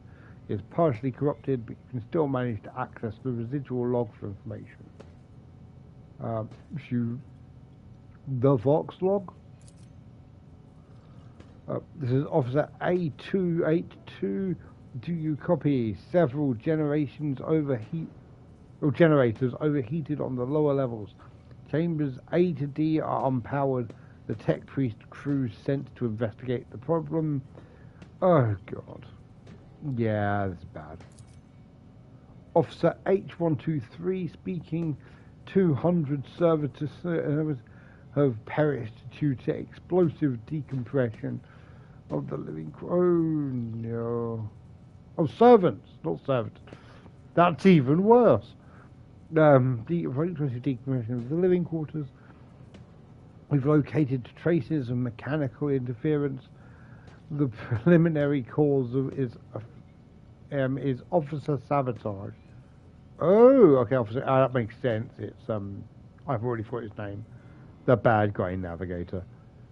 is partially corrupted, but you can still manage to access the residual log for information. The Vox log. This is Officer A282. Do you copy? Several generators overheated on the lower levels. Chambers A to D are unpowered. The tech priest crew sent to investigate the problem. Oh god. Yeah, that's bad. Officer H123 speaking. 200 servitors have perished due to explosive decompression of the living. Oh no. Oh, servants, not servants. That's even worse. Explosive decompression of the living quarters. We've located traces of mechanical interference. The preliminary cause is officer sabotage. Oh, okay, officer. That makes sense. It's I've already thought his name. The bad guy Navigator.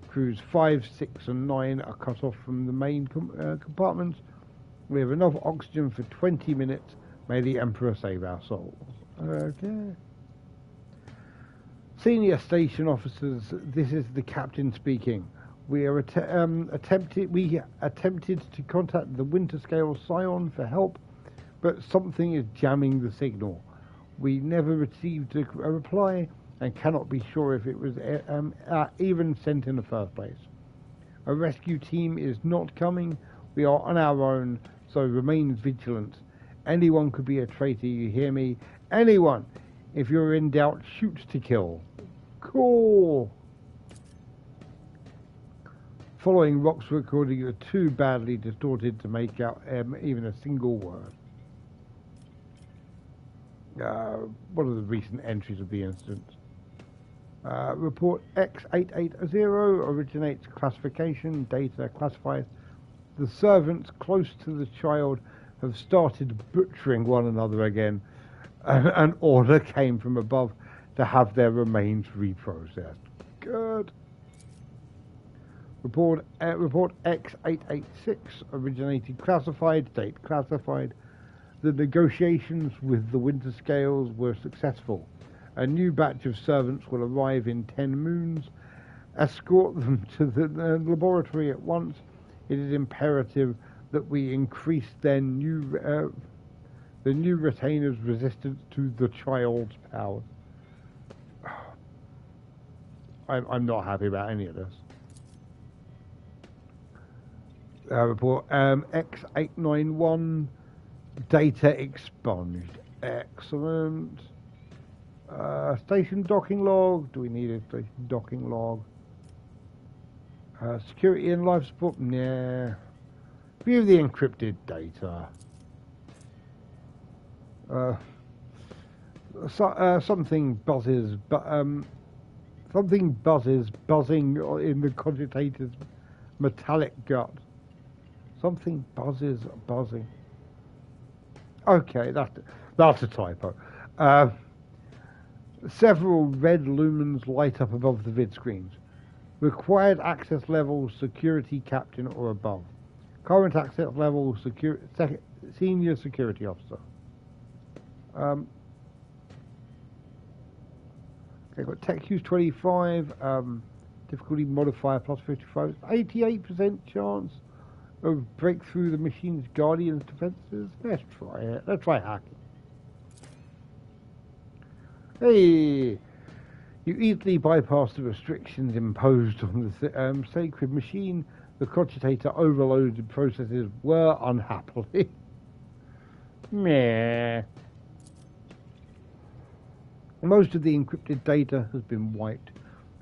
Crews 5, 6, and 9 are cut off from the main compartments. We have enough oxygen for 20 minutes. May the Emperor save our souls. Okay. Senior station officers, this is the captain speaking. We attempted to contact the Winter Scale Scion for help, but something is jamming the signal. We never received a reply and cannot be sure if it was even sent in the first place. A rescue team is not coming. We are on our own, so remain vigilant. Anyone could be a traitor, you hear me? Anyone! If you're in doubt, shoot to kill. Cool! Following Rock's recording are too badly distorted to make out even a single word. What are the recent entries of the incident? Report X880 originates classification, data classified. The servants close to the child have started butchering one another again. An order came from above to have their remains reprocessed. Good. Report X886 originated classified, date classified. The negotiations with the Winter Scales were successful. A new batch of servants will arrive in 10 moons. Escort them to the laboratory at once. It is imperative that we increase their new retainer's resistance to the child's powers. I'm not happy about any of this. Report X891 data expunged. Excellent. Station docking log. Do we need a station docking log? Security and life support. Nah. View the encrypted data. Something buzzes, but something buzzing in the cogitator's metallic gut. Something buzzing. Okay, that's a typo. Several red lumens light up above the vid screens. Required access level security captain or above. Current access level senior security officer. Okay, got tech use 25. Difficulty modifier plus 55. 88% chance of break through the machine's guardian's defenses. Let's try it. Let's try hacking. Hey, you easily bypass the restrictions imposed on the sacred machine. The cogitator overloaded processes were unhappily. Meh. Most of the encrypted data has been wiped.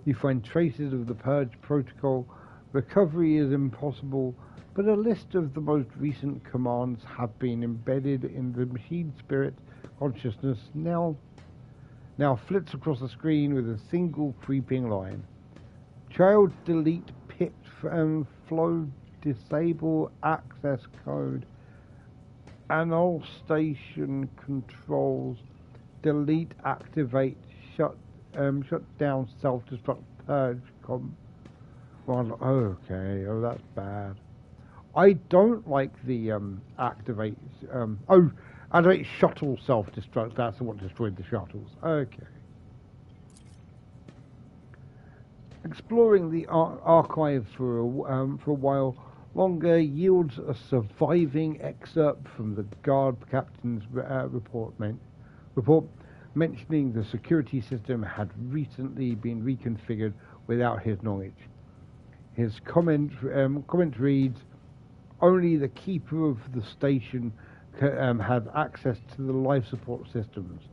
You find traces of the purge protocol. Recovery is impossible, but a list of the most recent commands have been embedded in the machine spirit consciousness now flits across the screen with a single creeping line. Child delete pit flow disable access code. Annul station controls delete activate shut shut down self-destruct purge okay, oh that's bad. I don't like the activate activate shuttle self-destruct. That's what destroyed the shuttles. Okay. Exploring the archive for a while longer yields a surviving excerpt from the guard captain's report mentioning the security system had recently been reconfigured without his knowledge. His comment reads, only the keeper of the station had access to the life support systems,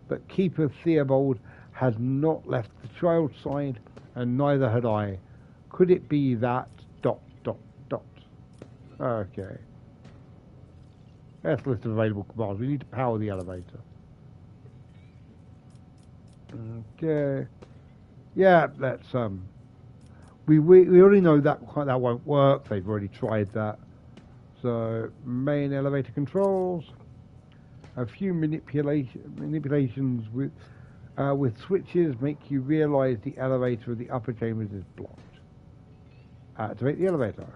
but Keeper Theobald had not left the child's side, and neither had I. Could it be that... ... Okay. That's a list of available commands. We need to power the elevator. Okay. Yeah, that's we already know that won't work. They've already tried that. So main elevator controls. A few manipulations with switches make you realise the elevator of the upper chambers is blocked. Activate the elevator.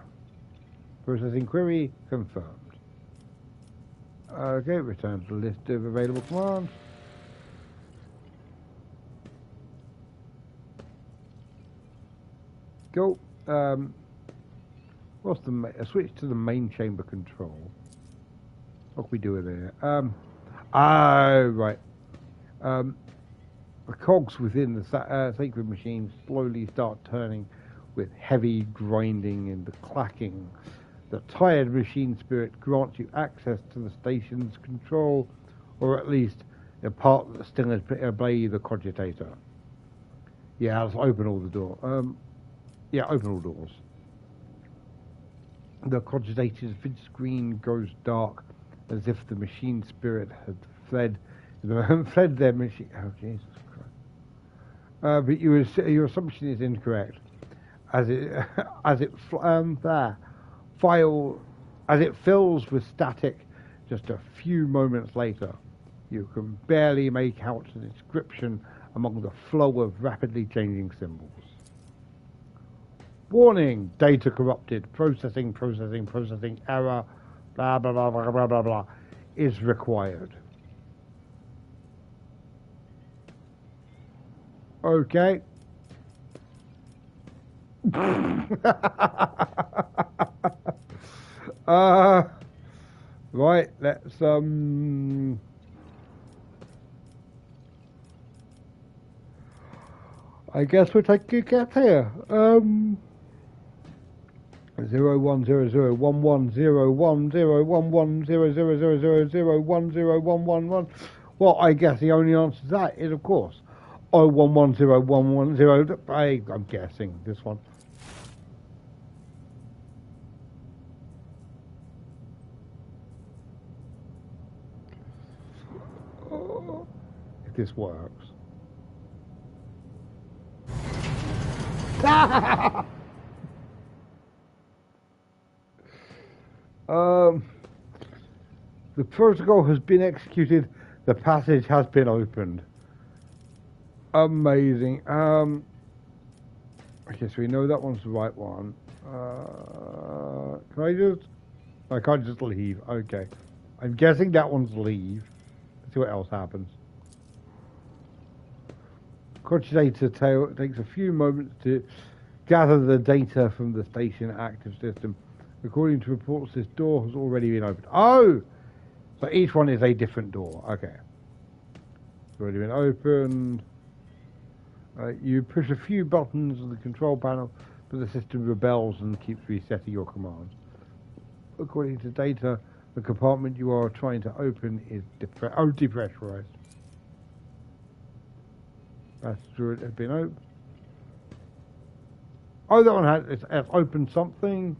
Processing query confirmed. Okay, return to the list of available commands. Go. What's the switch to the main chamber control? What can we do with it? Right. The cogs within the sacred machine slowly start turning with heavy grinding and the clacking. The tired machine spirit grants you access to the station's control, or at least a part that still obey the cogitator. Yeah, let's open all the doors. Yeah, open all doors. The cogitator's vid screen goes dark, as if the machine spirit had fled their machine. Oh, Jesus Christ! But your assumption is incorrect, as it fills with static. Just a few moments later, you can barely make out an inscription among the flow of rapidly changing symbols. Warning, data corrupted, processing, error, blah, blah, blah, blah, blah, blah, blah, is required. Okay. Right, let's, I guess we'll take a guess here. 010011011010110000010111. Well, I guess the only answer to that is, of course, 01101110. I'm guessing this one. If this works. The protocol has been executed. The passage has been opened. Amazing. Okay, so we know that one's the right one. Can I just... I can't just leave. Okay. I'm guessing that one's leave. Let's see what else happens. Cogitator takes a few moments to gather the data from the station active system. According to reports, this door has already been opened. Oh! So each one is a different door. Okay. It's already been opened. You push a few buttons on the control panel, but the system rebels and keeps resetting your commands. According to data, the compartment you are trying to open is depressurized. That's true, it has been opened. Oh, that one has opened something.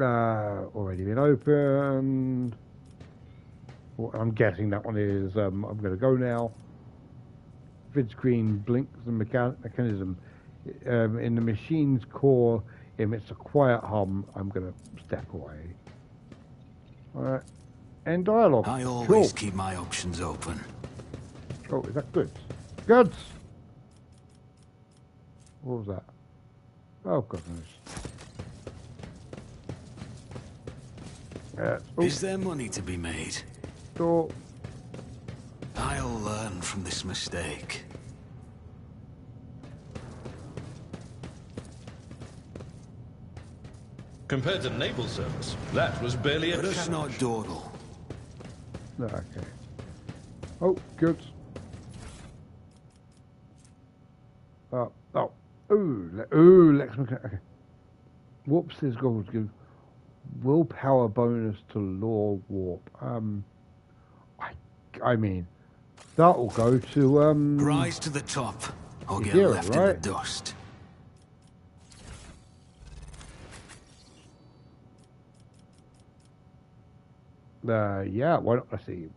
Already been opened. Well, I'm guessing that one is, I'm going to go now. Vid screen blinks the mechanism. In the machine's core emits a quiet hum. I'm going to step away. Alright. End dialogue. I always keep my options open. Oh, is that goods? Goods! What was that? Oh, goodness. Is there money to be made? Door. I'll learn from this mistake. Compared to naval service, that was barely a Let us not challenge. dawdle. Okay. Oh, goods. Oh. Ooh, let's look at. Okay. Whoops, this goes good. Willpower bonus to law warp. I mean, that'll go to Rise to the top, or get Zero, left in right? the dust. Yeah. Why not? Let's see.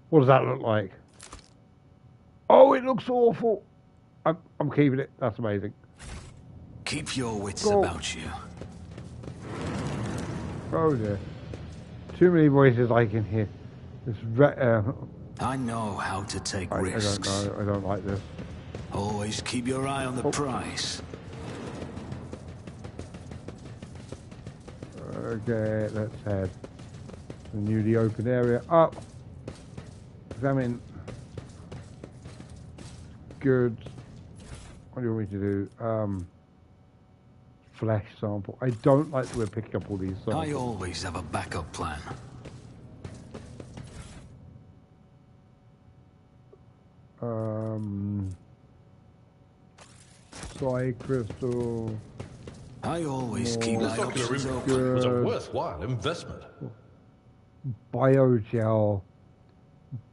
What does that look like? Oh, it looks awful. I'm keeping it. That's amazing. Keep your wits Go. about you. Oh dear. Too many voices I can hear. I know how to take I risks. don't know. I don't like this. Always keep your eye on the prize. Okay, let's head to the newly open area. Up. Examine. Goods. What do you want me to do? Flesh sample. I don't like that we're picking up all these samples. I always have a backup plan. Psy crystal. I always keep This my ocular options implant open. was a worthwhile investment. Biogel.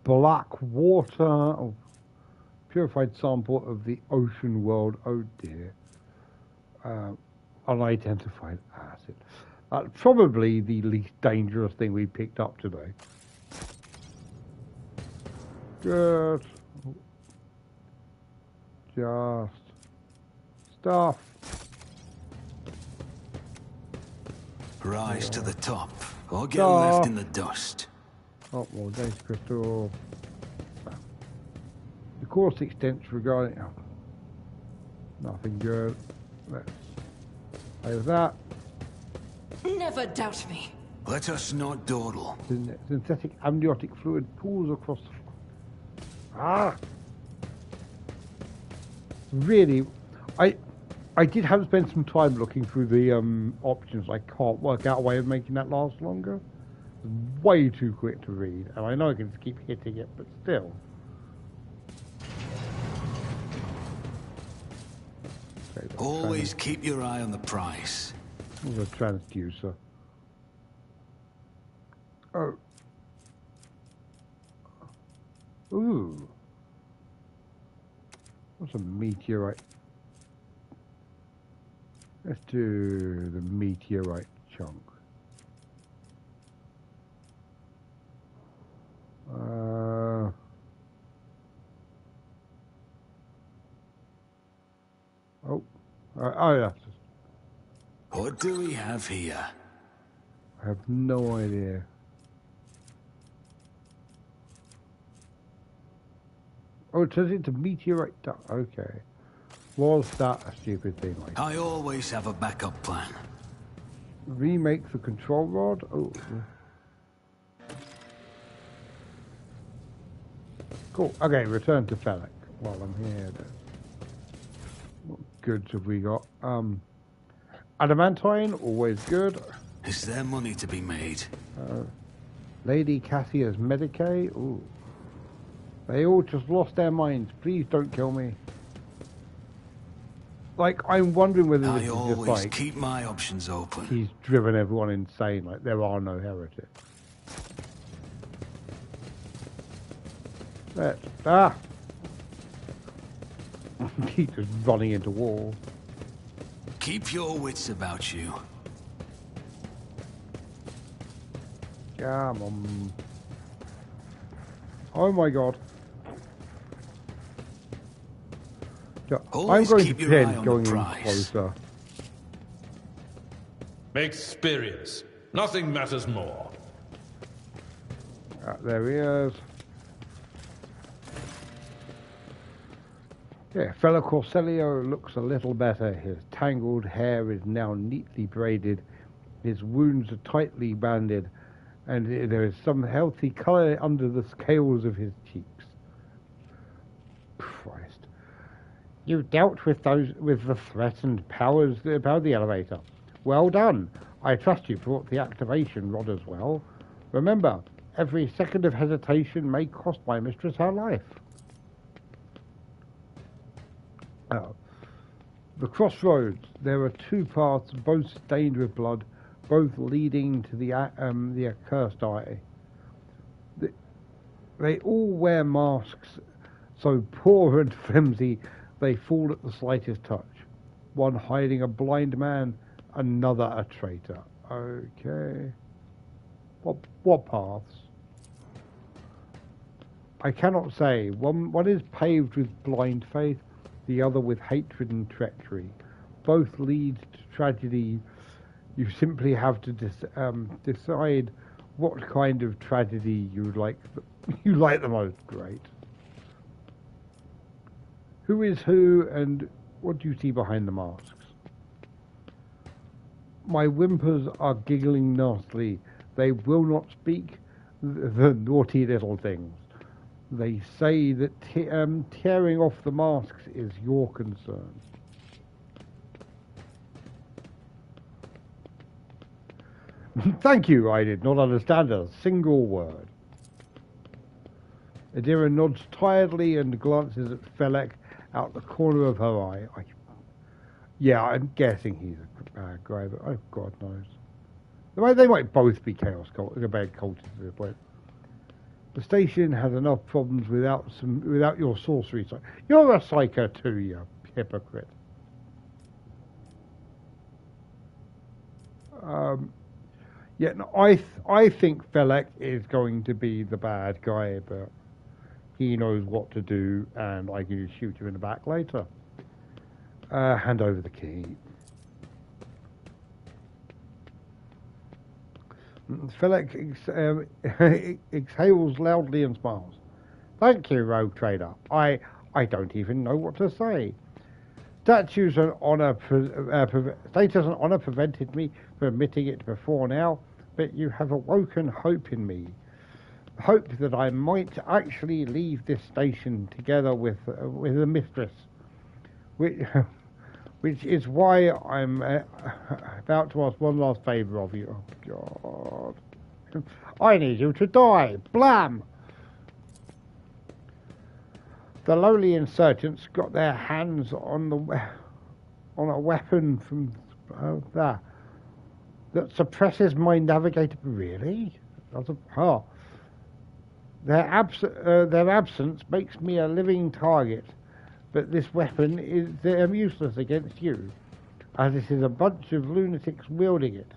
Black water. Oh, purified sample of the ocean world. Oh dear. Unidentified acid. Probably the least dangerous thing we picked up today. Good. Just stuff. Rise to the top, or get left in the dust. Oh, more data crystal. The course extents regarding. Oh, nothing good. Let's play with that. Never doubt me. Let us not dawdle. Synthetic amniotic fluid pools across the floor. Ah! Really, I did have to spend some time looking through the options. I can't work out a way of making that last longer. It's way too quick to read, and I know I can just keep hitting it, but still. Okay, Always keep your eye on the prize. the transducer. Oh. Ooh. What's a meteorite? Let's do the meteorite chunk. Yeah. What do we have here? I have no idea. Oh, it says it's a meteorite duct. Okay. Was that a stupid thing? Like I always have a backup plan. remake the control rod? Oh. Cool. Okay, return to Fennec while I'm here. What goods have we got? Adamantine, always good. Is there money to be made? Lady Cassia's Medicaid. Ooh. They all just lost their minds. Please don't kill me. Like, I'm wondering whether this I is just always like keep my options open. he's driven everyone insane. Like, there are no heretics. Keep just running into walls. Keep your wits about you. Come on. Oh my god. I'm Always going to keep your eye pretend on going the in prize. closer. Experience. Nothing matters more. There he is. Yeah, fellow Corselio looks a little better. His tangled hair is now neatly braided. His wounds are tightly banded, and there is some healthy colour under the scales of his cheeks. Christ. You dealt with the threatened powers that powered the elevator. Well done. I trust you brought the activation rod as well. Remember, every second of hesitation may cost my mistress her life. The crossroads. There are two paths, both stained with blood, both leading to the accursed eye. They all wear masks, so poor and flimsy they fall at the slightest touch. One hiding a blind man, another a traitor. Okay. What paths? I cannot say. One is paved with blind faith, the other with hatred and treachery. Both lead to tragedy. You simply have to decide what kind of tragedy you like the most. Great. Who is who, and what do you see behind the masks? My whimpers are giggling nastily. They will not speak, the naughty little things. They say that tearing off the masks is your concern. Thank you, I did not understand a single word. Adira nods tiredly and glances at Felek out the corner of her eye. Yeah, I'm guessing he's a bad guy, but oh, God knows. They might both be bad cultists at this point. The station has enough problems without your sorcery. So you're a psyker too, you hypocrite. Yeah, no, I think Felek is going to be the bad guy, but he knows what to do, and I can just shoot you in the back later. Hand over the key. Felix exhales loudly and smiles. Thank you, rogue trader. I don't even know what to say. Status and honor prevented me from admitting it before now, but you have awoken hope in me. Hope that I might actually leave this station together with a mistress, which is why I'm about to ask one last favour of you. Oh, God. I need you to die. Blam! The lowly insurgents got their hands on a weapon from that suppresses my navigator. Really? Their absence makes me a living target. But this weapon is useless against you, as it is a bunch of lunatics wielding it.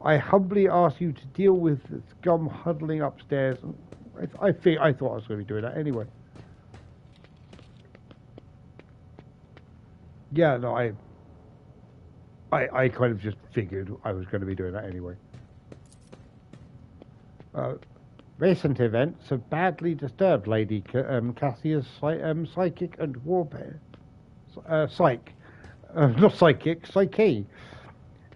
I humbly ask you to deal with the scum huddling upstairs. I thought I was going to be doing that anyway. Yeah, no, I kind of just figured I was going to be doing that anyway. Recent events have badly disturbed Lady Cassia's psychic and warpath. Not psychic, psyche.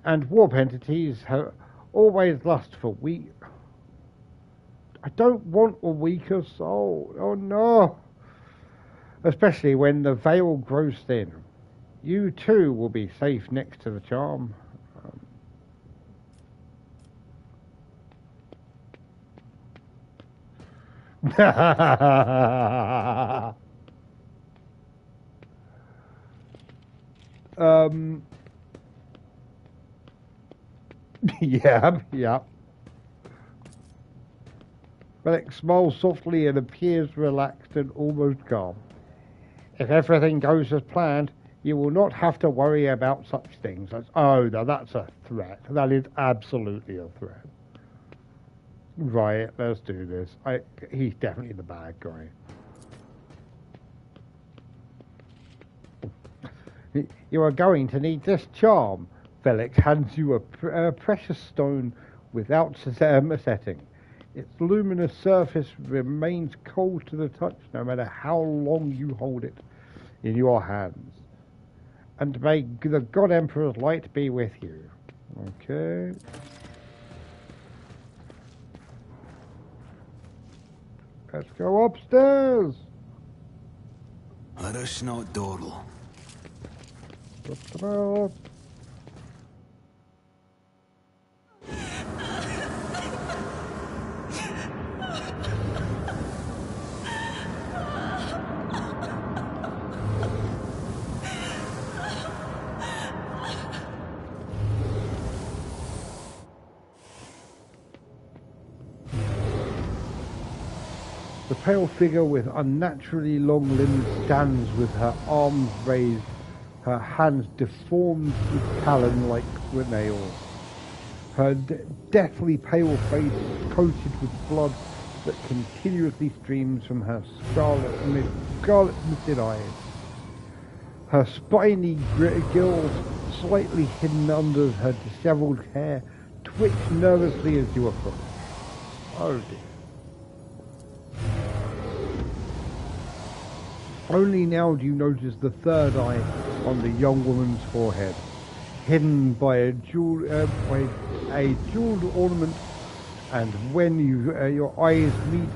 And warp entities have always lust for weak. I don't want a weaker soul. Oh no! Especially when the veil grows thin. You too will be safe next to the charm. Yeah. Felix smiles softly and appears relaxed and almost calm. If everything goes as planned, you will not have to worry about such things as, oh no, that's a threat. That is absolutely a threat. Right, let's do this. He's definitely the bad guy. You are going to need this charm. Felix hands you a precious stone without setting. Its luminous surface remains cold to the touch no matter how long you hold it. in your hands. And may the God Emperor's light be with you. Okay. Let's go upstairs. Let us not dawdle. The pale figure with unnaturally long limbs stands with her arms raised, her hands deformed with talon-like nails. Her deathly pale face is coated with blood that continuously streams from her scarlet-misted eyes. Her spiny gills, slightly hidden under her dishevelled hair, twitch nervously as you approach. Oh dear. Only now do you notice the third eye on the young woman's forehead, hidden by a jeweled ornament, and when your eyes meet,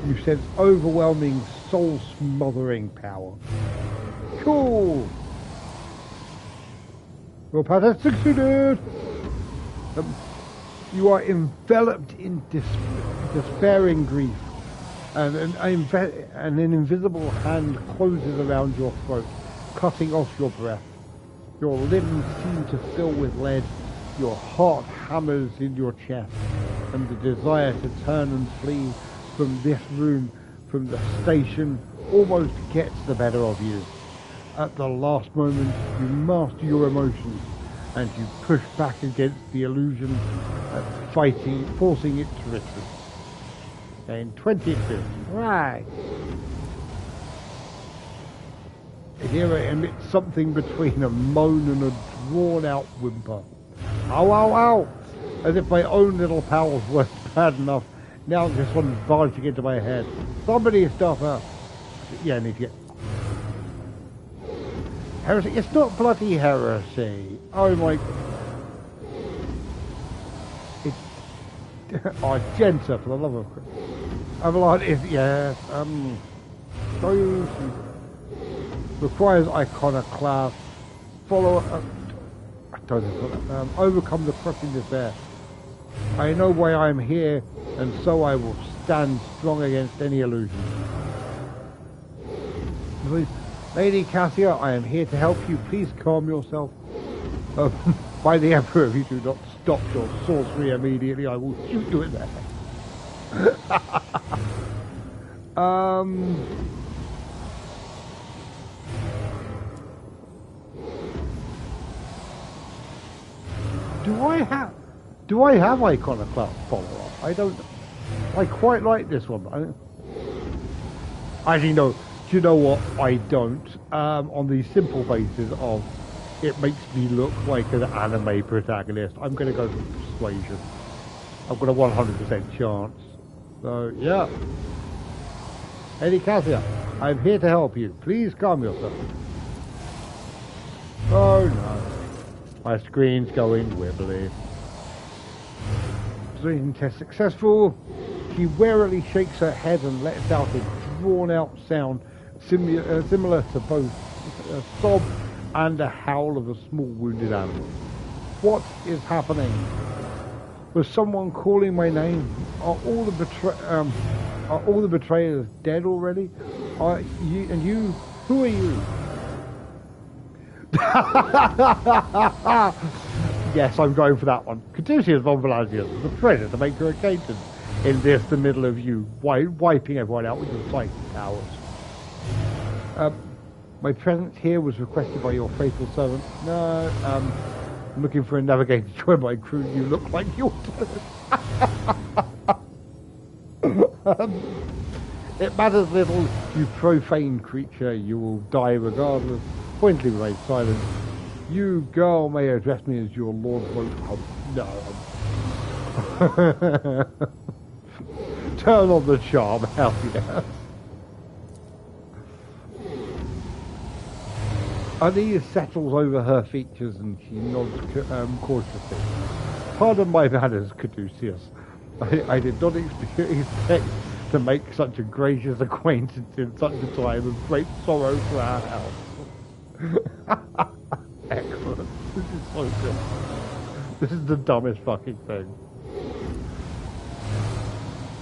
you sense overwhelming, soul-smothering power. Cool! Well, Pat has succeeded! You are enveloped in despairing grief. And an invisible hand closes around your throat, cutting off your breath. Your limbs seem to fill with lead, your heart hammers in your chest, and the desire to turn and flee from this room, from the station, almost gets the better of you. At the last moment, you master your emotions, and you push back against the illusion, forcing it to retreat. In 22. Right. Here emits something between a moan and a drawn-out whimper. Ow, ow, ow! As if my own little powers weren't bad enough. Now this one's barging into my head. Somebody stop her! Yeah, I need to get... Heresy? It's not bloody heresy. Oh my... Oh, Genta, for the love of Christ. Avalon is, yes, requires iconoclast, follow, overcome the crushing despair. I know why I am here, and so I will stand strong against any illusion. Lady Cassia, I am here to help you. Please calm yourself. By the Emperor, if you do not stop your sorcery immediately, I will shoot you in the head. Do I have iconoclast follow-up? I don't. I quite like this one. Actually, no. Do you know what? I don't. On the simple basis of it makes me look like an anime protagonist. I'm going to go for persuasion. I've got a 100% chance. So, yeah. Lady Cassia, I'm here to help you. Please calm yourself. Oh no. My screen's going wibbly. Persuasion test successful. She warily shakes her head and lets out a drawn-out sound similar to both a sob and a howl of a small wounded animal. What is happening? Was someone calling my name? Are all the betrayers dead already? Are you? And you? Who are you? Yes, I'm going for that one. Caduceus von Velasius, it's a pleasure to make your acquaintance in this, the middle of you, wiping everyone out with your psychic powers. My presence here was requested by your faithful servant. No, I'm looking for a navigator to join my crew. You look like you It matters little, you profane creature. You will die regardless. Pointedly remain silent. You, girl, may address me as your Lord Vote. No. Turn on the charm, hell yes. Unease settles over her features and she nods cautiously. Pardon my manners, Caduceus. I did not expect to make such a gracious acquaintance in such a time of great sorrow for our house. Excellent. This is so good. This is the dumbest fucking thing.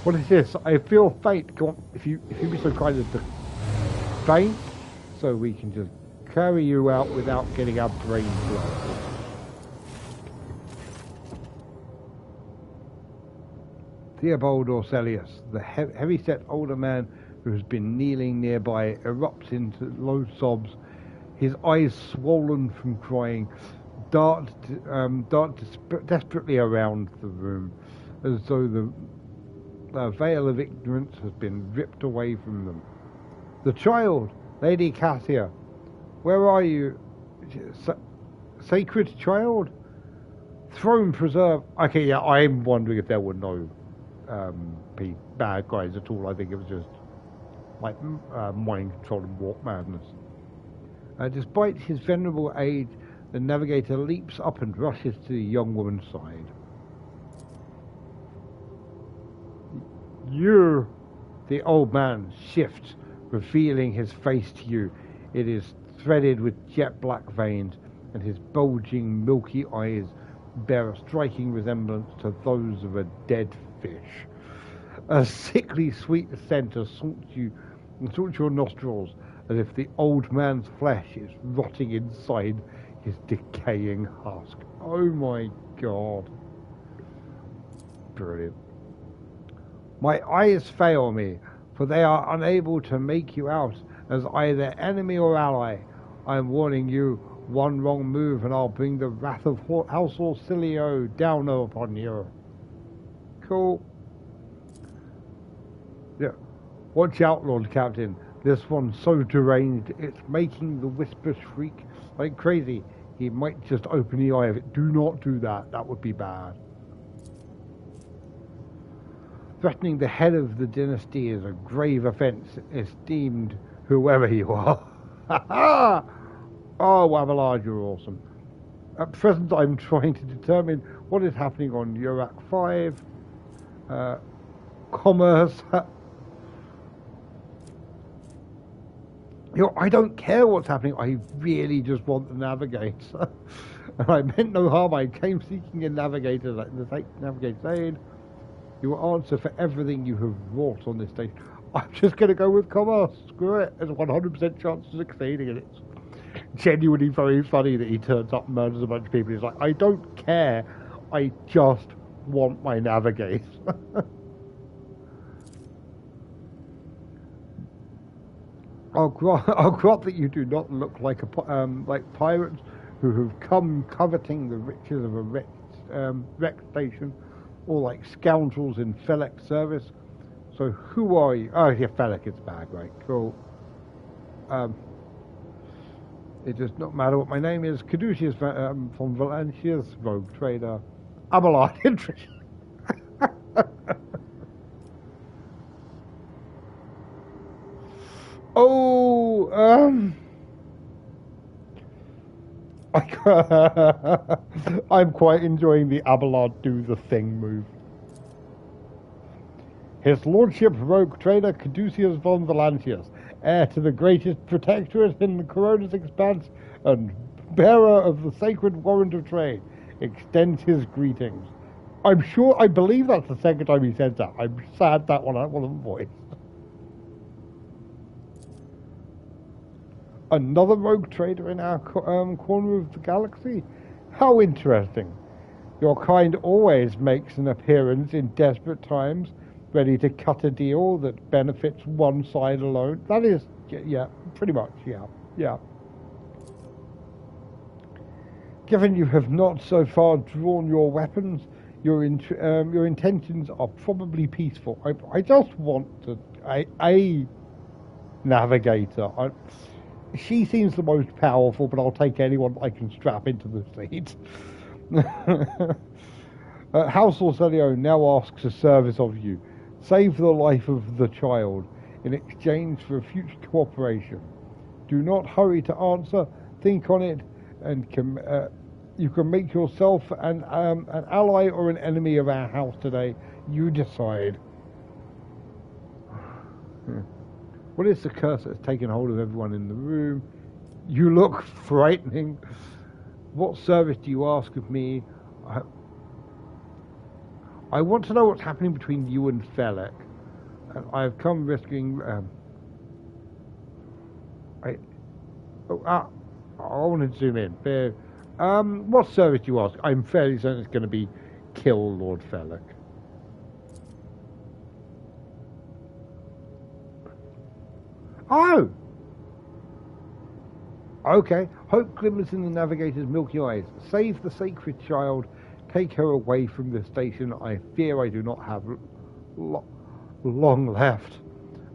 What is this? I feel faint. Come on, if you be so kind as to faint, so we can just carry you out without getting our brains blasted. Theobald Orcelius, the heavy-set older man who has been kneeling nearby, erupts into low sobs. His eyes, swollen from crying, dart desperately around the room, as though the veil of ignorance has been ripped away from them. The child, Lady Cassia, where are you? Sacred child? Throne preserve. Okay, yeah, I'm wondering if there were no bad guys at all. I think it was just like mind control and warp madness. Despite his venerable age, the Navigator leaps up and rushes to the young woman's side. You, the old man, shifts, revealing his face to you. It is threaded with jet black veins, and his bulging, milky eyes bear a striking resemblance to those of a dead fish. A sickly sweet scent assaults your nostrils, as if the old man's flesh is rotting inside his decaying husk. Oh my god. Brilliant. My eyes fail me, for they are unable to make you out as either enemy or ally. I am warning you, one wrong move and I'll bring the wrath of House Orsilio down upon you. Cool. Yeah. Watch out, Lord Captain. This one's so deranged, it's making the whisper shriek like crazy. He might just open the eye of it. Do not do that. That would be bad. Threatening the head of the dynasty is a grave offence, esteemed whoever you are. Ha ha! Oh, Abelard, you're awesome. At present, I'm trying to determine what is happening on Urak 5. Commerce. I don't care what's happening. I really just want the Navigator. And I meant no harm. I came seeking a Navigator. The Navigator saying, you will answer for everything you have wrought on this station. I'm just going to go with commerce. Screw it. There's a 100% chance of succeeding, and it's genuinely very funny that he turns up and murders a bunch of people. He's like, I don't care. I just want my Navigator. I'll grant that you do not look like like pirates who have come coveting the riches of a wrecked station, or like scoundrels in Felek service. So who are you? Oh, yeah, Felek is bad, right? Cool. It does not matter what my name is. Caduceus from Valencia's rogue trader. Abelard interest. Oh, I'm quite enjoying the Abelard do the thing move. His Lordship Rogue Trader Caduceus von Valancius, heir to the greatest protectorate in the Corona's expanse and bearer of the sacred warrant of trade, extends his greetings. I believe that's the second time he said that. I'm sad that one wasn't voiced. Another rogue trader in our corner of the galaxy? How interesting. Your kind always makes an appearance in desperate times, ready to cut a deal that benefits one side alone. That is, yeah, pretty much, yeah. Given you have not so far drawn your weapons, your intentions are probably peaceful. I just want a Navigator. She seems the most powerful, but I'll take anyone I can strap into the seat. House Orselio now asks a service of you. Save the life of the child in exchange for future cooperation. Do not hurry to answer. think on it, and you can make yourself an ally or an enemy of our house today. You decide. What is the curse that's taken hold of everyone in the room? You look frightening. What service do you ask of me? I want to know what's happening between you and Felek. I've come rescuing... I want to zoom in. There. What service do you ask? I'm fairly certain it's going to be kill Lord Felek. Oh! Okay. Hope glimmers in the Navigator's milky eyes. Save the sacred child. Take her away from the station. I fear I do not have long left.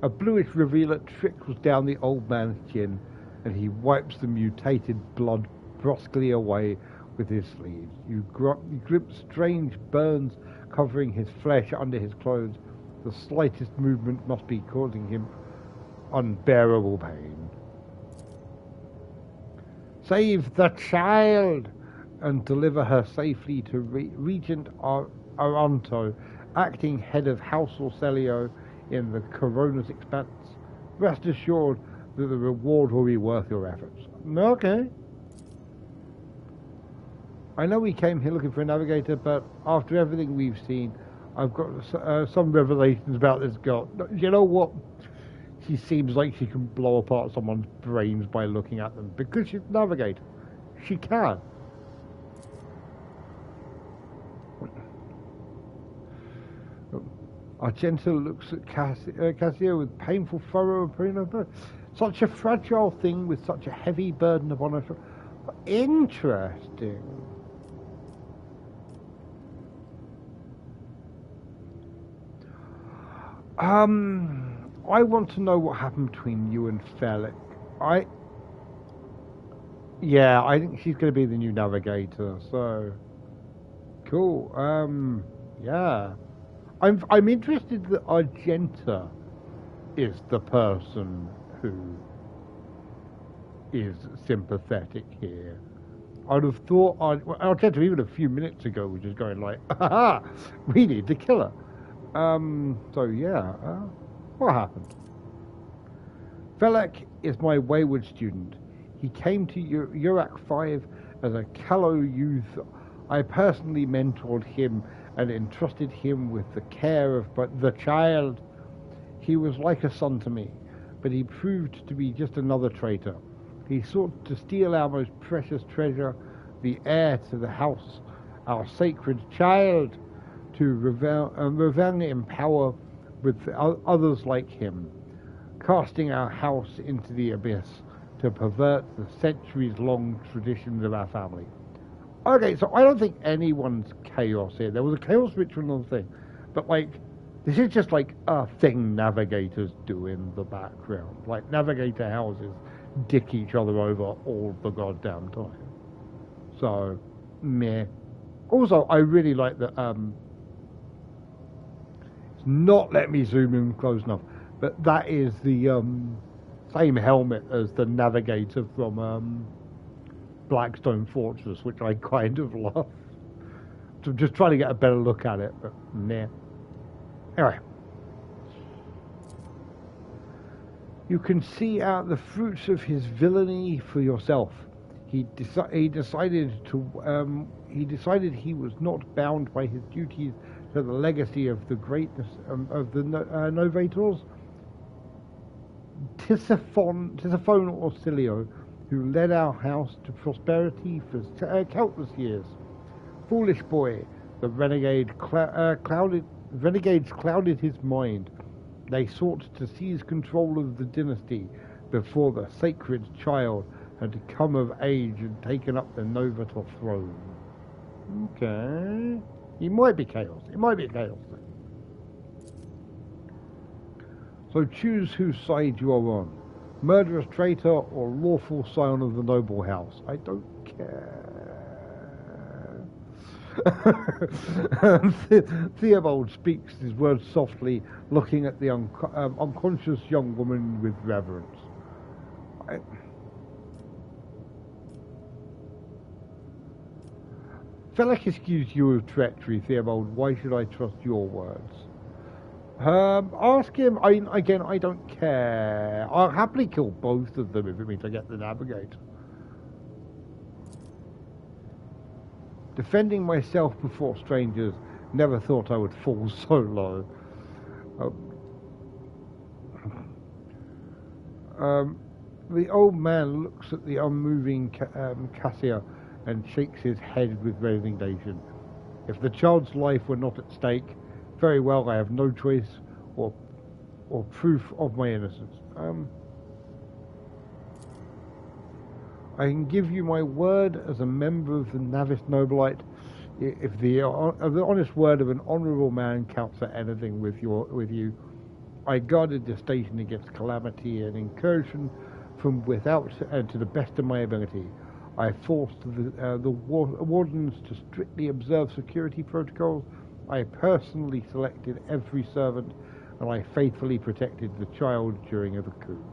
A bluish rivulet trickles down the old man's chin, and he wipes the mutated blood brusquely away with his sleeve. You grip strange burns covering his flesh under his clothes. The slightest movement must be causing him unbearable pain. Save the child and deliver her safely to Regent Aranto, acting head of House Orcelio in the Corona's expanse. Rest assured that the reward will be worth your efforts. Okay. I know we came here looking for a navigator, but after everything we've seen, I've got some revelations about this girl. You know what? She seems like she can blow apart someone's brains by looking at them, because she's a navigator. She can. Argento looks at Cassio with painful furrow. Such a fragile thing with such a heavy burden upon her shoulders. Interesting. I want to know what happened between you and Felek. I think she's going to be the new navigator. So cool. Yeah. I'm interested that Argenta is the person who is sympathetic here. I'd have thought Argenta even a few minutes ago was just going like, "Aha, we need to kill her." So yeah, what happened? Felek is my wayward student. He came to Urak 5 as a callow youth. I personally mentored him and entrusted him with the care of the child. He was like a son to me, but he proved to be just another traitor. He sought to steal our most precious treasure, the heir to the house, our sacred child, to revel in power with others like him, casting our house into the abyss to pervert the centuries-long traditions of our family. Okay, so I don't think anyone's chaos here. There was a chaos ritual on the thing, but like, this is just like a thing navigators do in the background. Like, navigator houses dick each other over all the goddamn time. So, meh. Also, I really like that, it's not let me zoom in close enough, but that is the same helmet as the navigator from Blackstone Fortress, which I kind of love. So I'm just trying to get a better look at it, but nah. Anyway. You can see out the fruits of his villainy for yourself. He decided he was not bound by his duties to the legacy of the greatness of the Novators. Tisiphone Orcelio, who led our house to prosperity for countless years. Foolish boy, the renegades clouded his mind. They sought to seize control of the dynasty before the sacred child had come of age and taken up the Novator throne. Okay. He might be chaos. It might be chaos. So choose whose side you are on. Murderous traitor or lawful scion of the noble house. I don't care. Theobald speaks his words softly, looking at the unconscious young woman with reverence. Felix accused you of treachery, Theobald. Why should I trust your words? Ask him. Again, I don't care. I'll happily kill both of them if it means I get the Navigator. Defending myself before strangers, never thought I would fall so low. The old man looks at the unmoving Cassia and shakes his head with resignation. If the child's life were not at stake, very well, I have no choice or proof of my innocence. I can give you my word as a member of the Navis Nobilite, if the honest word of an honourable man counts for anything with you. I guarded the station against calamity and incursion from without, and to the best of my ability. I forced the wardens to strictly observe security protocols. I personally selected every servant, and I faithfully protected the child during the coup.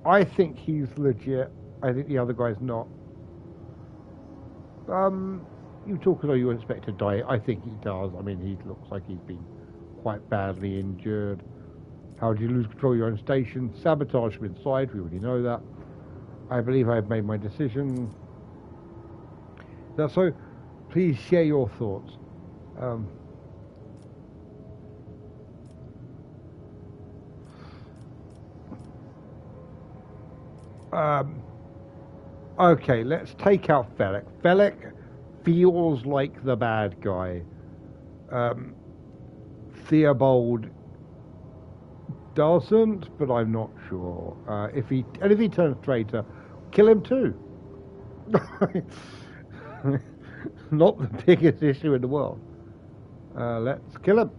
I think he's legit. I think the other guy's not. You talk as though you expect to die. I think he does. I mean, he looks like he's been quite badly injured. How did you lose control of your own station? Sabotage from inside. We already know that. I believe I have made my decision. So, please share your thoughts. Okay, let's take out Felix. Felix feels like the bad guy. Theobald doesn't, but I'm not sure. If he turns traitor, kill him too. Not the biggest issue in the world. Let's kill him.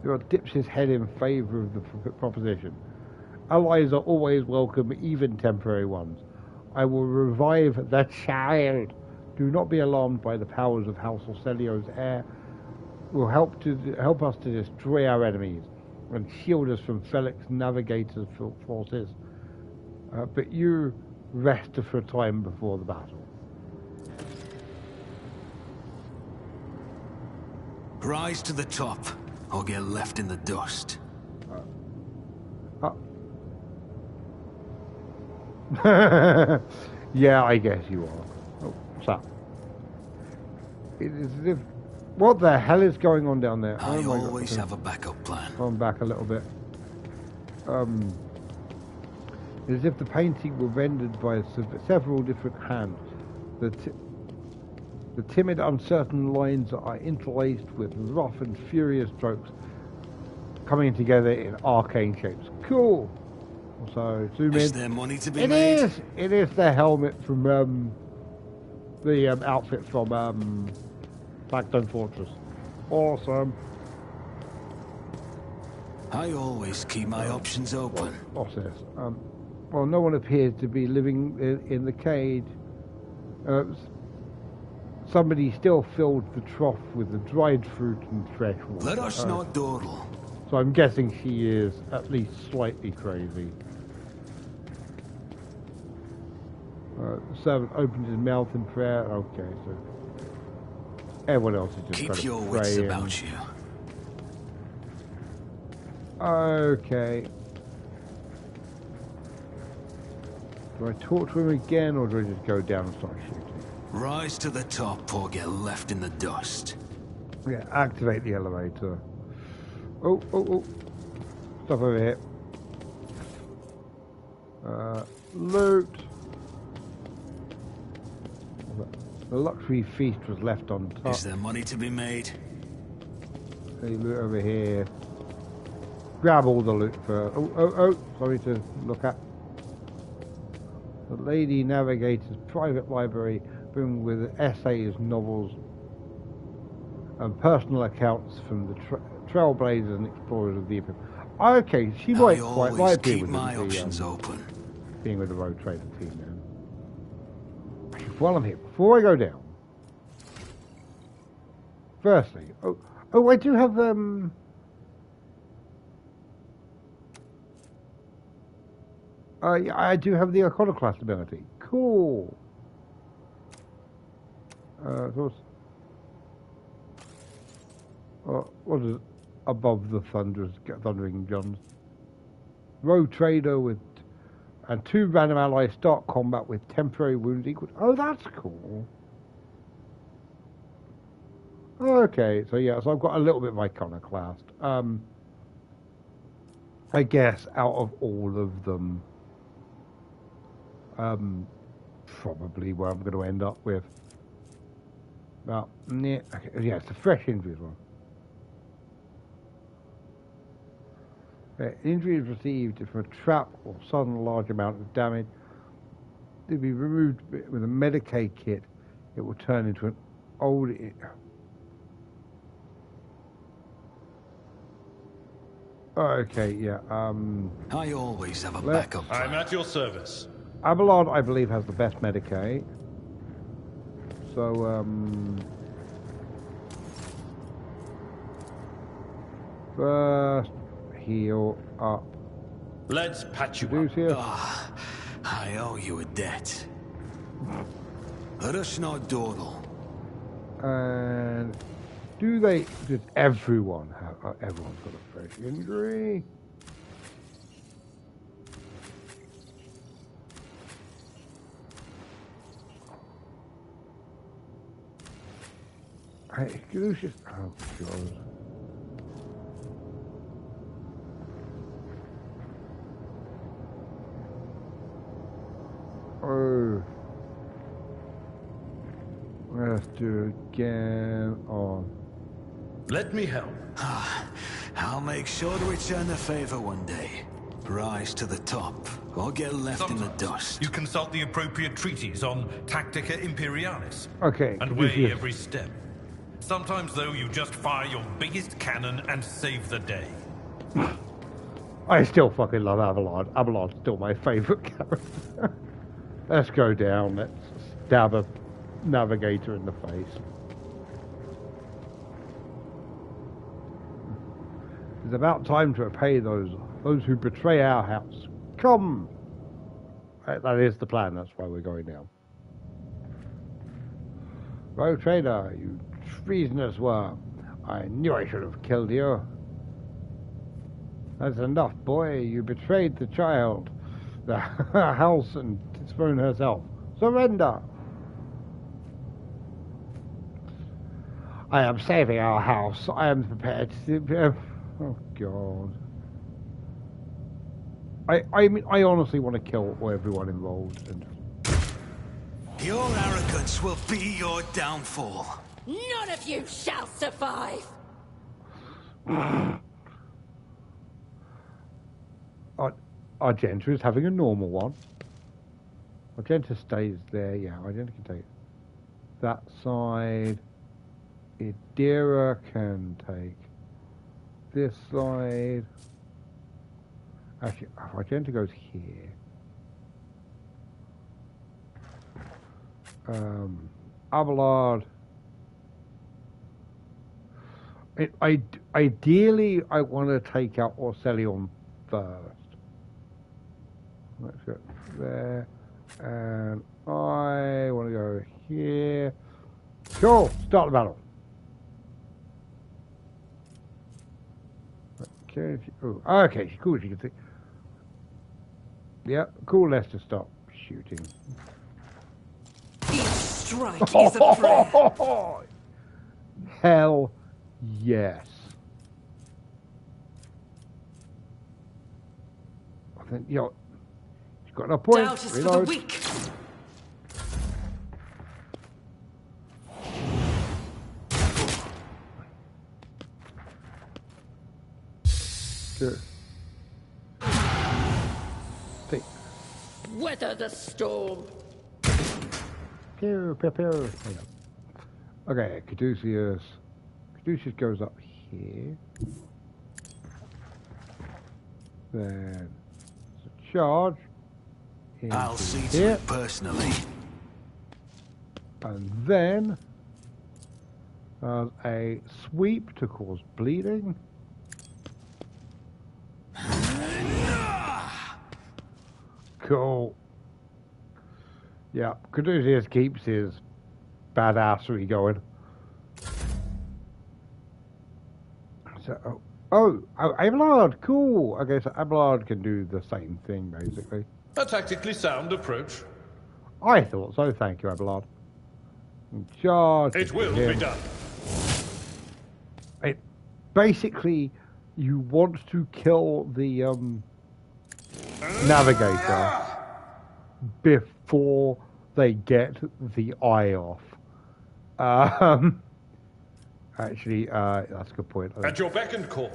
Theobald dips his head in favour of the proposition. Allies are always welcome, even temporary ones. I will revive the child. Do not be alarmed by the powers of House Orselio's heir. Will help us to destroy our enemies and shield us from Felix Navigator's forces. But you rest for a time before the battle. Rise to the top, or get left in the dust. Yeah, I guess you are. Oh, what's that? It is as if... What the hell is going on down there? I always have a backup plan. I'm back a little bit. As if the painting were rendered by several different hands. The timid, uncertain lines are interlaced with rough and furious strokes coming together in arcane shapes. Cool! So, zoom in. Is there money to be made? It is the helmet from, the outfit from, Blackstone Fortress. Awesome. I always keep my options open. What's this? Well, no one appears to be living in the cage. Somebody still filled the trough with the dried fruit and fresh water. Let us not dawdle. So I'm guessing she is at least slightly crazy. The servant opened his mouth in prayer. Okay, so everyone else is just keep your wits about you. Okay. Do I talk to him again, or do I just go down and start shooting? Rise to the top, or get left in the dust. Yeah, activate the elevator. Oh. Stuff over here. Loot. The luxury feast was left on top. Is there money to be made? Hey, loot over here. Grab all the loot first. Oh, sorry to look at. The Lady Navigator's private library, filled with essays, novels, and personal accounts from the trailblazers and explorers of the Abyss. Okay, she might quite like being with my options open. Being with the Road Trader team now. While I'm here, before I go down, firstly, I do have, Yeah, I do have the iconoclast ability. Cool. So what is above the thundering guns? Rogue trader with and 2 random allies start combat with temporary wounds equal. Oh, that's cool. Okay, so yeah, so I've got a little bit of iconoclast. I guess out of all of them, probably where I'm going to end up with. Well, yeah, it's the fresh injuries one. Injuries received from a trap or sudden large amount of damage to be removed with a Medicaid kit. It will turn into an old. Okay, yeah. I always have a backup plan. I'm at your service. Abelard, I believe, has the best Medicaid. So, first heal up. Let's patch you up. Here. Oh, I owe you a debt. Let us not dawdle. And does everyone have, everyone's got a fresh injury? Hey, Lucius, oh God. Oh. Let's do it again on. Let me help. I'll make sure to return the favor one day. Rise to the top, or get left in the dust. You consult the appropriate treaties on Tactica Imperialis. Okay. And weigh every step. Sometimes, though, you just fire your biggest cannon and save the day. I still fucking love Abelard. Abelard's still my favourite character. Let's go down. Let's stab a Navigator in the face. It's about time to repay those who betray our house. Come! That is the plan. That's why we're going down. Rogue trader, you treasonous worm. I knew I should have killed you. That's enough, boy. You betrayed the child, the house, and Titsbone herself. Surrender! I am saving our house. I am prepared to... Oh, God. I mean, I honestly want to kill everyone involved. And... Your arrogance will be your downfall. None of you shall survive! Argenta is having a normal one. Argenta stays there, yeah, Argenta can take that side. Idira can take this side. Actually, Argenta goes here. Abelard. Ideally, I want to take out Orcelion first. Let's go there. And I want to go here. Cool. Start the battle. Okay. Okay. Cool. You can see. Yeah. Cool. Let's just stop shooting. Each strike is a prayer. Hell yes. I think you've got a point. Doubt is for the weak. Sure. Think. Weather the storm. Pew, pew, pew. Okay, Caduceus. Caduceus goes up here. Then it's a charge. I'll see to it personally. And then a sweep to cause bleeding. Cool. Yeah, Caduceus keeps his badassery going. So, Abelard, cool. Okay, so Abelard can do the same thing, basically. A tactically sound approach. I thought so, thank you, Abelard. Charge. It will be done. Basically, you want to kill the Navigator before they get the eye off. Actually, that's a good point. At your beck and call.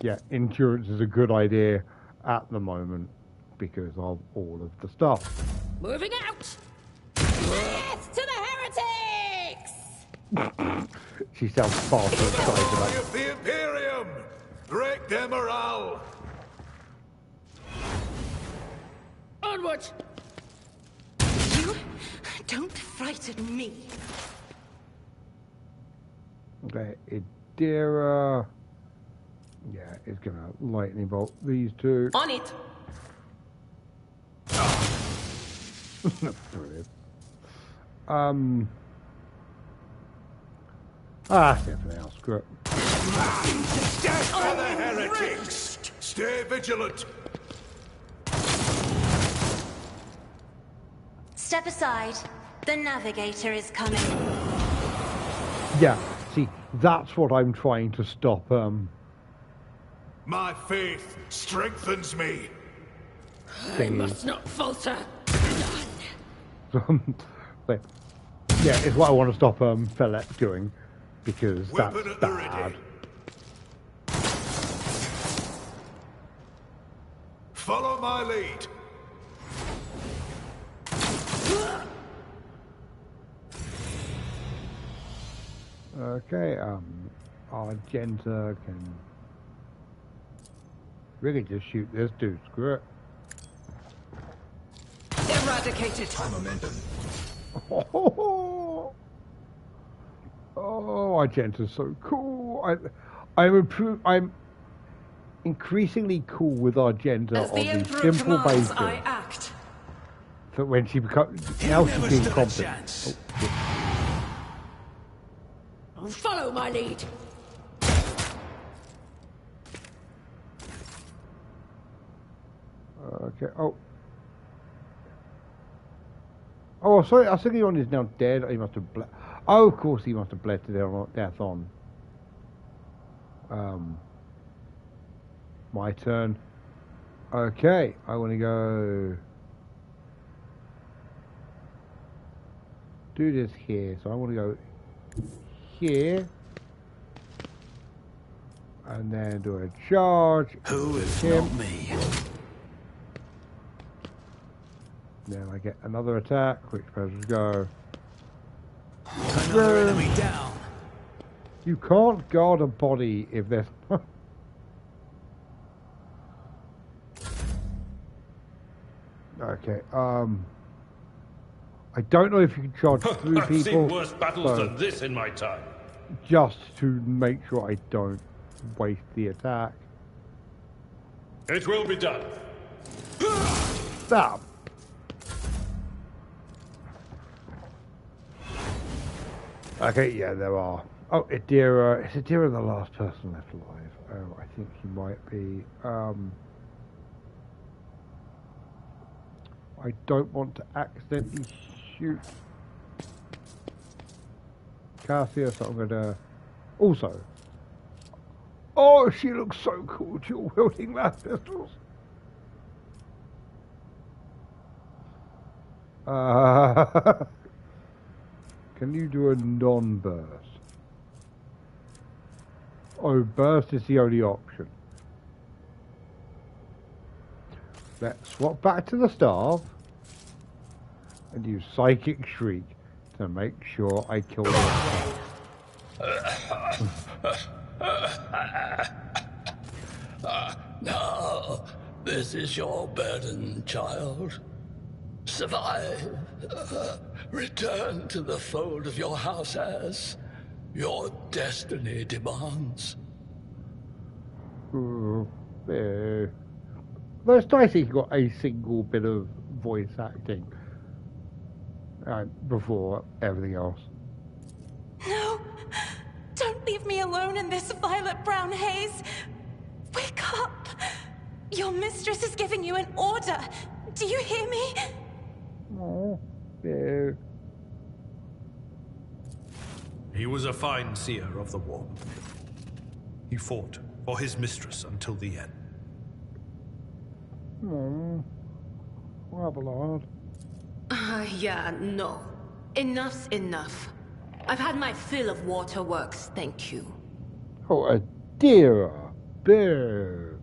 Yeah, endurance is a good idea at the moment because of all of the stuff. Moving out! Death to the heretics! She sounds far too excited about it. Of the Imperium! Break their morale! Onward! You don't frighten me. Okay, Idira. Yeah, it's gonna lightning bolt these two. On it. Brilliant. Everything else, screw it. Death for the heretics! Stay vigilant! Step aside. The Navigator is coming. Yeah, see, that's what I'm trying to stop. My faith strengthens me. I must not falter. But, yeah, it's what I want to stop Philip doing because that's bad. Follow my lead. Okay, Argenta can really just shoot this dude. Screw it. Eradicated. High momentum. Oh, Argenta's so cool. I'm increasingly cool with Argenta As on the the Emperor simple commands, basis I act. that when she becomes now she's being competent. Follow my lead. Okay. Oh, sorry. I was thinking on is now dead. He must have bled. Oh, of course, he must have bled to death on. My turn. Okay, I want to go. Do this here. So I want to go here, and then do a charge. Who is not me? Then I get another attack, which pressures go. Another enemy down. You can't guard a body if there's. Okay. I don't know if you can charge through I've people. seen worse battles so than this in my time. just to make sure I don't waste the attack. It will be done. Stop. Okay, yeah, there are. Oh, Idira. Is Idira the last person left alive? Oh, I think he might be. I don't want to accidentally shoot Cassia, so I'm gonna. Also. Oh, she looks so cool, dual wielding laser pistols. Can you do a non-burst? Oh, burst is the only option. Let's swap back to the staff and use Psychic Shriek to make sure I kill them. Now, this is your burden, child. Survive. Return to the fold of your house as your destiny demands. Though it's nice he's got a single bit of voice acting before everything else. No! Don't leave me alone in this violet brown haze! Wake up! Your mistress is giving you an order! Do you hear me? Oh, yeah. He was a fine seer of the war. He fought for his mistress until the end. Oh, rather hard. Yeah, no. Enough's enough. I've had my fill of waterworks, thank you. Oh, a dear bear.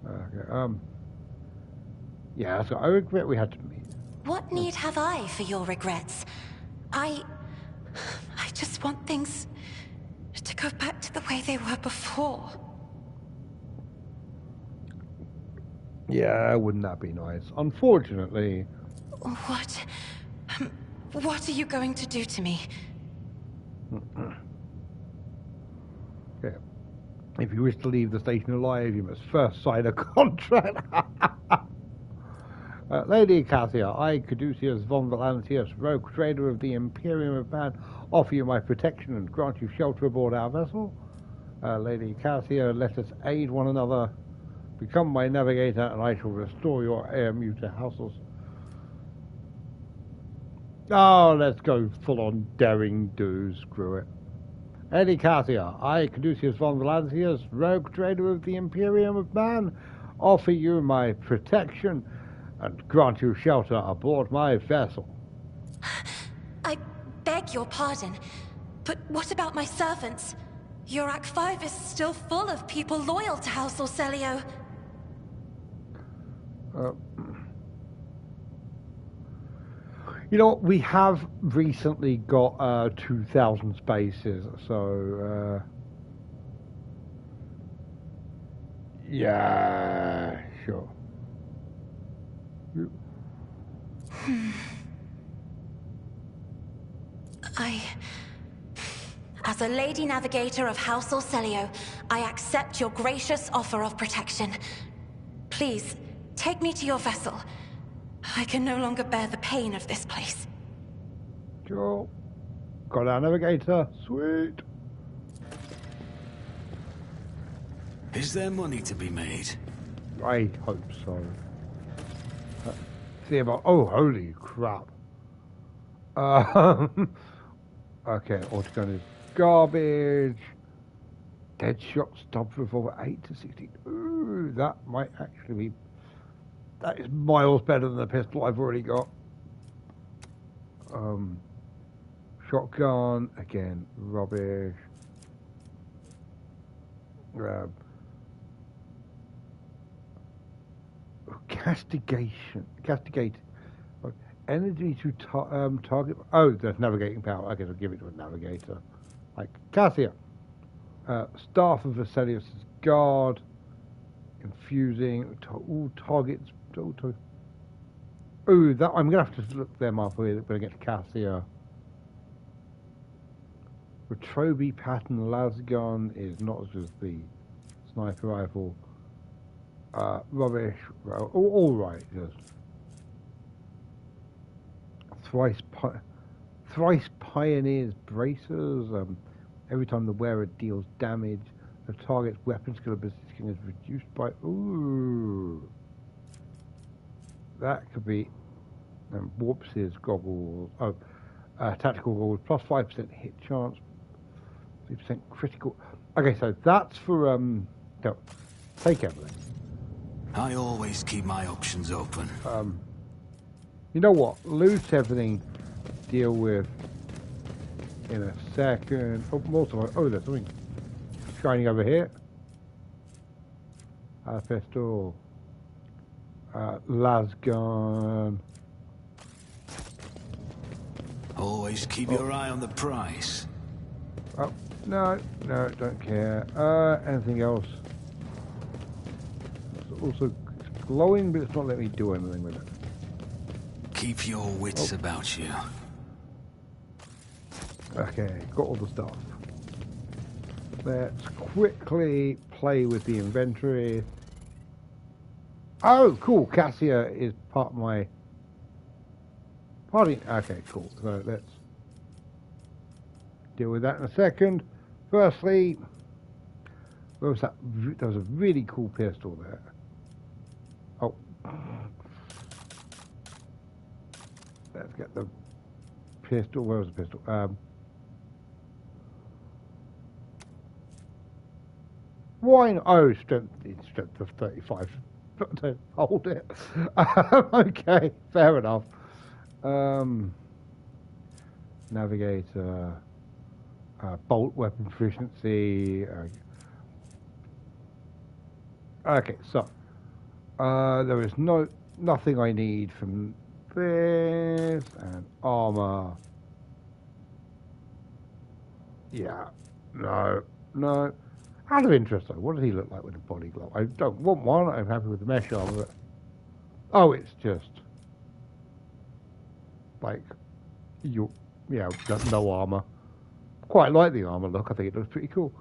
Okay, yeah, so I regret we had to meet. What need have I for your regrets? I just want things to go back to the way they were before. Yeah, wouldn't that be nice? Unfortunately. What are you going to do to me? Yeah. If you wish to leave the station alive, you must first sign a contract. Lady Cassia, I, Caduceus von Valantius, rogue trader of the Imperium of Man, offer you my protection and grant you shelter aboard our vessel. Lady Cassia, let us aid one another. Become my navigator, and I shall restore your mutant houses. Oh, let's go full-on daring do. Screw it. Lady Cassia, I, Caduceus von Valantius, rogue trader of the Imperium of Man, offer you my protection and grant you shelter aboard my vessel. I beg your pardon, but what about my servants? Your Act 5 is still full of people loyal to House Orselio. You know, we have recently got 2,000 spaces, so yeah, sure. As a Lady Navigator of House Orselio, I accept your gracious offer of protection. Please, take me to your vessel. I can no longer bear the pain of this place. Sure. Got our navigator. Sweet. Is there money to be made? I hope so. See about. Oh, holy crap. Okay, autogun is garbage. Deadshot stop revolver 8 to 16. Ooh, that might actually be. That is miles better than the pistol I've already got. Shotgun, again, rubbish. Castigate. Energy to target. Oh, there's navigating power. Okay, I'll give it to a navigator. Like Cassia. Staff of Vesalius' guard. Infusing. All targets. Oh, that I'm gonna have to look them up when I get to Cassia. Retrobi pattern lasgun is not as good as the sniper rifle. Rubbish. All right. Yes. Thrice pioneers bracers. Every time the wearer deals damage, the target's weapon skill ability is reduced by. Ooh. That could be Warps's goggles. Oh, tactical goggles plus 5% hit chance, 3% critical. Okay, so that's for no, take everything. I always keep my options open. You know what? Loot everything. Deal with in a second. Oh, multiple. Oh, there's something shining over here. Pistol. Lasgun. Always keep your eye on the price. Oh, no, don't care. Anything else? It's also glowing, but it's not letting me do anything with it. Keep your wits about you. Okay, got all the stuff. Let's quickly play with the inventory. Oh, cool. Cassia is part of my party. Okay, cool. So let's deal with that in a second. Firstly, where was that? There was a really cool pistol there. Oh. Let's get the pistol. Where was the pistol? Why not? Oh, strength of 35. Don't hold it. Okay, fair enough. Navigator, bolt weapon proficiency. Okay, so there is nothing I need from this, and armor. Yeah, no. Out of interest, though, what does he look like with a body glove? I don't want one. I'm happy with the mesh armor. But... Oh, it's just like no armor. Quite like the armor look. I think it looks pretty cool.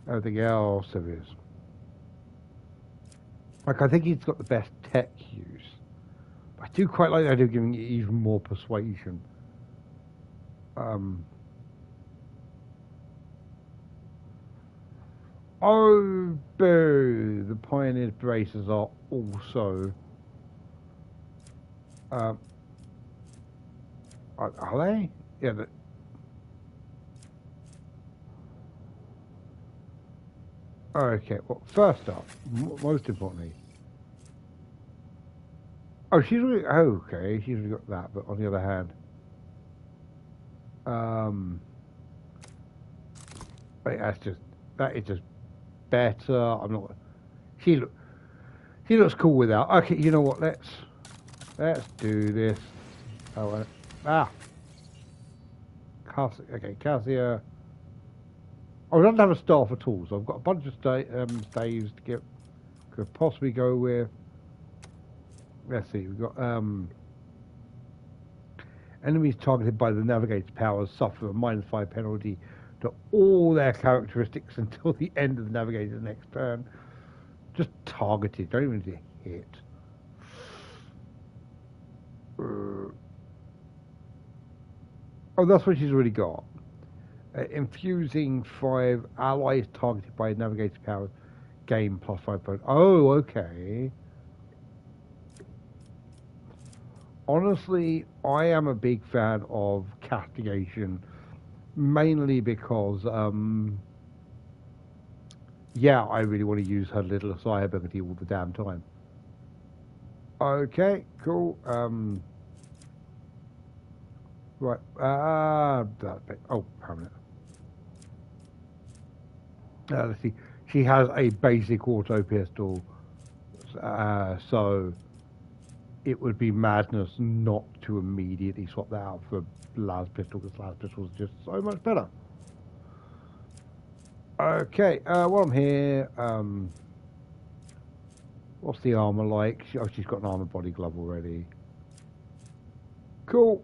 Everything else there is. Like, I think he's got the best tech use. I do quite like the idea of giving it even more persuasion. Oh, boo! The Pioneer's braces are also... are they? Yeah, okay, well, first up, most importantly... Oh, she's already... Okay, she's already got that, but on the other hand... Wait, that is just better. I'm not... She looks cool without... Okay, you know what, let's do this. Oh, Cassia, okay, Cassia... I don't have a staff at all, so I've got a bunch of staves to could possibly go with. Let's see, we've got enemies targeted by the Navigator's powers suffer a -5 penalty to all their characteristics until the end of the Navigator's next turn. Just targeted, don't even need to hit. Oh, that's what she's already got. Infusing 5 allies targeted by Navigator's powers gain +5 points. Oh, okay. Honestly, I am a big fan of castigation, mainly because, yeah, I really want to use her little psi ability all the damn time. Okay, cool. Right. Oh, permanent. Let's see. She has a basic auto pistol, so it would be madness not to immediately swap that out for Las pistol, because Las pistol is just so much better. Okay, while I'm here, what's the armor like? She's got an armor body glove already. Cool.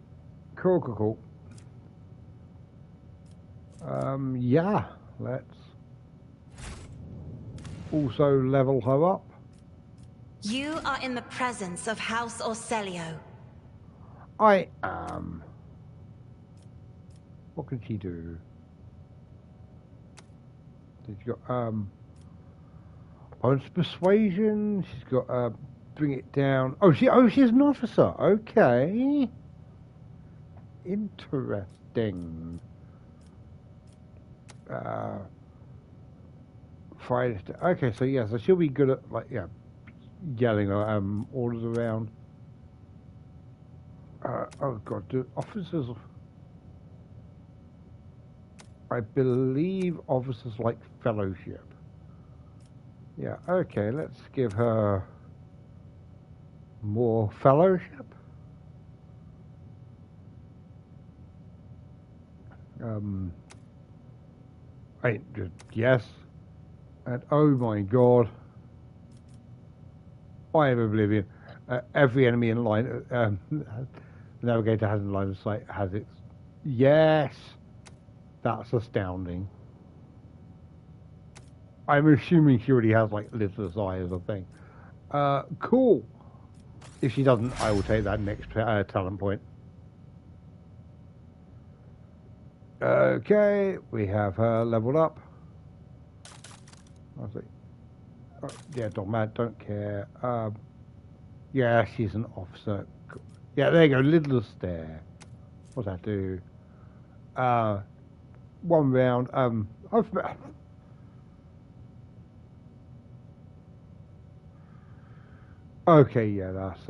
Yeah, let's also level her up. You are in the presence of House Orselio. I am. What can she do? She's got bonus persuasion. She's got bring it down. She's an officer. Okay. Interesting. Friday. Okay, so yeah, so she'll be good at yelling orders around. Oh god, do officers? I believe officers like fellowship. Yeah. Okay, let's give her more fellowship. Yes. And oh my god, I am oblivion. Every enemy in line The navigator has in line of sight, has its... Yes! That's astounding. I'm assuming she already has, like, Elizabeth's eyes or thing. Cool! If she doesn't, I will take that next talent point. Okay, we have her leveled up. I see. Oh, yeah, don't care. Yeah, she's an officer. Yeah, there you go, little stare. What's that do? One round. Okay, yeah, that's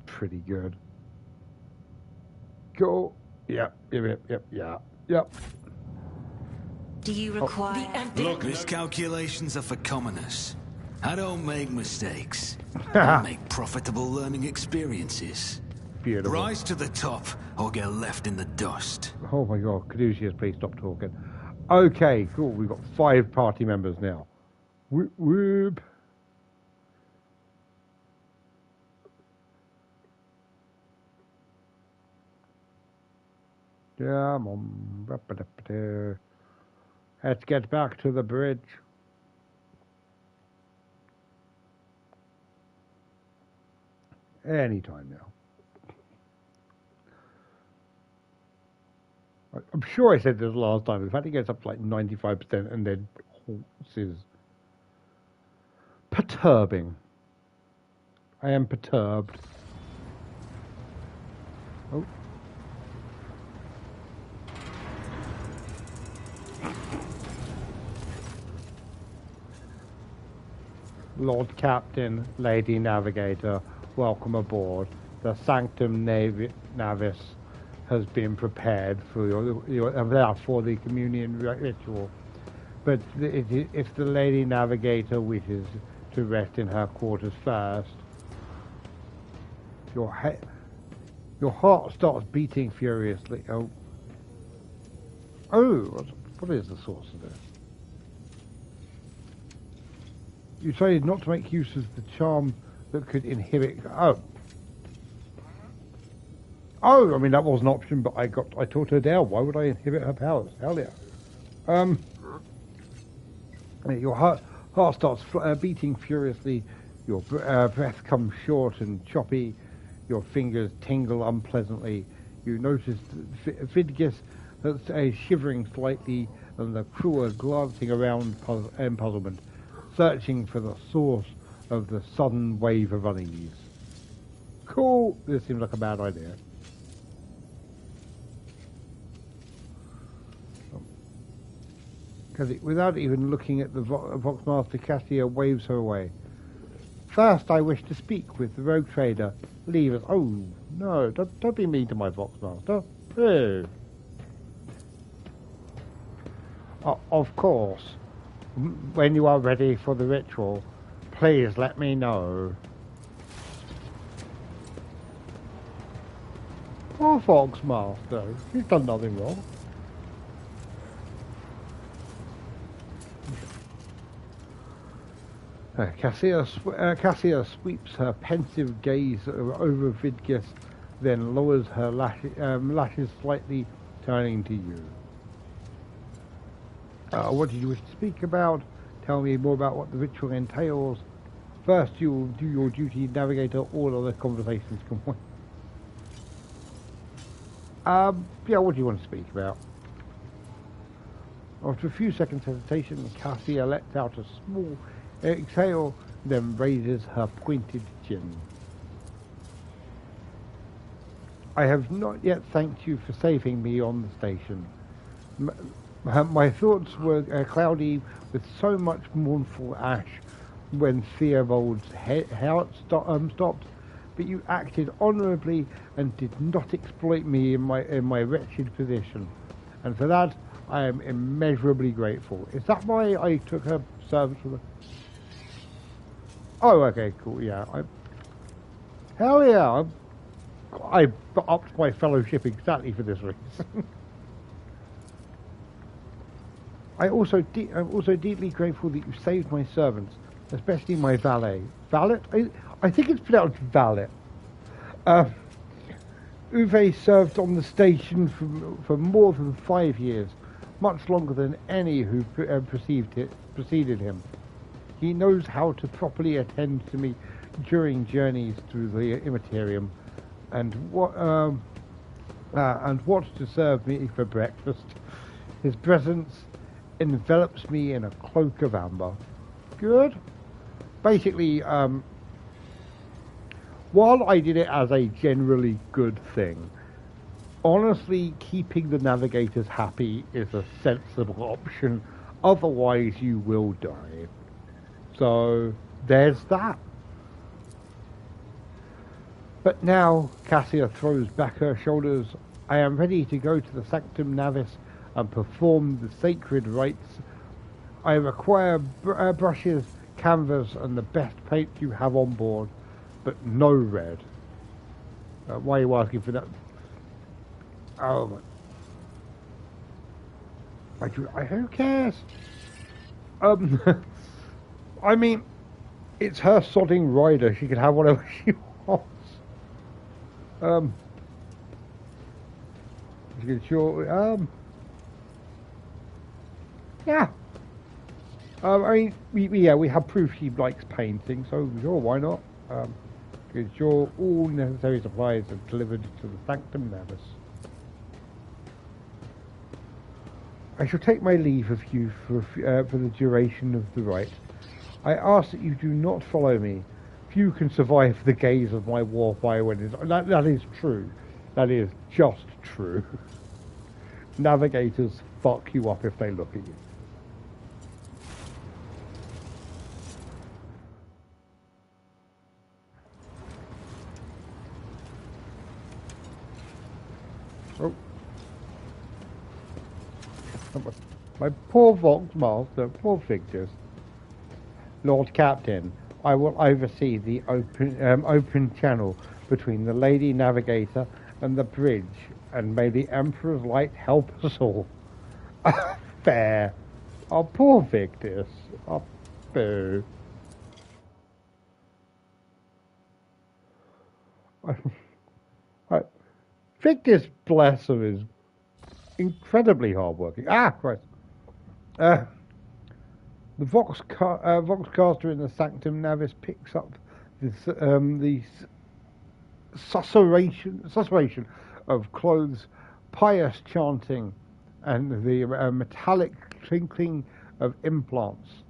pretty good. Go. Yep. Do you require... Look, miscalculations are for commoners. I don't make mistakes. I make profitable learning experiences. Beautiful. Rise to the top or get left in the dust. Oh my god, Caduceus, please stop talking. Okay, cool. We've got 5 party members now. Whoop whoop. Come on. Let's get back to the bridge. Anytime now. I'm sure I said this last time. In fact, it gets up to like 95% and then halts is perturbing. I am perturbed. Oh. Lord Captain, Lady Navigator, welcome aboard. The Sanctum Navis has been prepared for for the communion ritual. But if the Lady Navigator wishes to rest in her quarters first, your heart starts beating furiously. Oh, what is the source of this? You decided not to make use of the charm that could inhibit... Oh, I mean, that was an option, but I taught her down. Why would I inhibit her powers? Hell yeah. Your heart starts beating furiously. Your breath comes short and choppy. Your fingers tingle unpleasantly. You notice Vidgus is shivering slightly, and the crew are glancing around in puzzlement, searching for the source of the sudden wave of unease. Cool. This seems like a bad idea. Without even looking at the Voxmaster, Cassia waves her away. First, I wish to speak with the rogue trader. Leave us. Oh, no, don't be mean to my Voxmaster. Oh. Of course. When you are ready for the ritual, please let me know. Poor Voxmaster. He's done nothing wrong. Cassia sweeps her pensive gaze over Vidgus, then lowers her lashes slightly, turning to you. What did you wish to speak about? Tell me more about what the ritual entails. First, you will do your duty, Navigator. All other conversations can wait. Yeah, what do you want to speak about? After a few seconds hesitation, Cassia lets out a small exhale, then raises her pointed chin. I have not yet thanked you for saving me on the station. My thoughts were cloudy with so much mournful ash when Theobald's heart stopped, but you acted honourably and did not exploit me in my wretched position, and for that I am immeasurably grateful. Is that why I took her service with her? Oh, okay, cool, yeah. Hell yeah, I upped my fellowship exactly for this reason. I'm also deeply grateful that you saved my servants, especially my valet. Valet? I think it's pronounced valet. Uwe served on the station for more than 5 years, much longer than any who preceded him. He knows how to properly attend to me during journeys through the Immaterium, and what to serve me for breakfast. His presence envelops me in a cloak of amber. Good. Basically, while I did it as a generally good thing, honestly, keeping the navigators happy is a sensible option. Otherwise, you will die. So, there's that. But now, Cassia throws back her shoulders. I am ready to go to the Sanctum Navis and perform the sacred rites. I require brushes, canvas, and the best paint you have on board, but no red. Why are you asking for that? Oh, who cares? I mean, it's her sodding rider. She can have whatever she wants. Yeah. I mean, we have proof she likes painting, so sure, why not? Because sure, all necessary supplies are delivered to the Sanctum Navis. I shall take my leave of you for the duration of the rite. I ask that you do not follow me. Few can survive the gaze of my warfire when that is true. That is just true. Navigators fuck you up if they look at you. Oh. My poor Vox Master, poor figures. Lord Captain, I will oversee the open channel between the Lady Navigator and the bridge, and may the Emperor's light help us all. Fair. Oh, poor Victus. Oh, boo. Victus, bless him, is incredibly hardworking. Ah, Christ. The Voxcaster in the Sanctum Navis picks up the susurration of clothes, pious chanting, and the metallic clinking of implants.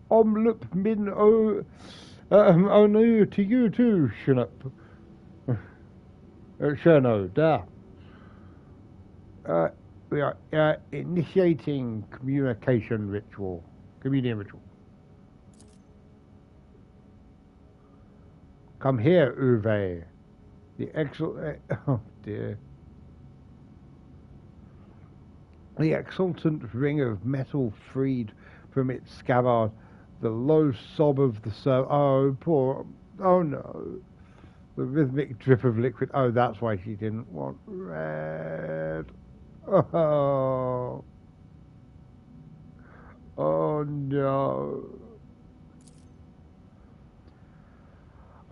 Omlup min oh no, to you too, Shinup. Sherno, da. We are initiating communion ritual. Come here, Uwe. Oh dear. The exultant ring of metal freed from its scabbard, the low sob of the oh no. The rhythmic drip of liquid. Oh, that's why she didn't want red. Oh. Oh no.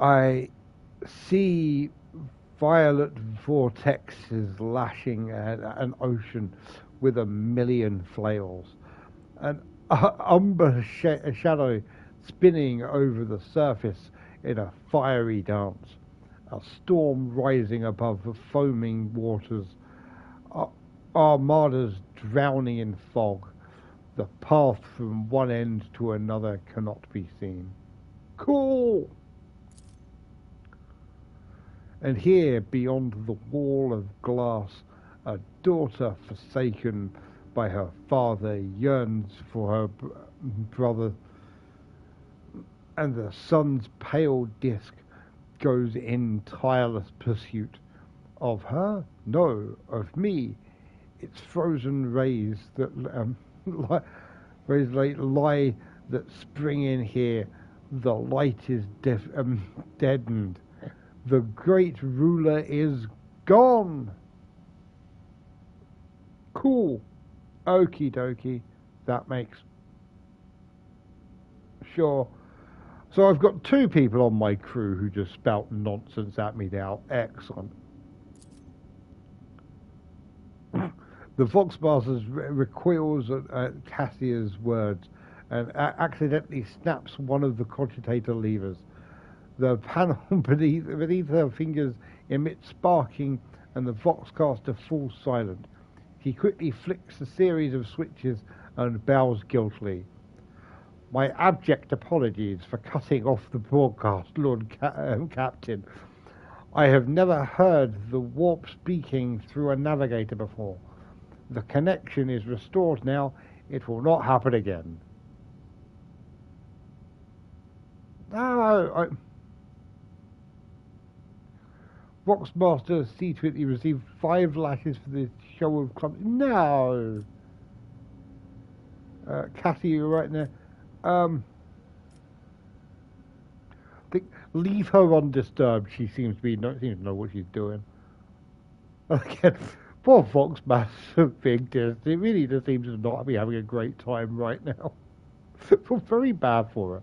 I see violet vortexes lashing at an ocean with a million flails. An umber shadow spinning over the surface in a fiery dance. A storm rising above the foaming waters. Armadas drowning in fog. The path from one end to another cannot be seen. Cool! And here, beyond the wall of glass, a daughter forsaken by her father yearns for her brother, and the sun's pale disk goes in tireless pursuit of her? No, of me. Its frozen rays that lie that spring in here. The light is deadened. The great ruler is gone. Cool. Okie dokie. That makes sure. So I've got 2 people on my crew who just spout nonsense at me now. Excellent. The Voxmaster recoils at Cassia's words and accidentally snaps one of the cogitator levers. The panel beneath her fingers emits sparking and the Voxcaster falls silent. He quickly flicks a series of switches and bows guiltily. My abject apologies for cutting off the broadcast, Lord Captain. I have never heard the warp speaking through a navigator before. The connection is restored now. It will not happen again. No, Voxmaster secretly received 5 lashes for this show of clumsy. No! Cassie, you're right there. Leave her undisturbed. She seems to know what she's doing. Again, poor Voxmaster Victor. It really just seems to not be having a great time right now. Feel very bad for her.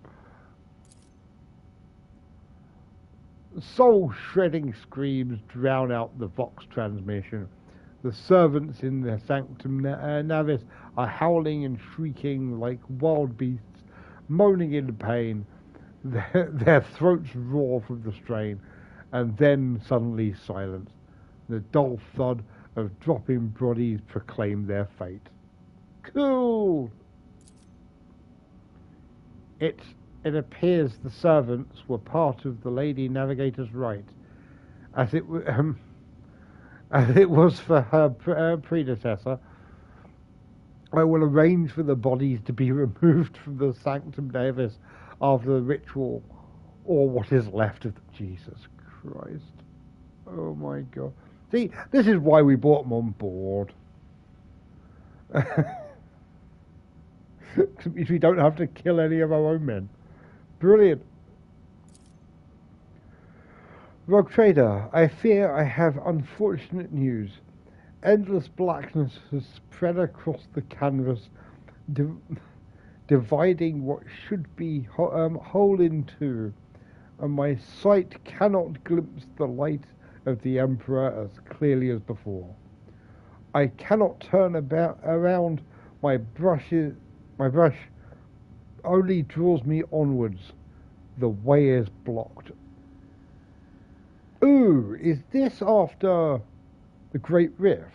Soul-shredding screams drown out the Vox transmission. The servants in the Sanctum Navis are howling and shrieking like wild beasts, moaning in pain. Their throats roar from the strain, and then suddenly silence. The dull thud of dropping bodies proclaim their fate. Cool! It appears the servants were part of the Lady Navigator's rite, as it was for her predecessor. I will arrange for the bodies to be removed from the Sanctum Navis after the ritual, or what is left of them. Jesus Christ. Oh my God. See, this is why we brought them on board. Because we don't have to kill any of our own men. Brilliant. Rogue Trader, I fear I have unfortunate news. Endless blackness has spread across the canvas, dividing what should be whole in two, and my sight cannot glimpse the light of the Emperor as clearly as before. I cannot turn around. My brush only draws me onwards. The way is blocked. Ooh, is this after the Great Rift?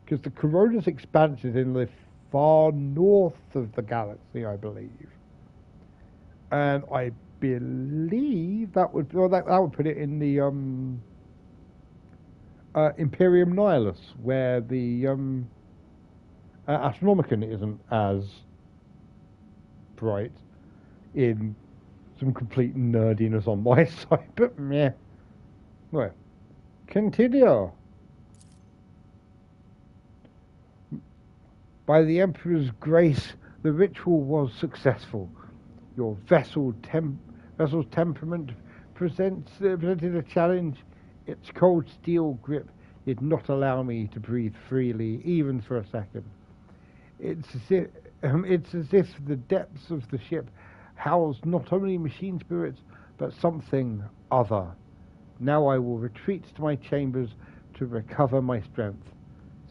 Because the Corona's expanse is in the far north of the galaxy, I believe. And I believe that would put it in the Imperium Nihilus, where the Astronomicon isn't as bright, in some complete nerdiness on my side, but meh. Right. Continue. By the Emperor's grace, the ritual was successful. Your vessel's temperament presented a challenge. Its cold steel grip did not allow me to breathe freely, even for a second. It's as if the depths of the ship housed not only machine spirits, but something other. Now I will retreat to my chambers to recover my strength.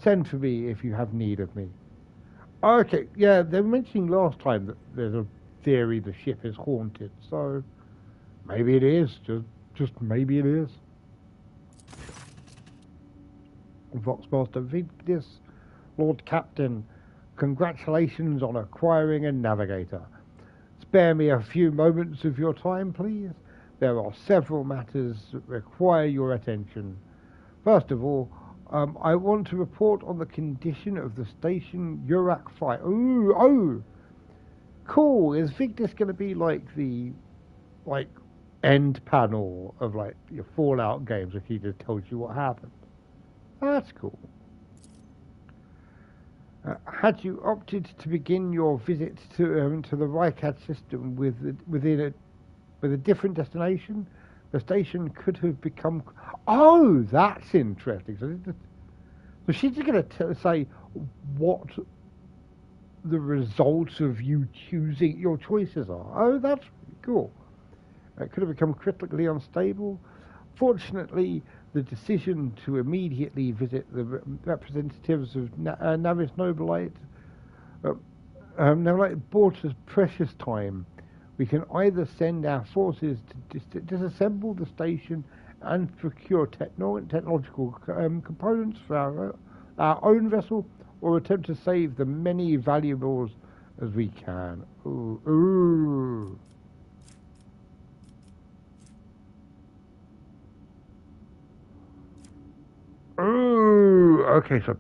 Send for me if you have need of me. Okay, yeah, they were mentioning last time that there's a theory the ship is haunted, so maybe it is, just maybe it is. Voxmaster Vigdis, Lord Captain, congratulations on acquiring a navigator. Spare me a few moments of your time, please. There are several matters that require your attention. First of all, I want to report on the condition of the station Urak 5. Oh, cool. Is Vigdis going to be like the end panel of your Fallout games if he just tells you what happened? That's cool. Had you opted to begin your visit to the Rykad system with a different destination, the station could have become... Oh, that's interesting. So she's going to say what the results of you choosing your choices are. Oh, that's cool. It could have become critically unstable. Fortunately, the decision to immediately visit the representatives of Navis Nobilite bought us precious time. We can either send our forces to disassemble the station and procure technological components for our own vessel, or attempt to save the many valuables as we can. Ooh. Ooh. Ooh. Okay, so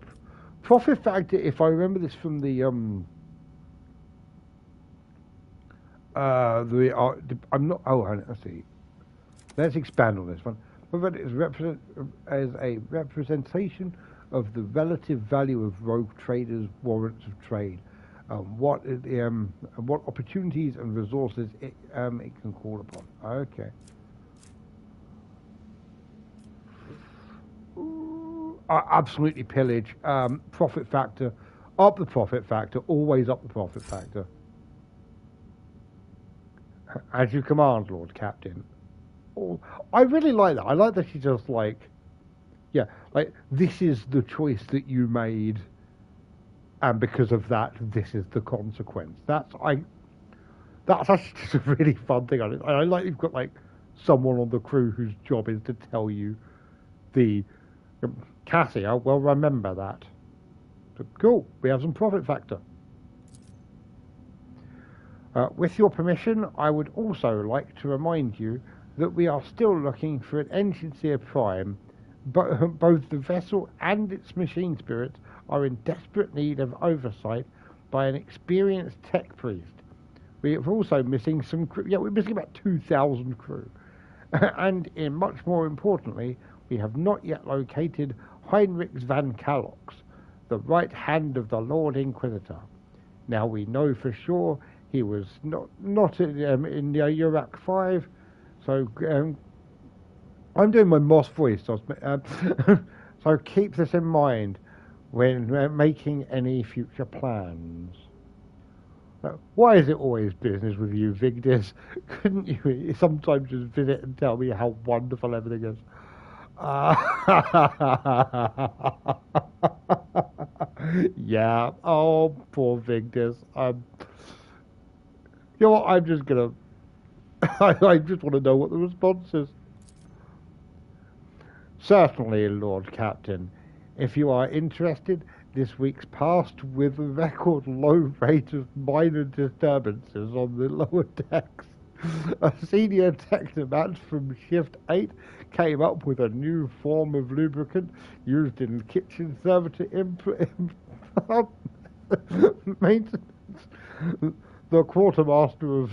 profit factor, if I remember this from the I'm not. Oh, let's see. Let's expand on this one. But it is as a representation of the relative value of rogue traders' warrants of trade, what opportunities and resources it can call upon. Okay. Absolutely pillage. Profit factor, up the profit factor. Always up the profit factor. As you command, Lord Captain. Oh, I really like that. I like that she's just like, yeah, like, this is the choice that you made, and because of that, this is the consequence. That's actually just a really fun thing. I like you've got like someone on the crew whose job is to tell you the Cassie. Well, remember that. So, cool. We have some profit factor. With your permission, I would also like to remind you that we are still looking for an Engineer Prime. But both the vessel and its machine spirits are in desperate need of oversight by an experienced tech priest. We are also missing some crew. Yeah, we're missing about 2,000 crew. And much more importantly, we have not yet located Heinrich van Kalox, the right hand of the Lord Inquisitor. Now we know for sure he was not in Iraq 5, so I'm doing my Moss voice, so keep this in mind when making any future plans. Why is it always business with you, Vigdis? Couldn't you sometimes just visit and tell me how wonderful everything is? Yeah. Oh, poor Vigdis. You know what? I'm just gonna. I just want to know what the response is. Certainly, Lord Captain. If you are interested, this week's passed with a record low rate of minor disturbances on the lower decks. A senior technomat from Shift 8 came up with a new form of lubricant used in kitchen server to maintenance. The quartermaster of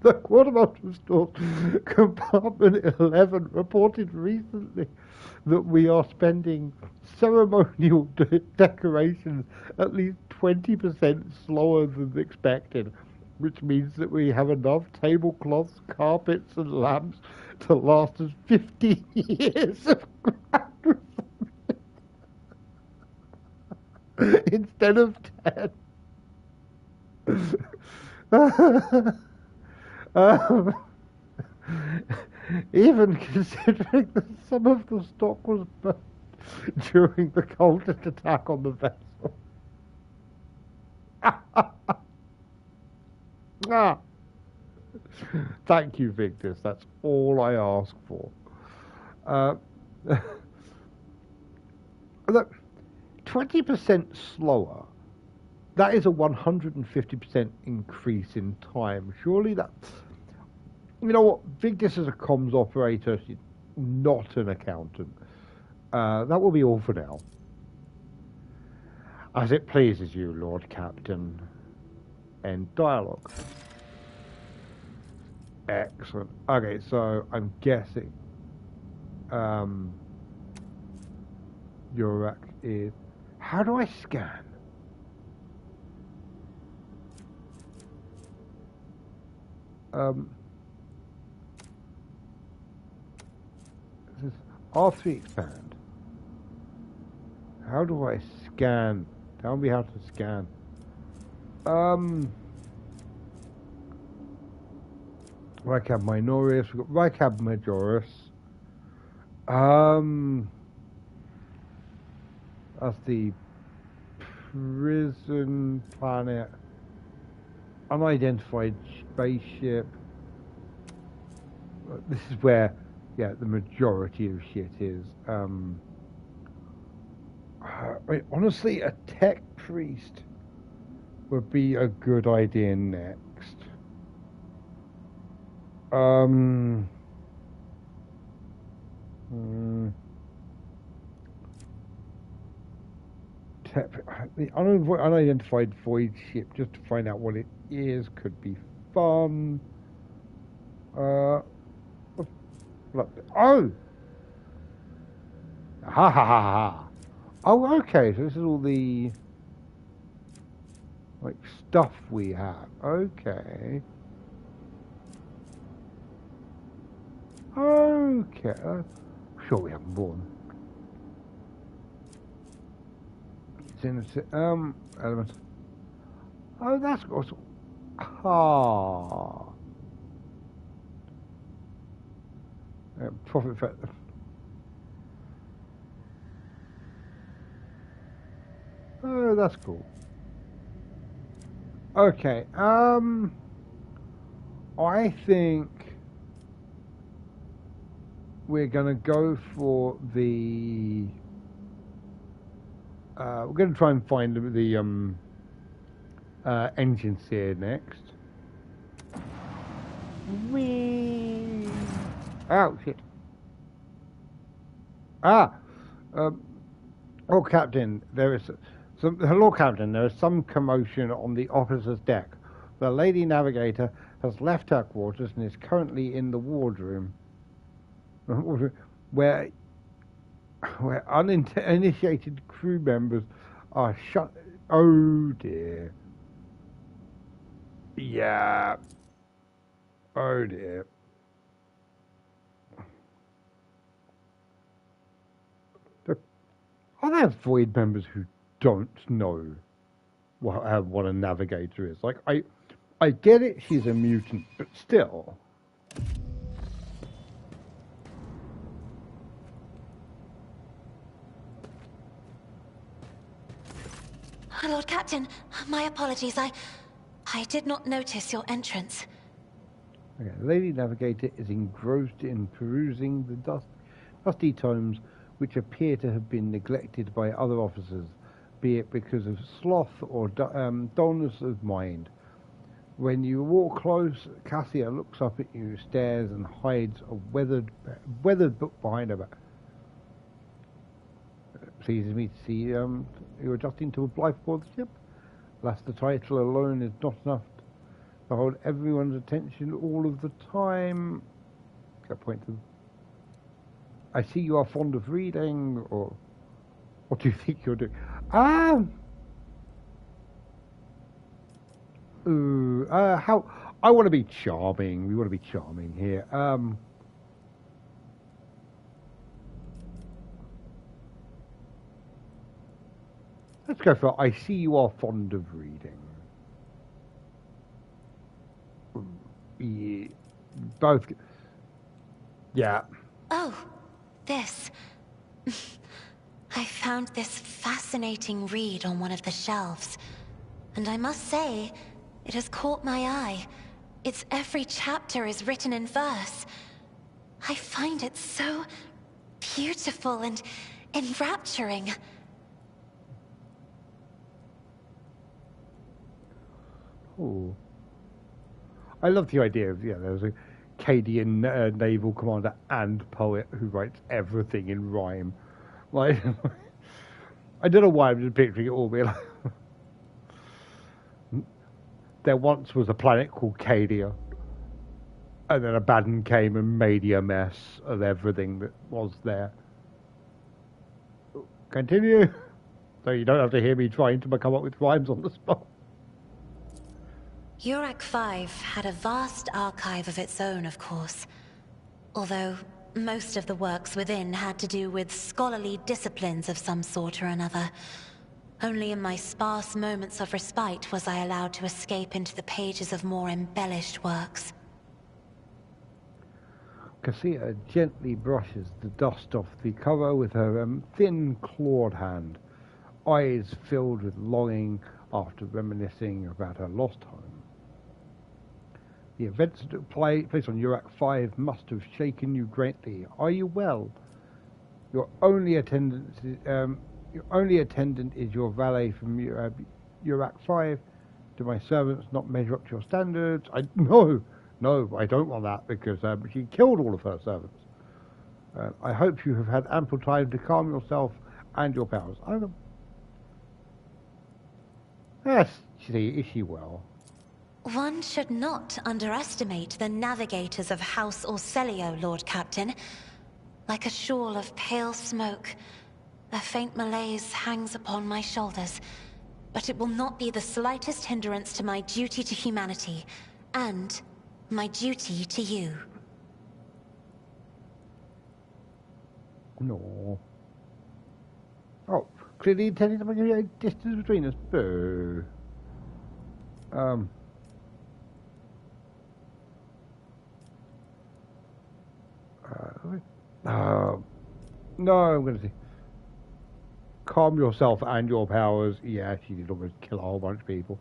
the quartermaster of stores, compartment 11, reported recently that we are spending ceremonial decorations at least 20% slower than expected, which means that we have enough tablecloths, carpets, and lamps to last us 50 years of instead of 10. Even considering that some of the stock was burnt during the cultist attack on the vessel. Thank you, Victus. That's all I ask for. Look, 20% slower. That is a 150% increase in time. Surely that... You know what? Victus is a comms operator. She's not an accountant. That will be all for now. As it pleases you, Lord Captain. End dialogue. Excellent. Okay, so I'm guessing Yurak is... How do I scan? This is R3 expand. How do I scan Tell me how to scan. Rycab Minorius. We've got Rycab Majoris. That's the prison planet. Unidentified spaceship. This is where, yeah, the majority of shit is. Honestly, a tech priest would be a good idea next. The unidentified void ship, just to find out what it is, could be fun. Oh! Ha ha ha ha! Oh, okay, so this is all the like stuff we have. Okay. Okay. Sure we haven't born. It's in a element. Oh, that's awesome. Ah. Profit factor. Oh, that's cool. Okay, I think we're gonna go for the we're gonna try and find the engine sear next. Whee! Oh shit! Oh, Captain, there is hello, Captain. There is some commotion on the officer's deck. The Lady Navigator has left her quarters and is currently in the wardroom, where uninitiated crew members are shut. Oh dear. Yeah. Oh dear. Are there void members who don't know what a navigator is? Like, I get it, she's a mutant, but still. Lord Captain, my apologies. I did not notice your entrance. Okay, the Lady Navigator is engrossed in perusing the dusty tomes which appear to have been neglected by other officers, be it because of sloth or dullness of mind. When you walk close, Cassia looks up at you, stares, and hides a weathered book behind her back. Pleases me to see you're adjusting to life aboard the ship. Alas, the title alone is not enough to hold everyone's attention all of the time. Go point to them. I see you are fond of reading, or what do you think you're doing? How I want to be charming. We want to be charming here. Let's go for I see you are fond of reading. Yeah, both. Yeah. Oh, this. I found this fascinating read on one of the shelves, and I must say, it has caught my eye. Its every chapter is written in verse. I find it so beautiful and enrapturing. Oh, I love the idea of, there's a Cadian naval commander and poet who writes everything in rhyme. Like, I don't know why I'm just picturing it all being like, there once was a planet called Cadia, and then Abaddon came and made a mess of everything that was there. Continue, so you don't have to hear me trying to come up with rhymes on the spot. Urak 5 had a vast archive of its own, of course. Although most of the works within had to do with scholarly disciplines of some sort or another. Only in my sparse moments of respite was I allowed to escape into the pages of more embellished works. Cassia gently brushes the dust off the cover with her thin, clawed hand, eyes filled with longing after reminiscing about her lost home. The events that took place on Urak 5 must have shaken you greatly. Are you well? Your only attendant is your valet from Urak 5. Do my servants not measure up to your standards? No, I don't want that, because she killed all of her servants. I hope you have had ample time to calm yourself and your powers. Yes, is she well? One should not underestimate the navigators of House Orselio, Lord Captain. Like a shawl of pale smoke, a faint malaise hangs upon my shoulders, but it will not be the slightest hindrance to my duty to humanity, and my duty to you. No. Oh, clearly intending to make a distance between us. Boo. No, I'm going to say, calm yourself and your powers. Yeah, she did almost kill a whole bunch of people.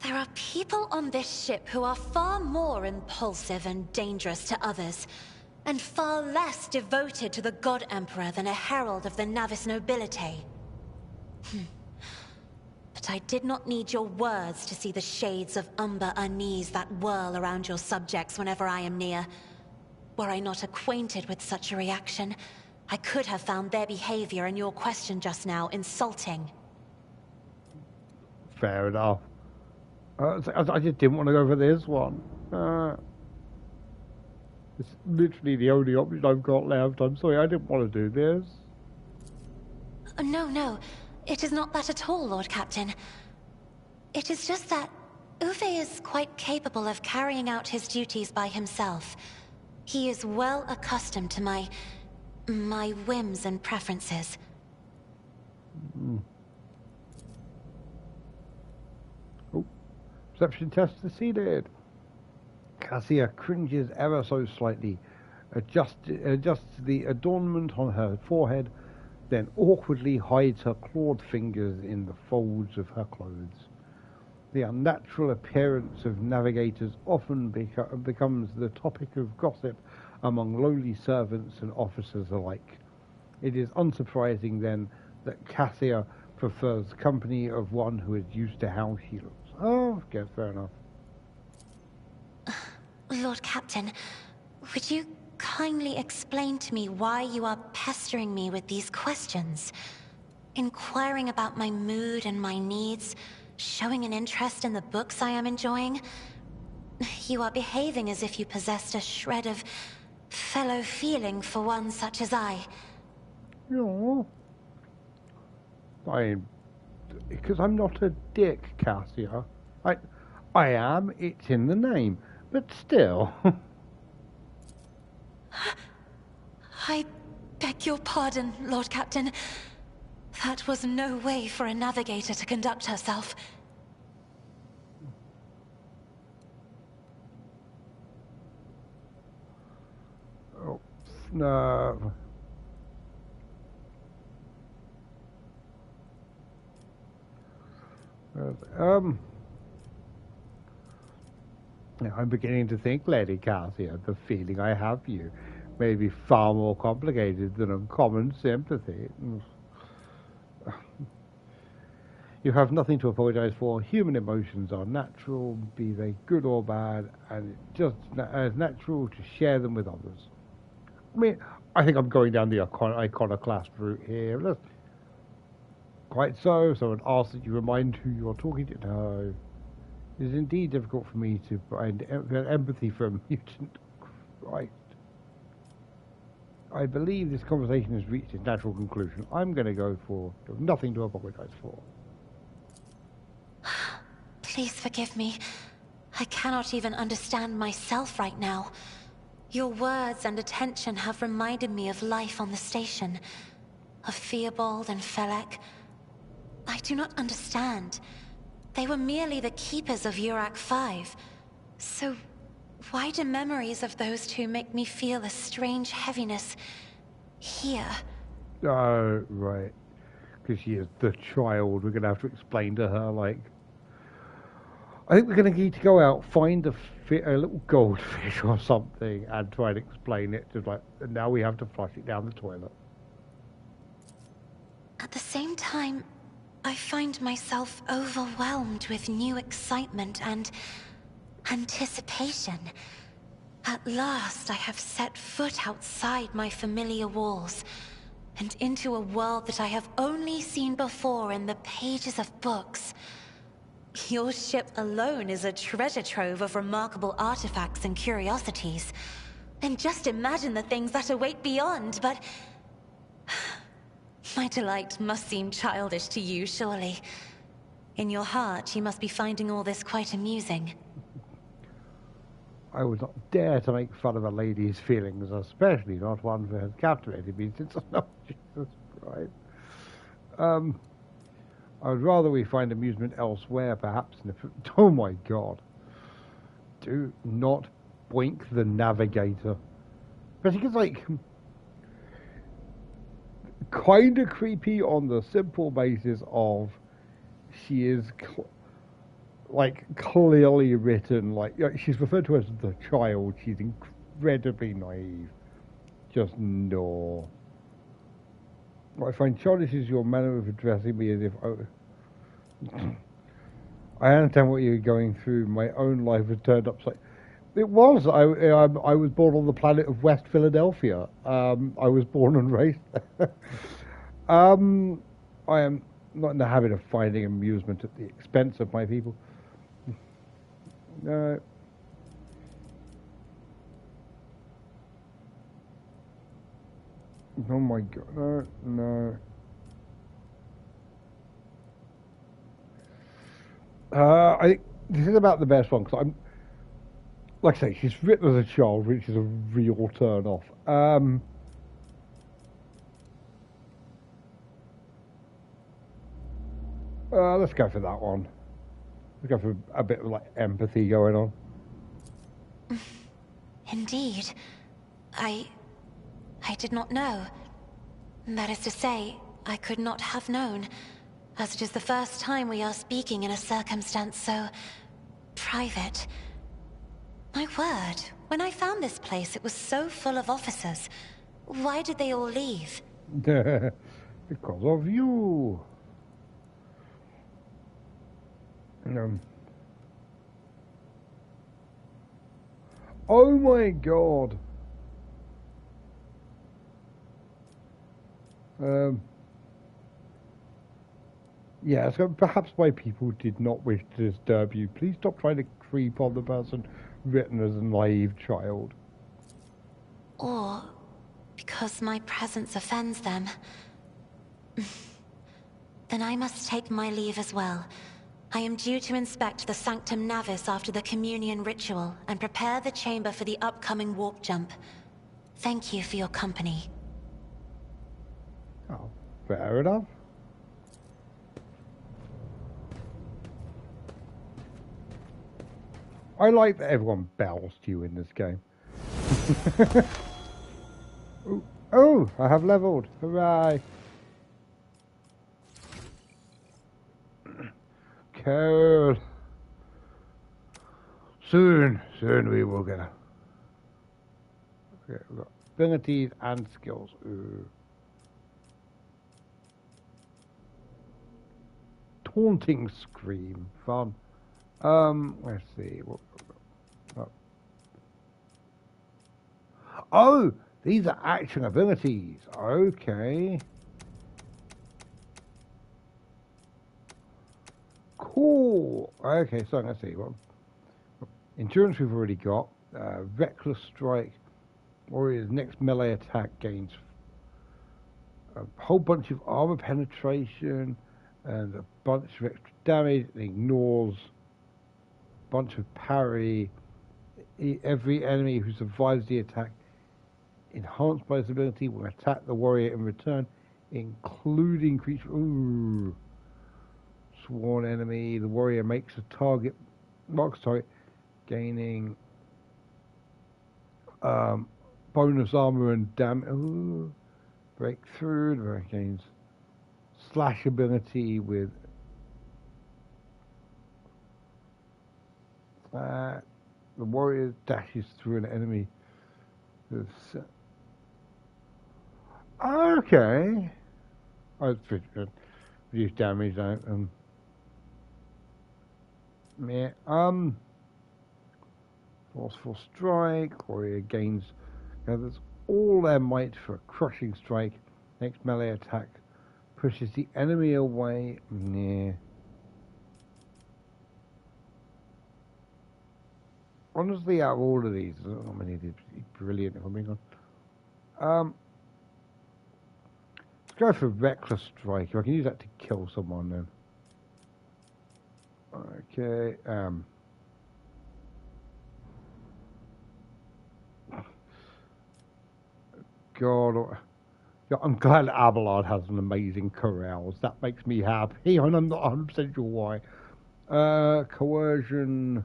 There are people on this ship who are far more impulsive and dangerous to others, and far less devoted to the God Emperor than a herald of the Navis nobility. But I did not need your words to see the shades of umber unease that whirl around your subjects whenever I am near. Were I not acquainted with such a reaction, I could have found their behavior and your question just now insulting. Fair enough. I just didn't want to go for this one. It's literally the only option I've got left. I'm sorry, I didn't want to do this. No. It is not that at all, Lord Captain. It is just that Uwe is quite capable of carrying out his duties by himself. He is well accustomed to my whims and preferences. Oh, perception test succeeded. Cassia cringes ever so slightly, adjusts the adornment on her forehead, then awkwardly hides her clawed fingers in the folds of her clothes. The unnatural appearance of navigators often becomes the topic of gossip among lowly servants and officers alike. It is unsurprising, then, that Cassia prefers company of one who is used to how she looks. Oh, okay, fair enough. Lord Captain, would you kindly explain to me why you are pestering me with these questions? Inquiring about my mood and my needs, showing an interest in the books I am enjoying. You are behaving as if you possessed a shred of fellow feeling for one such as I. No. Because I'm not a dick, Cassia. I am, it's in the name, but still. I beg your pardon, Lord Captain. That was no way for a navigator to conduct herself. Oh, no. I'm beginning to think, Lady Cassia, the feeling I have for you may be far more complicated than uncommon sympathy. You have nothing to apologize for. Human emotions are natural, be they good or bad, and it's just as natural to share them with others. I think I'm going down the iconoclast route here. Quite so. Someone asks that you remind who you're talking to. No. It is indeed difficult for me to find empathy for a mutant. Christ. I believe this conversation has reached its natural conclusion. I'm going to go for nothing to apologize for. Please forgive me. I cannot even understand myself right now. Your words and attention have reminded me of life on the station, of Theobald and Felek. I do not understand. They were merely the keepers of Urak 5. So, why do memories of those two make me feel a strange heaviness here? Oh, right. Because she is the child. We're going to have to explain to her, like... I think we're going to need to go out, find a little goldfish or something, and try and explain it. Just like, and now we have to flush it down the toilet. At the same time, I find myself overwhelmed with new excitement and anticipation. At last, I have set foot outside my familiar walls, and into a world that I have only seen before in the pages of books. Your ship alone is a treasure trove of remarkable artifacts and curiosities. And just imagine the things that await beyond, but... My delight must seem childish to you, surely. In your heart, you must be finding all this quite amusing. I would not dare to make fun of a lady's feelings, especially not one who has captivated me since... Oh, Jesus Christ. I would rather we find amusement elsewhere, perhaps. Oh my God. Do not boink the Navigator. But it's like... kind of creepy on the simple basis of she is like clearly written like she's referred to as the child. She's incredibly naive. Just no. What I find childish is your manner of addressing me as if I understand what you're going through. My own life has turned upside. It was. I was born on the planet of West Philadelphia. I was born and raised there. I am not in the habit of finding amusement at the expense of my people. No. Oh my God. No, no. I think this is about the best one, because I'm... Like I say, she's written as a child, which is a real turn-off. Let's go for that one. Let's go for a bit of, like, empathy going on. Indeed. I did not know. That is to say, I could not have known, as it is the first time we are speaking in a circumstance so... private. My word, when I found this place, it was so full of officers. Why did they all leave? Because of you. Oh my God. Yeah, so perhaps my people did not wish to disturb you. Please stop trying to creep on the person written as a naive child. Or because my presence offends them. Then I must take my leave as well. I am due to inspect the Sanctum Navis after the communion ritual and prepare the chamber for the upcoming warp jump. Thank you for your company. Oh, fair enough. I like that everyone bows to you in this game. Oh, I have leveled. Hooray. Cool. Soon we will go. Okay, we've got abilities and skills. Ooh. Taunting scream. Fun. Let's see. Oh, these are action abilities. Okay. Cool. Okay, so let's see. Well, endurance we've already got. Reckless strike. Warrior's next melee attack gains a whole bunch of armor penetration and a bunch of extra damage. It ignores a bunch of parry. Every enemy who survives the attack enhanced by this ability will attack the warrior in return, including creature. Ooh. Sworn enemy. The warrior makes a target, marks target, gaining bonus armor and damage. Breakthrough. The warrior gains slash ability with that. The warrior dashes through an enemy. Okay. Oh, reduce damage. Forceful strike. Warrior gathers all their might for a crushing strike. Next melee attack pushes the enemy away. Honestly, out of all of these, I don't know how many of these are brilliant if I'm being honest. Let's go for reckless strike. If I can use that to kill someone, then. Okay. God, I'm glad Abelard has an amazing corrals. That makes me happy, and I'm not 100% sure why. Coercion.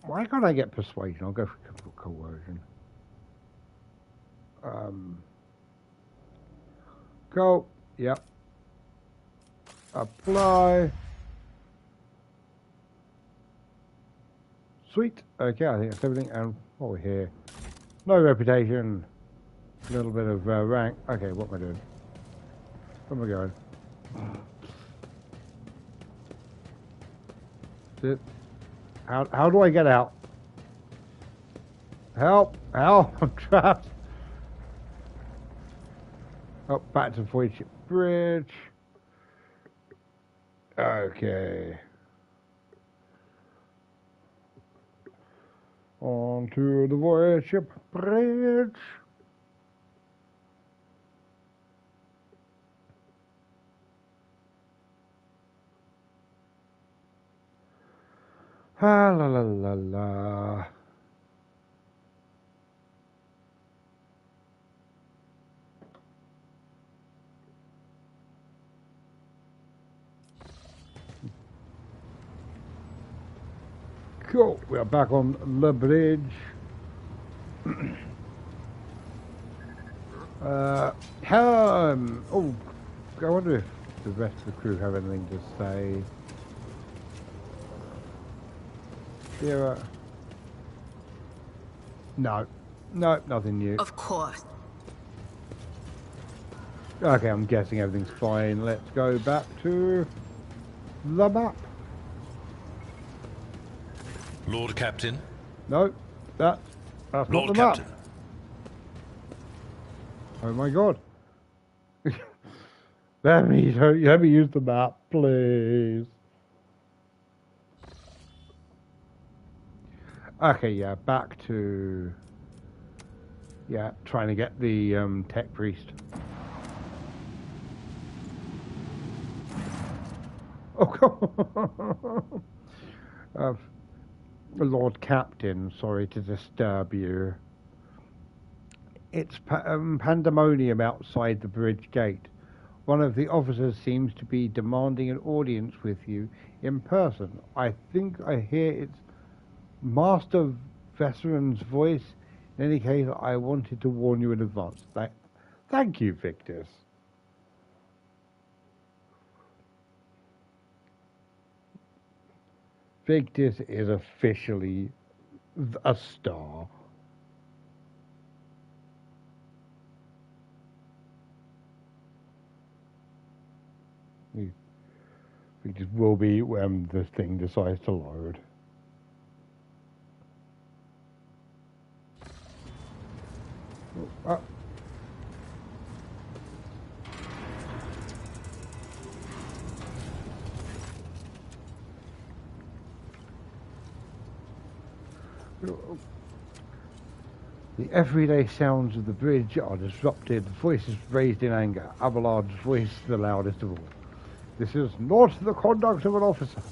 Why can't I get persuasion? I'll go for coercion. Go. Yep. Apply. Sweet. Okay, I think that's everything. And what we're here. No reputation. A little bit of rank. Okay, what am I doing? Where am I going? How do I get out? Help! Help! I'm trapped. Oh, back to Void Ship Bridge. Okay. On to the Void Ship Bridge. Ah, la la la la. Cool, we are back on the bridge. Oh, I wonder if the rest of the crew have anything to say. Yeah. No, nothing new. Of course. Okay, I'm guessing everything's fine. Let's go back to the map. Lord Captain? No, that's not Lord the Captain. map. Oh my god. let me use the map, please. Okay, yeah, back to trying to get the tech priest. Oh god. Lord Captain, sorry to disturb you. It's pandemonium outside the bridge gate. One of the officers seems to be demanding an audience with you in person. I think I hear it's Master Vesseran's voice. In any case, I wanted to warn you in advance. Thank you, Victus. Victus is officially a star. Victus will be when this thing decides to load. The everyday sounds of the bridge are disrupted, voices raised in anger. Abelard's voice the loudest of all. This is not the conduct of an officer.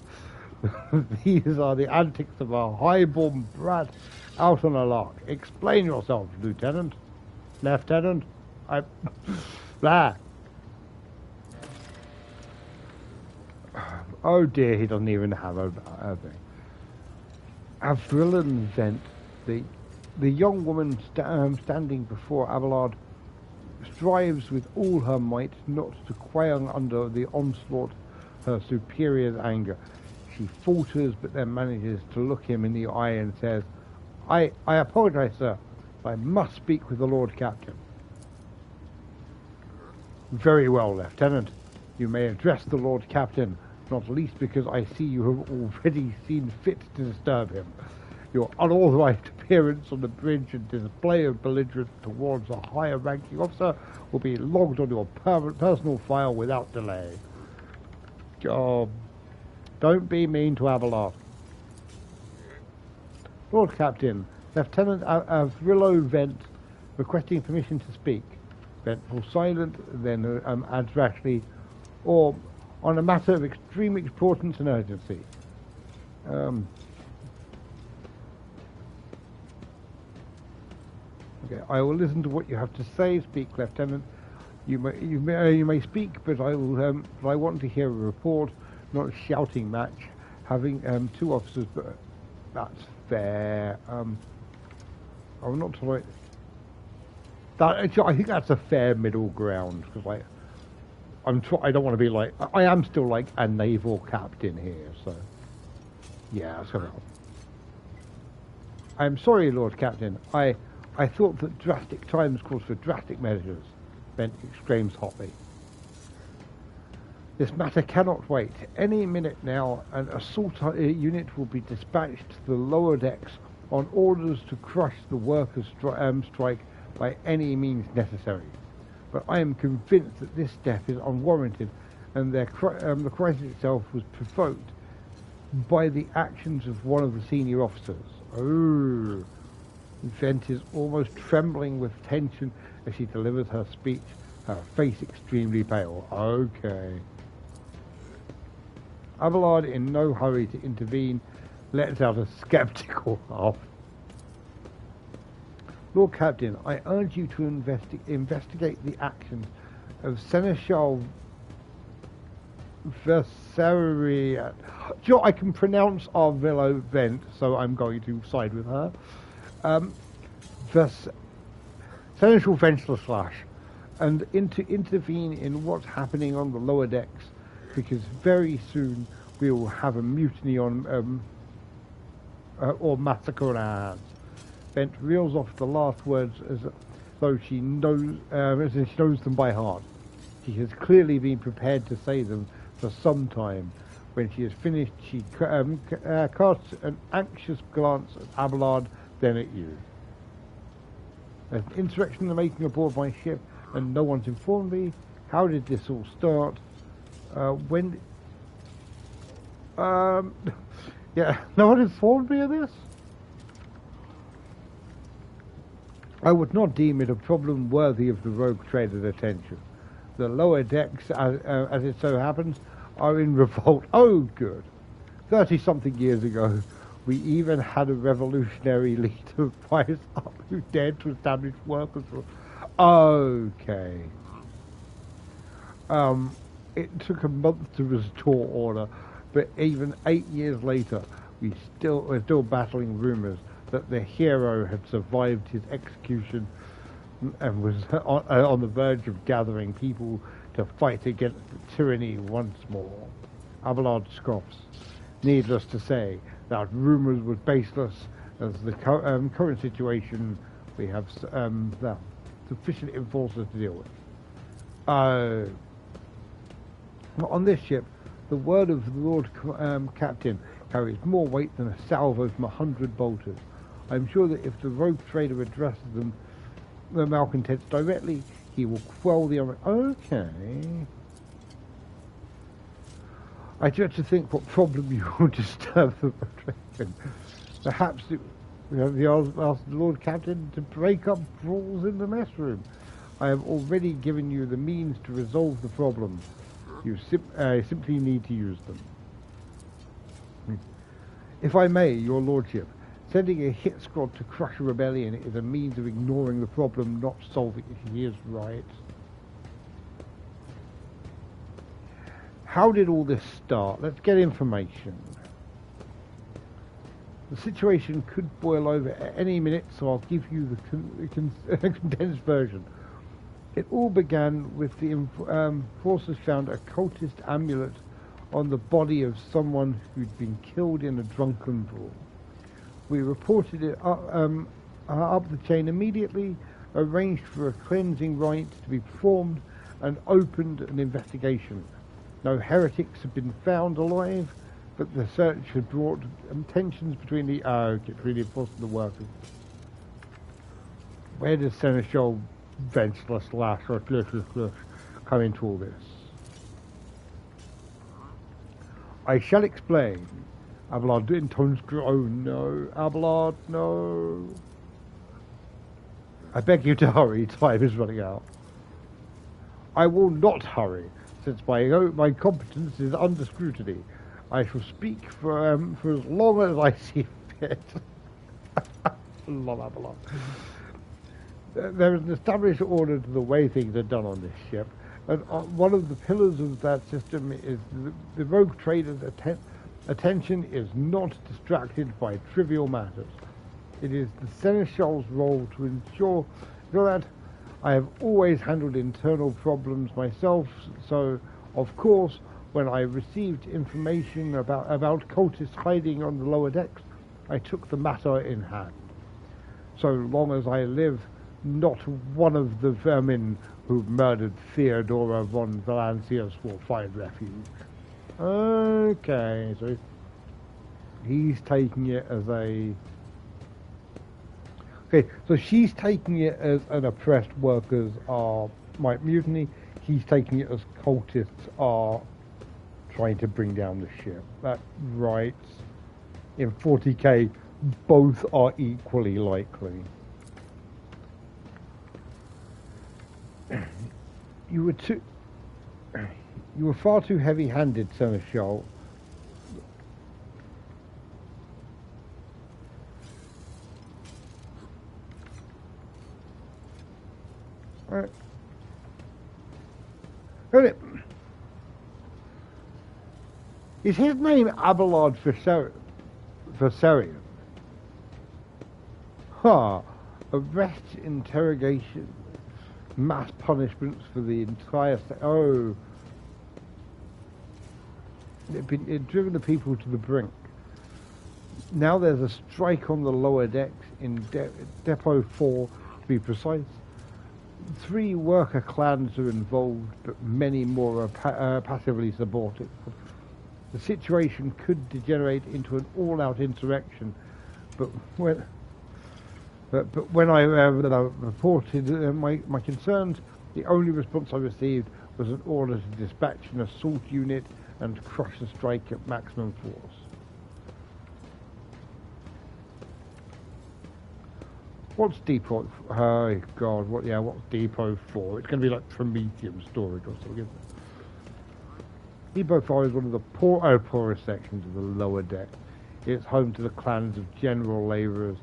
These are the antics of a high-born brat out on a lark. Explain yourself, Lieutenant. Lieutenant. Oh dear, he doesn't even have a thing. Avrillan Vent, the young woman standing before Abelard, strives with all her might not to quail under the onslaught of her superior's anger. She falters, but then manages to look him in the eye and says, I apologize, sir, but I must speak with the Lord Captain. Very well, Lieutenant. You may address the Lord Captain, not least because I see you have already seen fit to disturb him. Your unauthorized appearance on the bridge and display of belligerence towards a higher ranking officer will be logged on your personal file without delay. Don't be mean to Abelard. Lord Captain, Lieutenant Avrillo Vent requesting permission to speak. Vent falls silent, then adds rashly, or on a matter of extreme importance and urgency. Okay, I will listen to what you have to say. Speak, Lieutenant. You may speak, but I will. I want to hear a report, not a shouting match. Having two officers, but that's fair. I will not tolerate that. I think that's a fair middle ground because I don't want to be like. I am still like a naval captain here, so yeah. So I'm sorry, Lord Captain. I thought that drastic times called for drastic measures. Bent exclaims hotly. This matter cannot wait. Any minute now, an assault unit will be dispatched to the lower decks on orders to crush the workers' strike by any means necessary. But I am convinced that this step is unwarranted, and the crisis itself was provoked by the actions of one of the senior officers. Oh. Vent is almost trembling with tension as she delivers her speech, her face extremely pale. Okay. Abelard, in no hurry to intervene, lets out a skeptical laugh. Lord Captain, I urge you to investigate the actions of Seneschal Versariat. Sure, I can pronounce Arvillo Vent, so I'm going to side with her. Seneschal Venslash, and intervene in what's happening on the lower decks, because very soon we will have a mutiny on or massacre on our hands. Bent reels off the last words as though she knows them by heart. She has clearly been prepared to say them for some time. When she has finished, she casts an anxious glance at Abelard, then at you. There's an insurrection in the making aboard my ship, and no one's informed me. How did this all start? Yeah, no one informed me of this? I would not deem it a problem worthy of the rogue trader's attention. The lower decks, as it so happens, are in revolt. Oh, good. 30-something years ago, we even had a revolutionary leader rise up who dared to establish workers' rule. Okay. It took a month to restore order, but even 8 years later, we're still battling rumors that the hero had survived his execution and was on the verge of gathering people to fight against the tyranny once more. Abelard scoffs. Needless to say, that rumors was baseless, as the current situation we have sufficient enforcers to deal with. On this ship, the word of the Lord Captain carries more weight than a salvo from 100 bolters. I'm sure that if the rogue trader addresses them, the malcontents directly, he will quell the... Okay. I dread to think what problem you will disturb the rotation. Perhaps we have asked the Lord Captain to break up brawls in the mess room. I have already given you the means to resolve the problem. You simply need to use them. If I may, your lordship, sending a hit squad to crush a rebellion is a means of ignoring the problem, not solving it. He is right. How did all this start? Let's get information. The situation could boil over at any minute, so I'll give you the condensed version. It all began with the forces found a cultist amulet on the body of someone who'd been killed in a drunken brawl. We reported it up the chain immediately, arranged for a cleansing rite to be performed, and opened an investigation. No heretics had been found alive, but the search had brought tensions between the forces and the workers. Where does Seneschal Ventureless Lash or come into all this? I shall explain. Abelard intones. Oh no, Abelard, no. I beg you to hurry. Time is running out. I will not hurry, since my competence is under scrutiny. I shall speak for as long as I see fit. Love Abelard. There is an established order to the way things are done on this ship, and one of the pillars of that system is the rogue trader's attention is not distracted by trivial matters. It is the Seneschal's role to ensure that I have always handled internal problems myself, so, of course, when I received information about cultists hiding on the lower decks, I took the matter in hand. So long as I live, not one of the vermin who murdered Theodora von Valancius will find refuge. Okay, so he's taking it as a... Okay, so she's taking it as an oppressed workers might mutiny. He's taking it as cultists are trying to bring down the ship. That's right. In 40k, both are equally likely. You were far too heavy-handed, Seneschal. Is his name Abelard Versarian? Arrest, interrogation, mass punishments for the entire... Oh. It'd driven the people to the brink. Now there's a strike on the lower decks in Depot 4, to be precise. 3 worker clans are involved, but many more are passively supported. The situation could degenerate into an all-out insurrection, but when I reported my concerns, the only response I received was an order to dispatch an assault unit and crush the strike at maximum force. What's Depot? Oh God! What's Depot 4? It's going to be like Prometheum storage or something, isn't it? Depot 4 is one of the poorest sections of the lower deck. It's home to the clans of general labourers.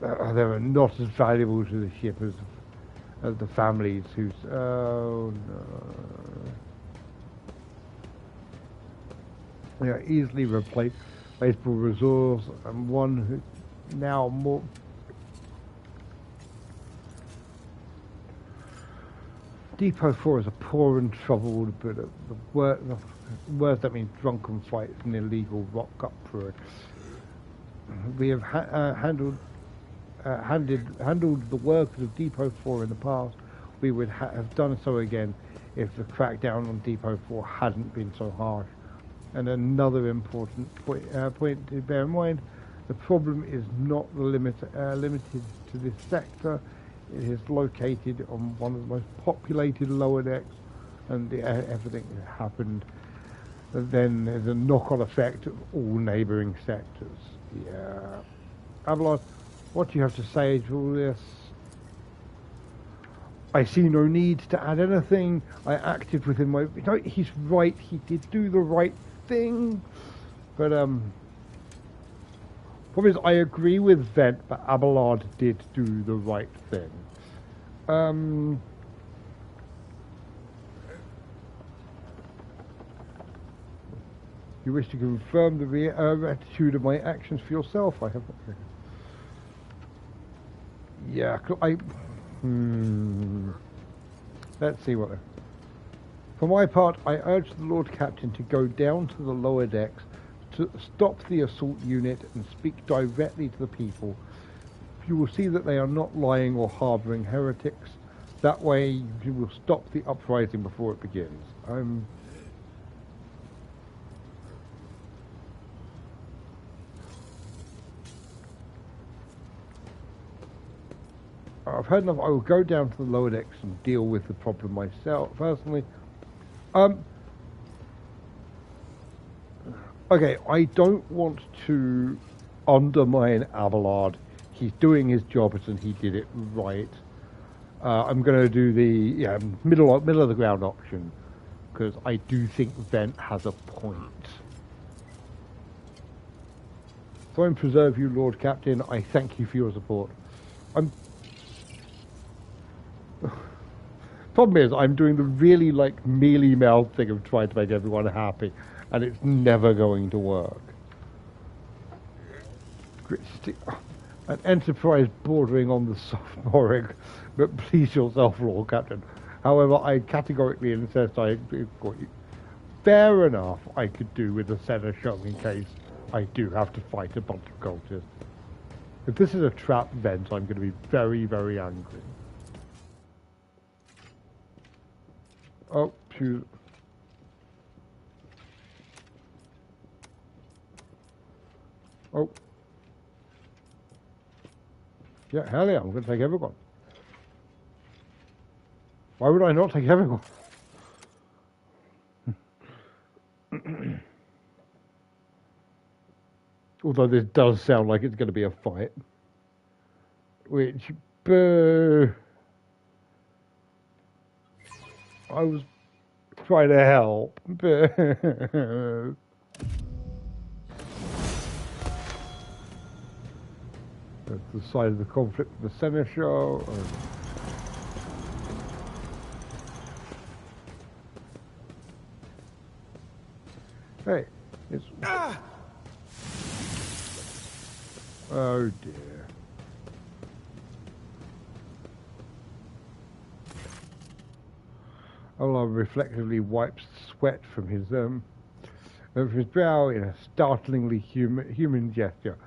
They are not as valuable to the ship as the families whose... Oh no. They are easily replaceable resource, and one who now more... Depot 4 is a poor and troubled, but the words that mean drunken fights and illegal rock uproar. We have handled the workers of Depot 4 in the past. We would have done so again if the crackdown on Depot 4 hadn't been so harsh. And another important point to bear in mind, the problem is not limited to this sector. It is located on one of the most populated lower decks, and everything that happened, then there's a knock-on effect of all neighbouring sectors. Yeah. Abelard, what do you have to say to all this? I see no need to add anything. I acted within my... No, he's right. He did do the right thing. But, problem is, I agree with Vent, but Abelard did do the right thing. You wish to confirm the attitude of my actions for yourself? I have. Yeah, let's see what. For my part, I urge the Lord Captain to go down to the lower decks, to stop the assault unit and speak directly to the people. You will see that they are not lying or harbouring heretics. That way, you will stop the uprising before it begins. I've heard enough. I will go down to the lower decks and deal with the problem myself, personally. Okay, I don't want to undermine Abelard. He's doing his job and he did it right. I'm going to do the middle of the ground option because I do think Vent has a point. So I preserve you, Lord Captain. I thank you for your support. Problem is, I'm doing the really mealy-mouthed thing of trying to make everyone happy, and it's never going to work. An enterprise bordering on the sophomoric, but please yourself, Lord Captain. However, I categorically insist fair enough I could do with a seneschal in case I do have to fight a bunch of cultists. If this is a trap vent, I'm going to be very, very angry. Oh, shoot. Oh. Yeah, hell yeah, I'm going to take everyone. Why would I not take everyone? Although this does sound like it's going to be a fight. Which, boo. I was trying to help. Boo. That's the side of the conflict of the seneschal. Hey, it's... Oh dear. Olaf reflectively wipes sweat from his brow in a startlingly human gesture,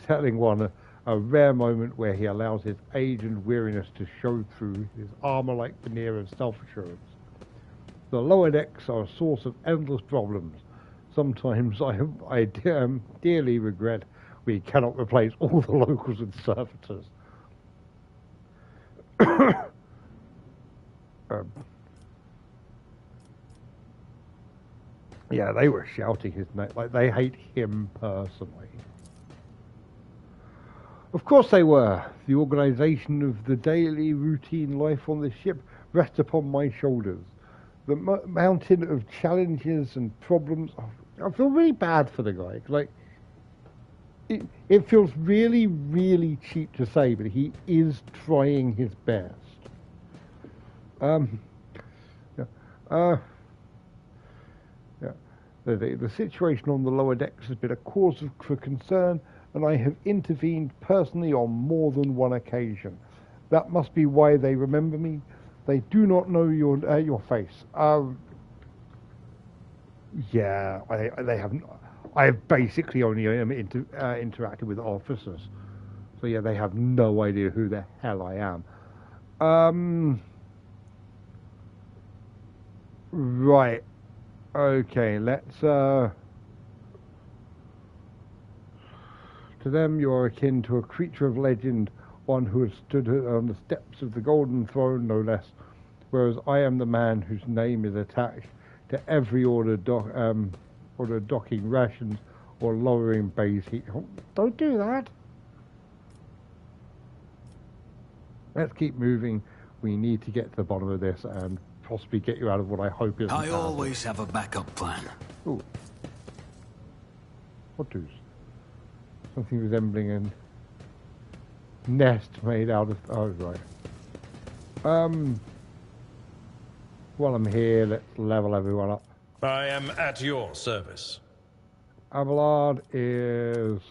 telling one a rare moment where he allows his age and weariness to show through his armor-like veneer of self-assurance. The lower decks are a source of endless problems. Sometimes I dearly regret we cannot replace all the locals with servitors. Yeah, they were shouting his name, like they hate him personally. Of course they were. The organization of the daily routine life on the ship rests upon my shoulders. The mountain of challenges and problems. I feel really bad for the guy. Like, it feels really, really cheap to say, but he is trying his best. The situation on the lower decks has been a cause for concern, and I have intervened personally on more than one occasion. That must be why they remember me. They do not know your face. Yeah, they haven't. I have basically only interacted with officers, so yeah, they have no idea who the hell I am. Right. Okay, let's, to them you are akin to a creature of legend, one who has stood on the steps of the Golden Throne, no less, whereas I am the man whose name is attached to every order docking rations or lowering base heat. Oh, don't do that! Let's keep moving. We need to get to the bottom of this and possibly get you out of what I hope is. I always have a backup plan. Ooh. What is? Something resembling a nest made out of. Oh, right. While I'm here, let's level everyone up. I am at your service. Abelard is...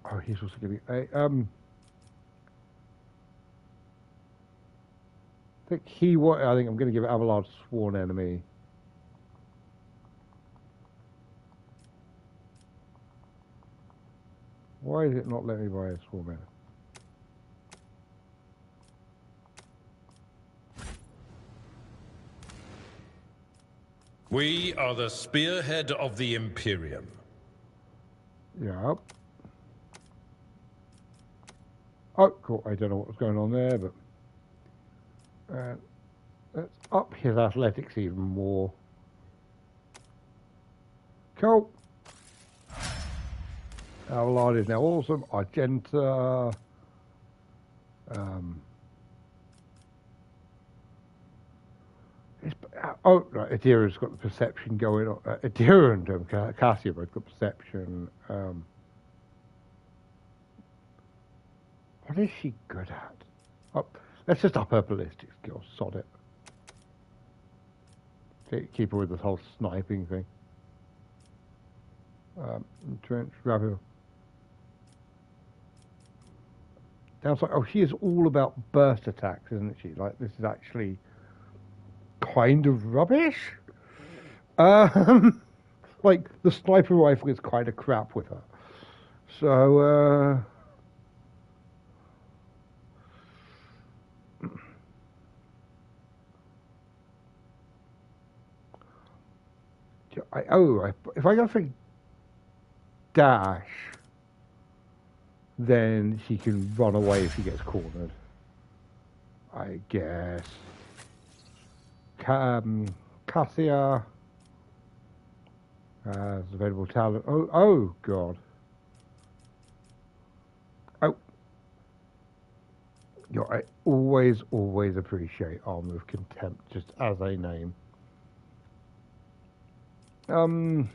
Oh, he's also getting a... I think I'm going to give Abelard Sworn Enemy. Why is it not letting me buy a Sworn Enemy? We are the spearhead of the Imperium. Yeah. Oh, cool. I don't know what's going on there, but... let's up his athletics even more. Cool. Abelard is now awesome. Argenta. Oh, right. Adira's got the perception going on. Adira and Cassia both got perception. What is she good at? Oh, let's just up her ballistic skills. Sod it. Keep her with this whole sniping thing. Trench, rapid. Downside. Oh, she is all about burst attacks, isn't she? Like, this is actually kind of rubbish. Like, the sniper rifle is kind of crap with her. So, if I go for dash, then she can run away if she gets cornered, I guess. Cassia has available talent. Oh God. Oh. I always appreciate Armor of Contempt, just as a name. Thing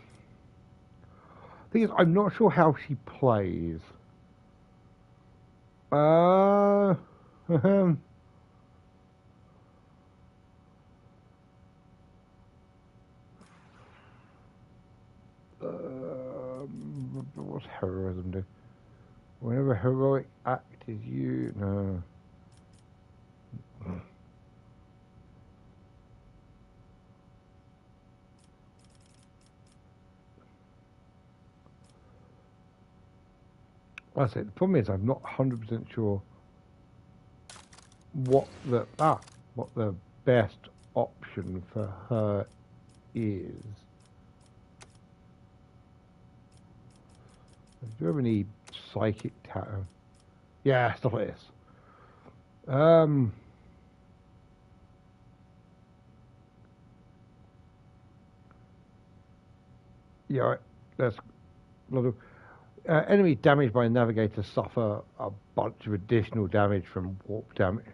is, I'm not sure how she plays. What's heroism do? Whenever a heroic act is used, no. I say the problem is I'm not 100% sure what the best option for her is. Do you have any psychic talent? Yeah, stuff like this. Yeah, right. That's a lot of enemy damaged by a Navigator suffer a bunch of additional damage from warp damage.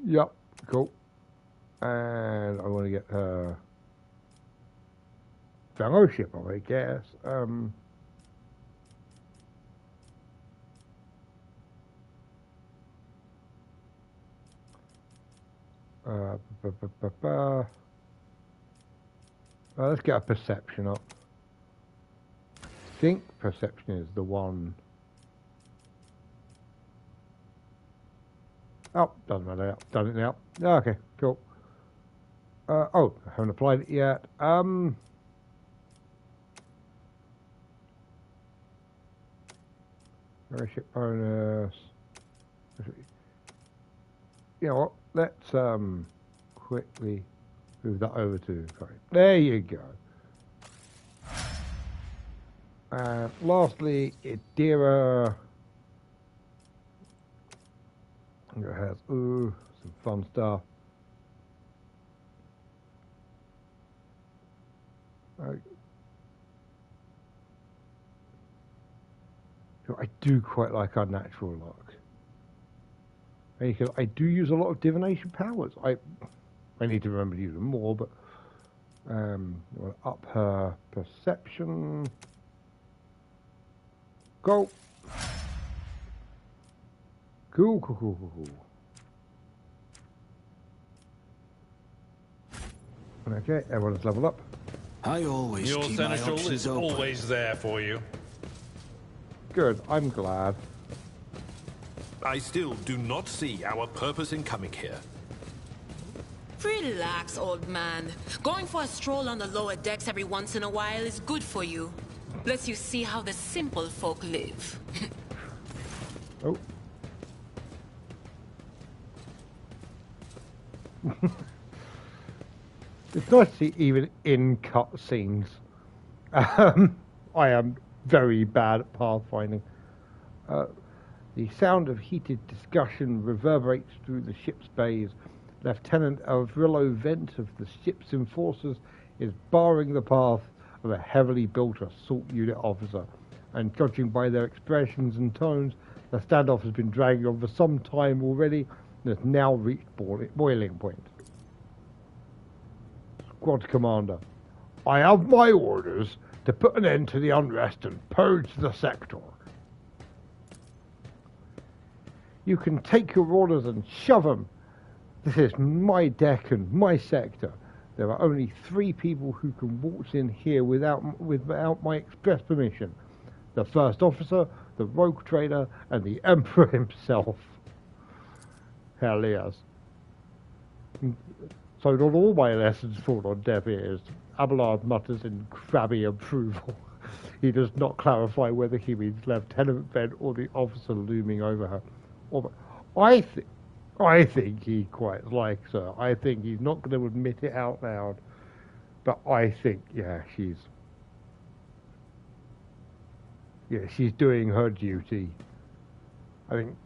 Yep, cool. And I want to get fellowship, I guess. Let's get a perception up. I think perception is the one. Oh, doesn't matter. Done it now. Okay, cool. Oh, I haven't applied it yet. Fellowship bonus. You know what? Let's quickly move that over to. Sorry. There you go. And lastly, Idira. It has some fun stuff. I do quite like our natural luck. I do use a lot of divination powers. I need to remember to use them more, but we'll up her perception. Go. Cool. Okay, everyone's leveled up. I always Your keep my seneschal options is open. always there for you. Good, I'm glad. I still do not see our purpose in coming here. Relax, old man. Going for a stroll on the lower decks every once in a while is good for you. Lets you see how the simple folk live. Oh. It's nice to see even in cutscenes. I am very bad at pathfinding. The sound of heated discussion reverberates through the ship's bays. Lieutenant Avrillo Vent of the ship's enforcers is barring the path of a heavily built assault unit officer, and judging by their expressions and tones, the standoff has been dragging on for some time already and has now reached boiling point. Squad Commander, I have my orders to put an end to the unrest and purge the sector. You can take your orders and shove them. This is my deck and my sector. There are only 3 people who can waltz in here without my express permission. The first officer, the rogue trader, and the Emperor himself. Hell yes. So not all my lessons fall on deaf ears. Abelard mutters in crabby approval. He does not clarify whether he means Lieutenant Vent or the officer looming over her. I think he quite likes her. I think he's not going to admit it out loud. But I think, yeah, she's doing her duty. I think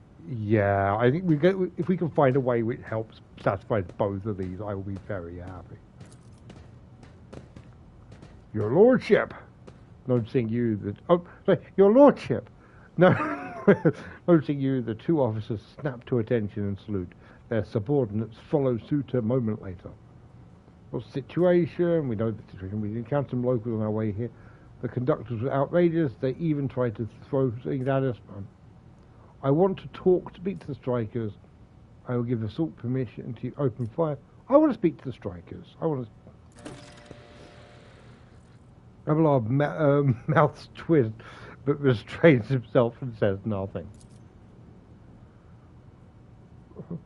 if we can find a way which helps satisfy both of these, I will be very happy. Your Lordship, noticing you Your Lordship, no. Noticing you, the 2 officers snap to attention and salute. Their subordinates follow suit a moment later. What's the situation? We know the situation. We encountered some locals on our way here. The conductors were outrageous. They even tried to throw things at us. I want to speak to the strikers. I will give assault permission to open fire. I want to speak to the strikers. Abelard mouths twist, but restrains himself and says nothing.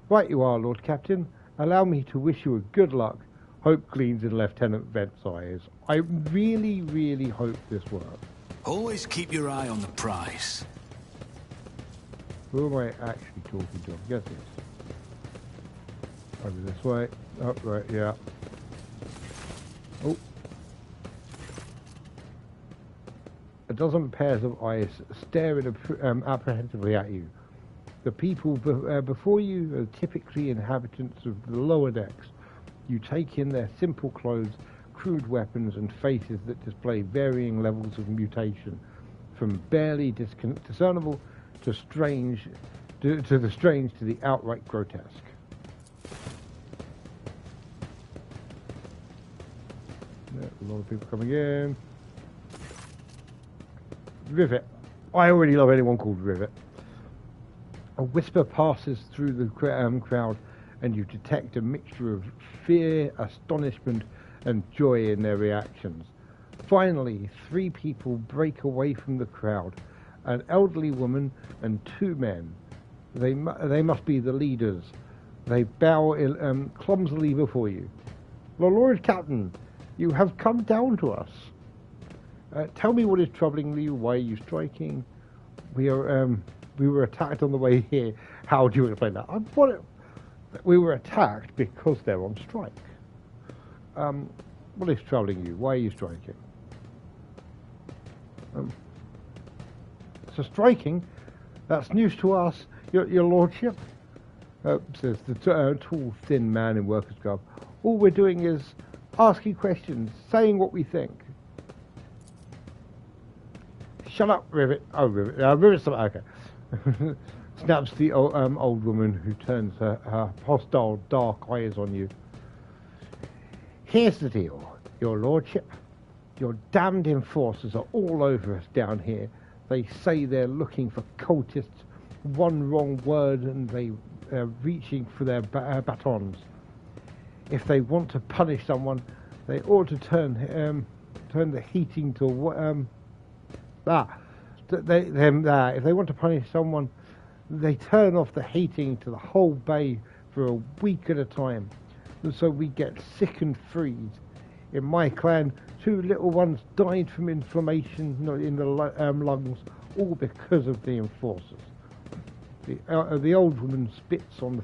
Right you are, Lord Captain. Allow me to wish you a good luck. Hope gleams in Lieutenant Vent's eyes. I really, really hope this works. Always keep your eye on the prize. Who am I actually talking to? Yes, yes. Over this way. Oh, right, yeah. Oh. A dozen pairs of eyes staring apprehensively at you. The people before you are typically inhabitants of the lower decks. You take in their simple clothes, crude weapons, and faces that display varying levels of mutation, from barely discernible to the strange to the outright grotesque. A lot of people coming in. Rivet. I already love anyone called Rivet. A whisper passes through the crowd, and you detect a mixture of fear, astonishment, and joy in their reactions. Finally, 3 people break away from the crowd. An elderly woman and 2 men. They must be the leaders. They bow clumsily before you. Lord Captain, you have come down to us. Tell me what is troubling you. Why are you striking? We were attacked on the way here. How do you explain that? We were attacked because they're on strike. What is troubling you? Why are you striking? So striking, that's news to us, your Lordship, says the tall, thin man in worker's garb. All we're doing is asking questions, saying what we think. Shut up, Rivet. Oh, Rivet. Rivet's okay. Snaps the old woman, who turns her hostile, dark eyes on you. Here's the deal, your Lordship. Your damned enforcers are all over us down here. They say they're looking for cultists. One wrong word and they're reaching for their batons. If they want to punish someone, they ought to turn turn the heating to if they want to punish someone, they turn off the heating to the whole bay for a week at a time, and so we get sick and freeze. In my clan, 2 little ones died from inflammation in the lungs, all because of the enforcers. The old woman spits on the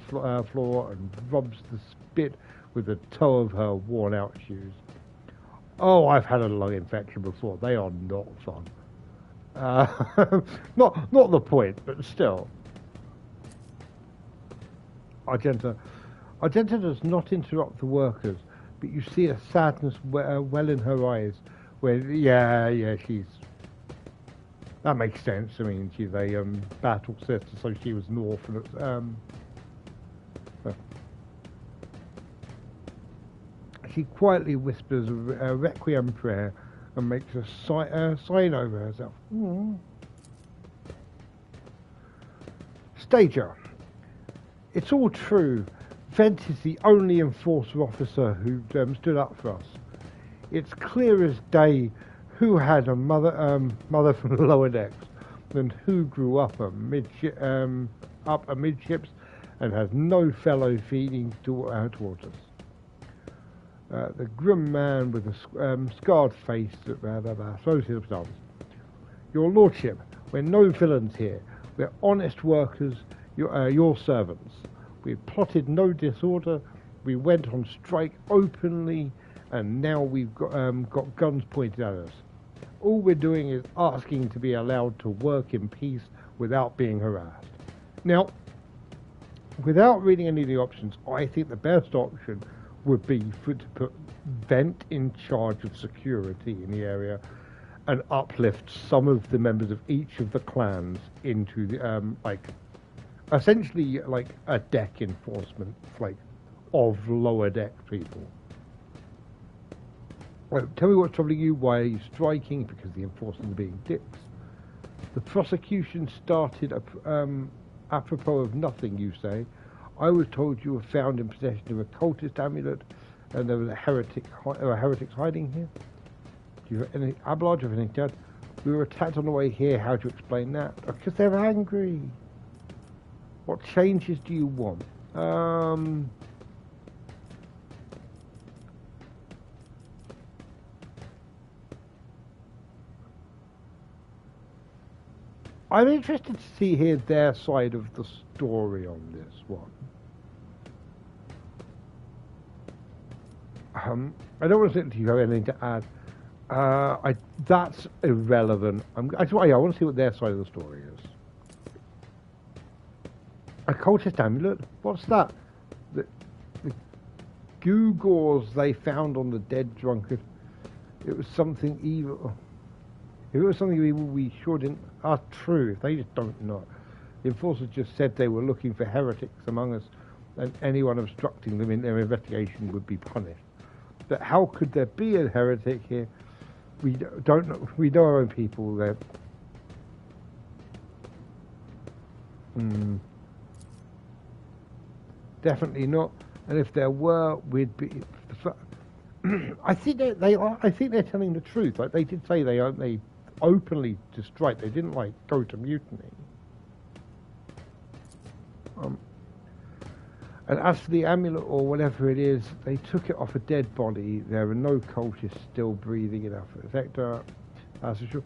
floor and rubs the spit with the toe of her worn-out shoes. Oh, I've had a lung infection before. They are not fun. Not the point, but still. Argenta does not interrupt the workers, but you see a sadness well in her eyes. She's. That makes sense. I mean, she's a battle sister, so she was an orphan. She quietly whispers a requiem prayer and makes a sign over herself. Stager. It's all true. Vent is the only enforcer officer who stood up for us. It's clear as day who had a mother from the lower decks and who grew up amidships and has no fellow feeding towards us. The grim man with a scarred face, Your Lordship, we're no villains here. We're honest workers, your servants. We plotted no disorder, we went on strike openly, and now we've got guns pointed at us. All we're doing is asking to be allowed to work in peace without being harassed. Now, without reading any of the options, I think the best option would be to put Vent in charge of security in the area and uplift some of the members of each of the clans into the, essentially like a deck enforcement, of lower deck people. Tell me what's troubling you, why are you striking? Because the enforcers are being dicks. The prosecution started apropos of nothing, you say. I was told you were found in possession of a cultist amulet and there was heretics hiding here. Do you have any Abelard, do you have anything to add? We were attacked on the way here, how do you explain that? Because they're angry. What changes do you want? I'm interested to hear their side of the story on this one. I don't want to say if you have anything to add. That's irrelevant. I want to see what their side of the story is. A cultist amulet? What's that? The gewgaws they found on the dead drunkard. It was something evil. If it was something evil, we sure didn't. Are true. They just don't know. The enforcers just said they were looking for heretics among us, and anyone obstructing them in their investigation would be punished. But how could there be a heretic here? We don't know. We know our own people there. Definitely not. And if there were, we'd be. I think I think they're telling the truth. Like they did say they openly to strike. They didn't go to mutiny. And as for the amulet or whatever it is, they took it off a dead body. There are no cultists still breathing in Alpha sector. That's for sure.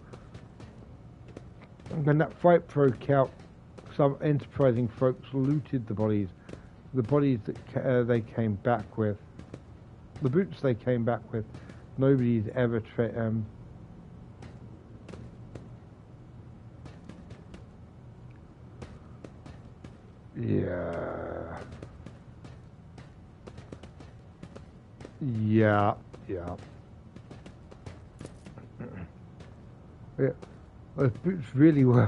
And when that fight broke out, some enterprising folks looted the bodies that they came back with. The boots they came back with, nobody's ever Yeah. Those boots really were.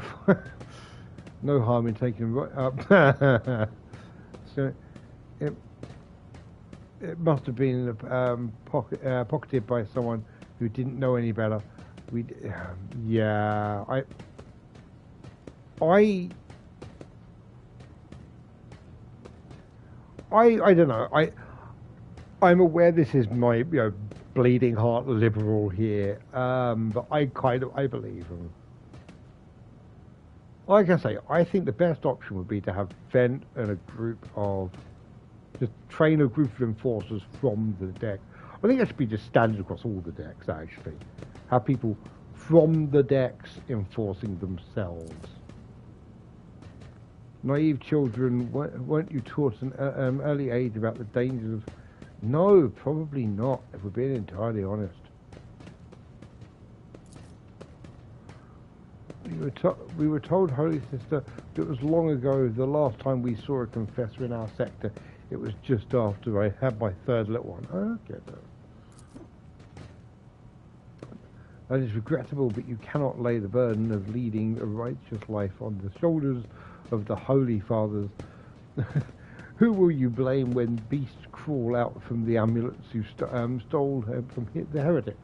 No harm in taking them right up. So it must have been pocketed by someone who didn't know any better. I don't know. I'm aware this is my bleeding heart liberal here, but I believe him. Like I say, I think the best option would be to have Vent and a group of, just train a group of enforcers from the deck. I think that should be just standard across all the decks, actually. Have people from the decks enforcing themselves. Naive children, weren't you taught at an early age about the dangers of... No, probably not, if we're being entirely honest. We were told, Holy Sister, that it was long ago, the last time we saw a confessor in our sector. It was just after I had my third little one. Okay, that is regrettable, but you cannot lay the burden of leading a righteous life on the shoulders of the Holy Fathers. Who will you blame when beasts crawl out from the amulets who stole from the heretics?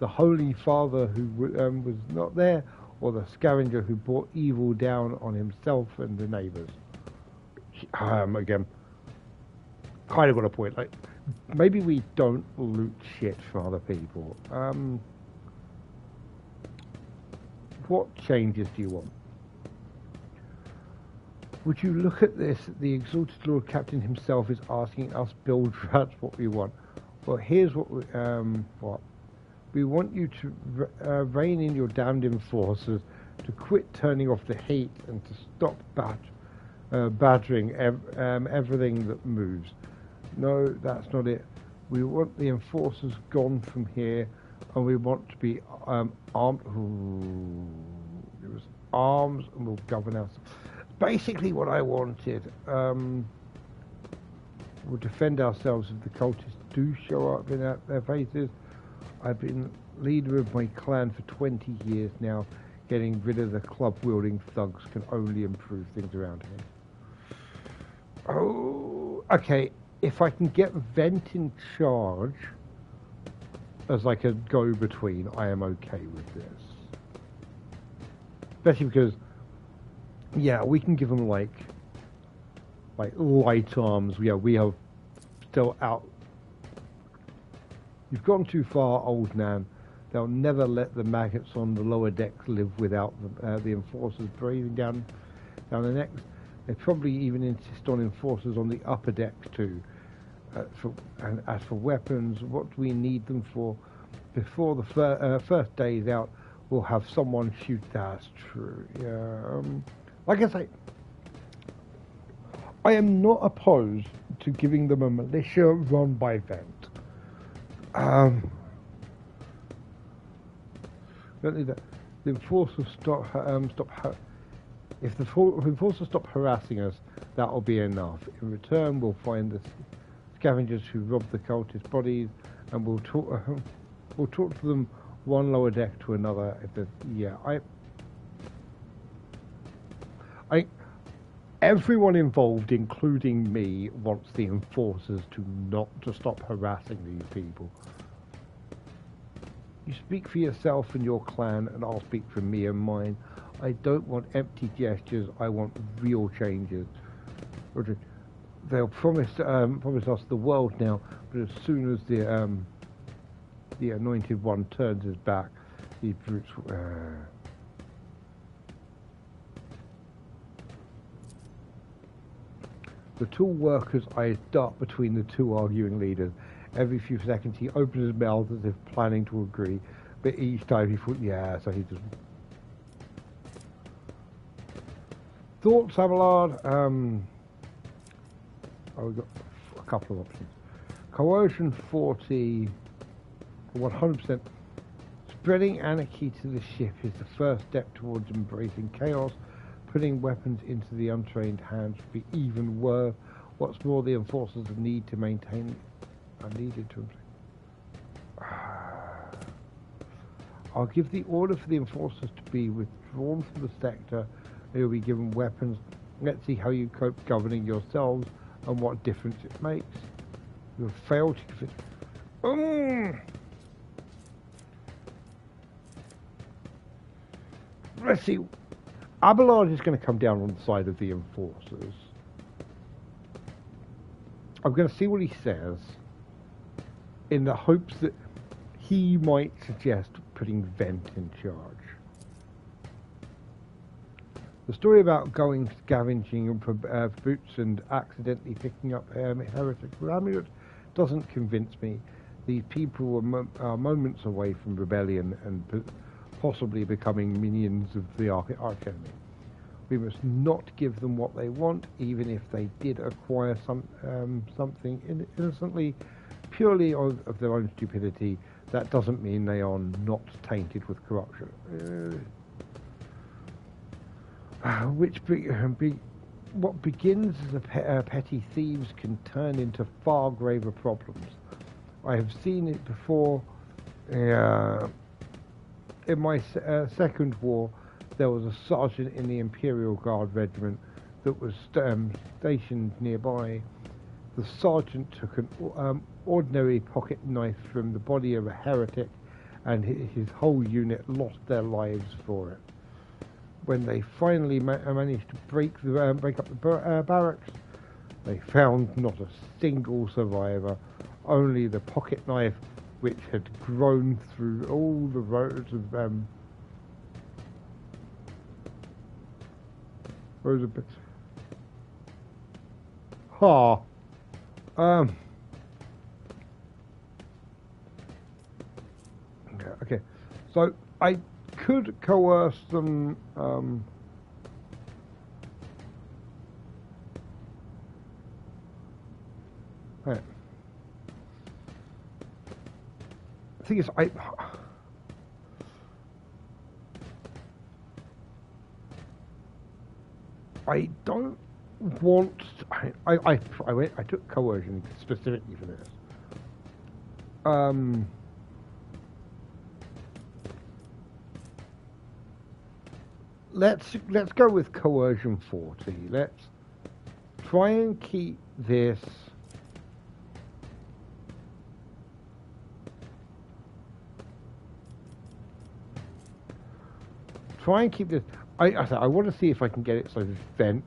The Holy Father who was not there, or the scavenger who brought evil down on himself and the neighbours? Again, kind of got a point. Like, maybe we don't loot shit for other people. What changes do you want? Would you look at this? The exalted Lord Captain himself is asking us build rats what we want. Well, here's what we want you to rein in your damned enforcers, to quit turning off the heat, and to stop battering everything that moves. No, that's not it. We want the enforcers gone from here, and we want to be armed. It was arms, and we'll govern ourselves. Basically what I wanted. We'll defend ourselves if the cultists do show up in their faces. I've been leader of my clan for 20 years now. Getting rid of the club-wielding thugs can only improve things around here. Oh, okay. If I can get Vent in charge as like a go-between, I am okay with this. Especially because, yeah, we can give them like light arms. Yeah, we have still out. You've gone too far, old Nan. They'll never let the maggots on the lower decks live without the enforcers breathing down the necks. They probably even insist on enforcers on the upper decks too. And as for weapons, what do we need them for? Before the first day is out, we'll have someone shoot. That's true. Yeah. Like I say, I am not opposed to giving them a militia run by Vent. The enforcers if the enforcers stop harassing us, that'll be enough. In return, we'll find the scavengers who robbed the cultist bodies, and we'll talk to them one lower deck to another. Everyone involved, including me, wants the enforcers to stop harassing these people. You speak for yourself and your clan, and I'll speak for me and mine. I don't want empty gestures. I want real changes. They'll promise us the world now, but as soon as the anointed one turns his back, these brutes. The tool worker's eyes dart between the two arguing leaders. Every few seconds he opens his mouth as if planning to agree, but each time he thought, yeah, so he doesn't. Thoughts, Abelard? We've got a couple of options. Coercion 40, 100%. Spreading anarchy to the ship is the first step towards embracing chaos. Putting weapons into the untrained hands would be even worse. What's more, the enforcers need to maintain are needed to. I'll give the order for the enforcers to be withdrawn from the sector. They will be given weapons. Let's see how you cope governing yourselves and what difference it makes. You have failed to give it. Let's see. Abelard is going to come down on the side of the enforcers. I'm going to see what he says. in the hopes that he might suggest putting Vent in charge. The story about going scavenging for boots and accidentally picking up heretic amulets doesn't convince me. These people are moments away from rebellion and possibly becoming minions of the archenemy. We must not give them what they want, even if they did acquire something innocently, purely of their own stupidity. That doesn't mean they are not tainted with corruption. What begins as petty thieves can turn into far graver problems. I have seen it before. In my second war, there was a sergeant in the Imperial Guard regiment that was stationed nearby. The sergeant took an ordinary pocket knife from the body of a heretic, and his whole unit lost their lives for it. When they finally managed to break up the barracks, they found not a single survivor, only the pocket knife which had grown through all the rows of bits. Okay. So I could coerce them. Right. The thing is, I don't want. I took coercion specifically for this. Let's go with coercion 40. Let's try and keep this. Try and keep this. I want to see if I can get it so Vent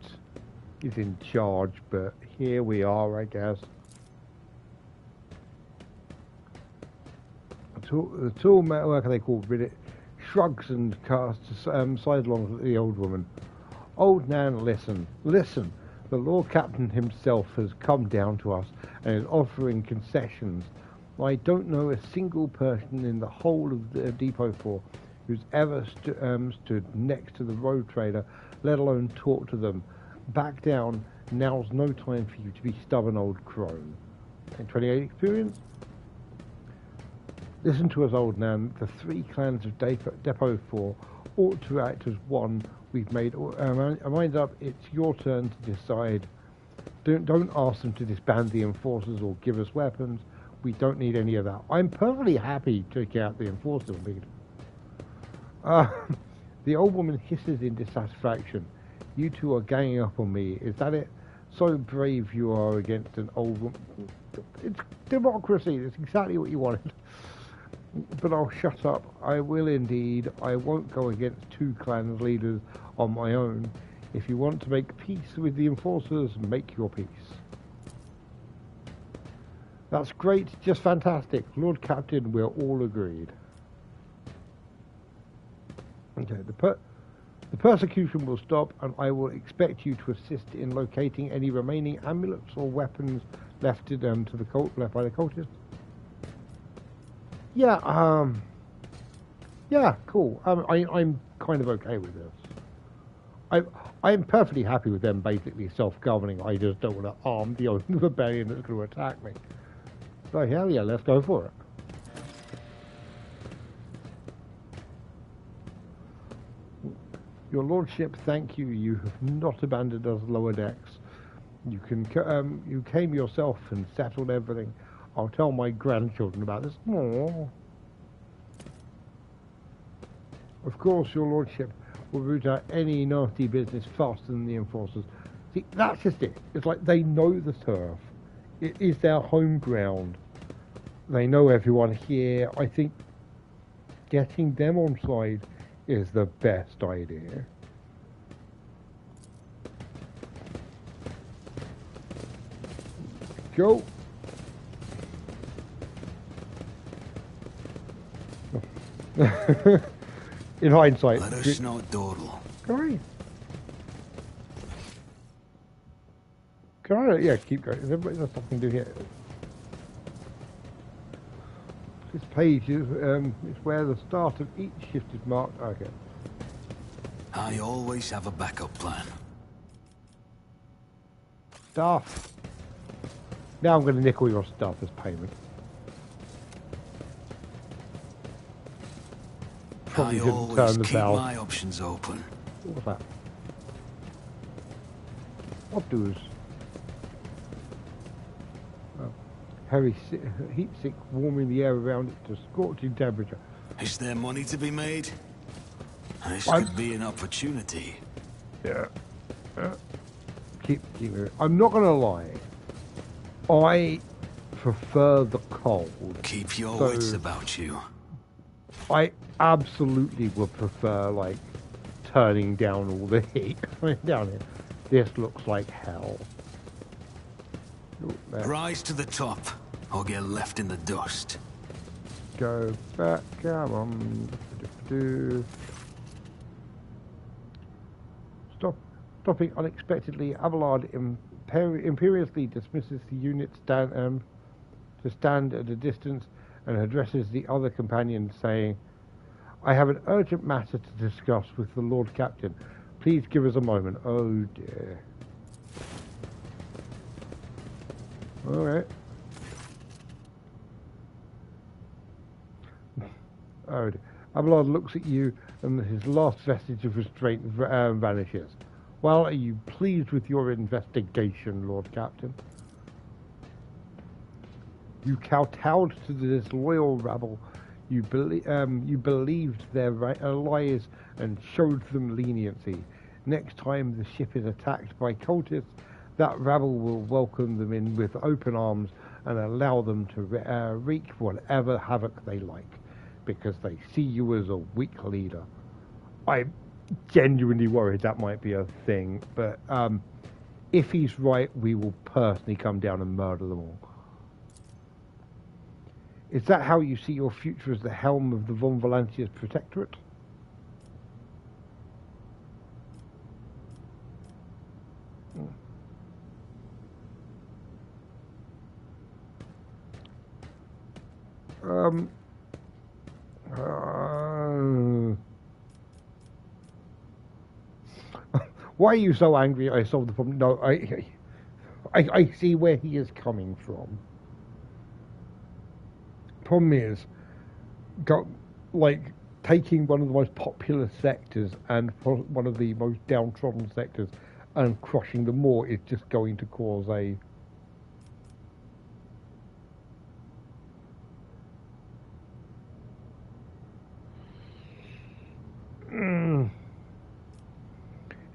is in charge, but here we are, I guess. The tool worker they call Riddick shrugs and casts sidelong at the old woman. Old Nan, listen. The Lord Captain himself has come down to us and is offering concessions. I don't know a single person in the whole of the Depot 4 who's ever stood next to the road trader, let alone talk to them. Back down. Now's no time for you to be stubborn old crone. And 28 experience? Listen to us, old Nan. The three clans of Depot 4 ought to act as one. We've made our minds up. It's your turn to decide. Don't ask them to disband the enforcers or give us weapons. We don't need any of that. I'm perfectly happy to take out the enforcer lead. The old woman hisses in dissatisfaction. You two are ganging up on me. Is that it? So brave you are against an old woman. It's democracy. That's exactly what you wanted. But I'll shut up. I will indeed. I won't go against two clan leaders on my own. If you want to make peace with the enforcers, make your peace. That's great. Just fantastic. Lord Captain, we're all agreed. Okay, the persecution will stop, and I will expect you to assist in locating any remaining amulets or weapons left by the cultists. Yeah, yeah, cool. I'm kind of okay with this. I'm perfectly happy with them basically self-governing. I just don't want to arm the old rebellion that's going to attack me. So hell yeah, let's go for it. Your Lordship, thank you. You have not abandoned us lower decks. You came yourself and settled everything. I'll tell my grandchildren about this. Aww. Of course, Your Lordship will root out any nasty business faster than the enforcers. See, that's just it. It's like they know the turf. It is their home ground. They know everyone here. I think getting them on side is the best idea. Go. In hindsight. Let us not dawdle. Can I? Yeah, keep going. There's something to do here. This page is where the start of each shift is marked. Okay. I always have a backup plan. Stuff. Now I'm going to nickel your stuff as payment. Probably I didn't always turn the keep valve. my options open. What was that? What does? Oh. Heat sick, warming the air around it to scorching temperature. Is there money to be made? This could be an opportunity. Yeah. Keep moving. I'm not going to lie. I prefer the cold. Keep your wits about you. I absolutely would prefer, like, turning down all the heat. Down here. This looks like hell. Rise to the top, or get left in the dust. Go back, come on. Stopping unexpectedly, Abelard imperiously dismisses the unit to stand at a distance and addresses the other companion, saying, I have an urgent matter to discuss with the Lord Captain. Please give us a moment. Oh dear. Alright. Oh dear. Abelard looks at you and his last vestige of restraint vanishes. Well, are you pleased with your investigation, Lord Captain? You kowtowed to the disloyal rabble. You believed their lies and showed them leniency. Next time the ship is attacked by cultists, that rabble will welcome them in with open arms and allow them to wreak whatever havoc they like, because they see you as a weak leader. I'm genuinely worried that might be a thing, but if he's right, we will personally come down and murder them all. Is that how you see your future as the helm of the Von Valancia's protectorate? Why are you so angry I solved the problem? No, I see where he is coming from. Problem is, taking one of the most popular sectors and one of the most downtrodden sectors and crushing them more is just going to cause a... The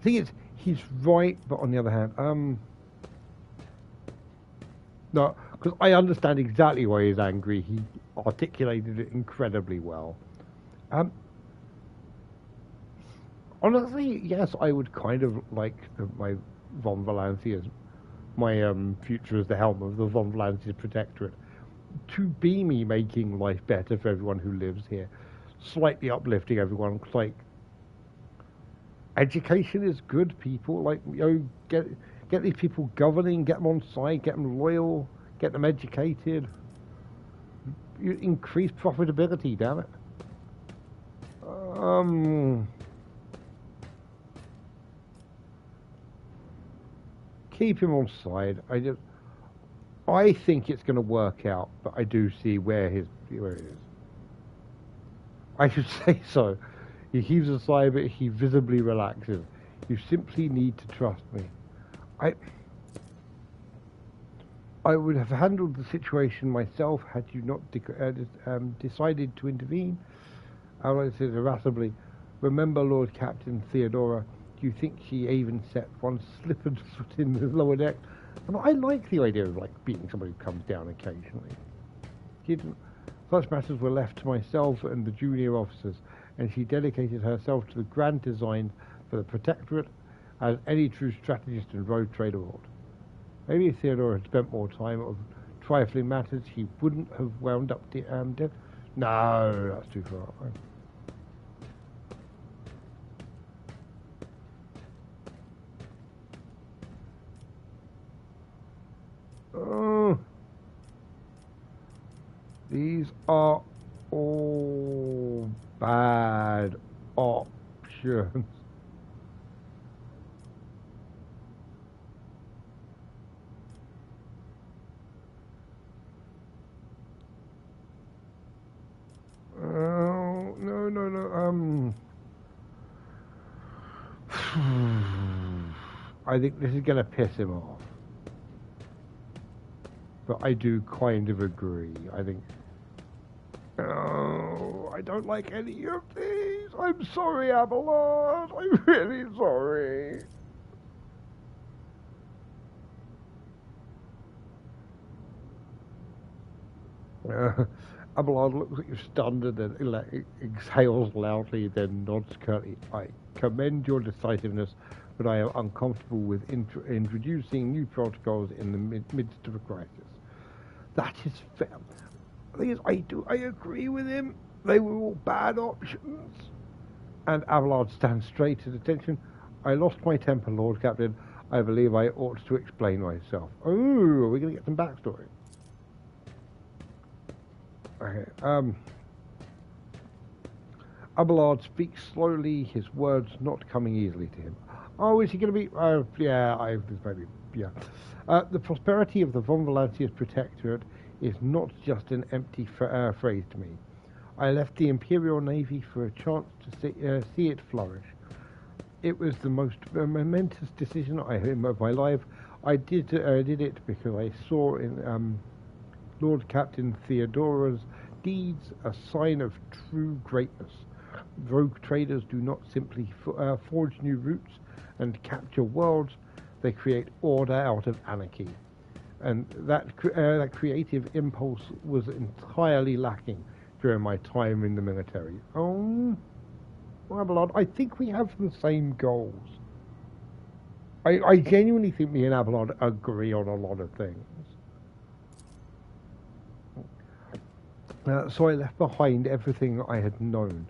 thing is, he's right, but on the other hand, no, because I understand exactly why he's angry. He articulated it incredibly well. Honestly, yes, I would kind of like my Von Valancia's, my future as the helm of the Von Valancia's protectorate, to be me making life better for everyone who lives here, slightly uplifting everyone. Like, education is good, people. Like, get these people governing, get them on side, get them loyal, get them educated. You increase profitability, damn it. Keep him on side. I think it's going to work out, but I do see where it is. I should say so. He heaves a sigh, but he visibly relaxes. You simply need to trust me. I would have handled the situation myself had you not decided to intervene. Alan says irascibly, remember, Lord Captain Theodora, do you think she even set one slippered foot in the lower deck? And I like the idea of, like, beating somebody who comes down occasionally. Such matters were left to myself and the junior officers, and she dedicated herself to the grand design for the Protectorate, as any true strategist and road trader ought. Maybe if Theodora had spent more time on trifling matters, he wouldn't have wound up dead. No, that's too far. Oh, these are all bad options. Oh, no, no, no. I think this is going to piss him off. But I do kind of agree. I think... Oh, I don't like any of these. I'm sorry, Abelard. I'm really sorry. Abelard looks at you stunned and then exhales loudly, then nods curtly. I commend your decisiveness, but I am uncomfortable with introducing new protocols in the midst of a crisis. That is fair. The thing is, I agree with him. They were all bad options. And Abelard stands straight at attention. I lost my temper, Lord Captain. I believe I ought to explain myself. Oh, we're going to get some backstory. Okay. Abelard speaks slowly, his words not coming easily to him. Oh, is he going to be... yeah. The prosperity of the Von Valancius Protectorate is not just an empty phrase to me. I left the Imperial Navy for a chance to see it flourish. It was the most momentous decision of my life. I did it because I saw in Lord Captain Theodora's deeds a sign of true greatness. Rogue traders do not simply forge new routes and capture worlds, they create order out of anarchy. And that creative impulse was entirely lacking during my time in the military. Oh, Abelard, I think we have the same goals. I genuinely think me and Abelard agree on a lot of things. So I left behind everything I had known,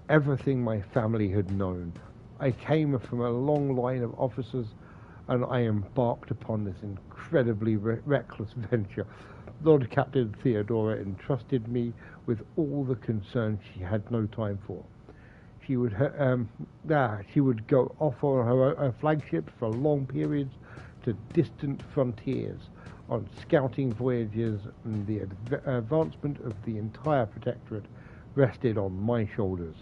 everything my family had known. I came from a long line of officers, and I embarked upon this incredibly reckless venture. Lord Captain Theodora entrusted me with all the concerns she had no time for. She would go off on her flagship for long periods to distant frontiers, on scouting voyages, and the advancement of the entire Protectorate rested on my shoulders.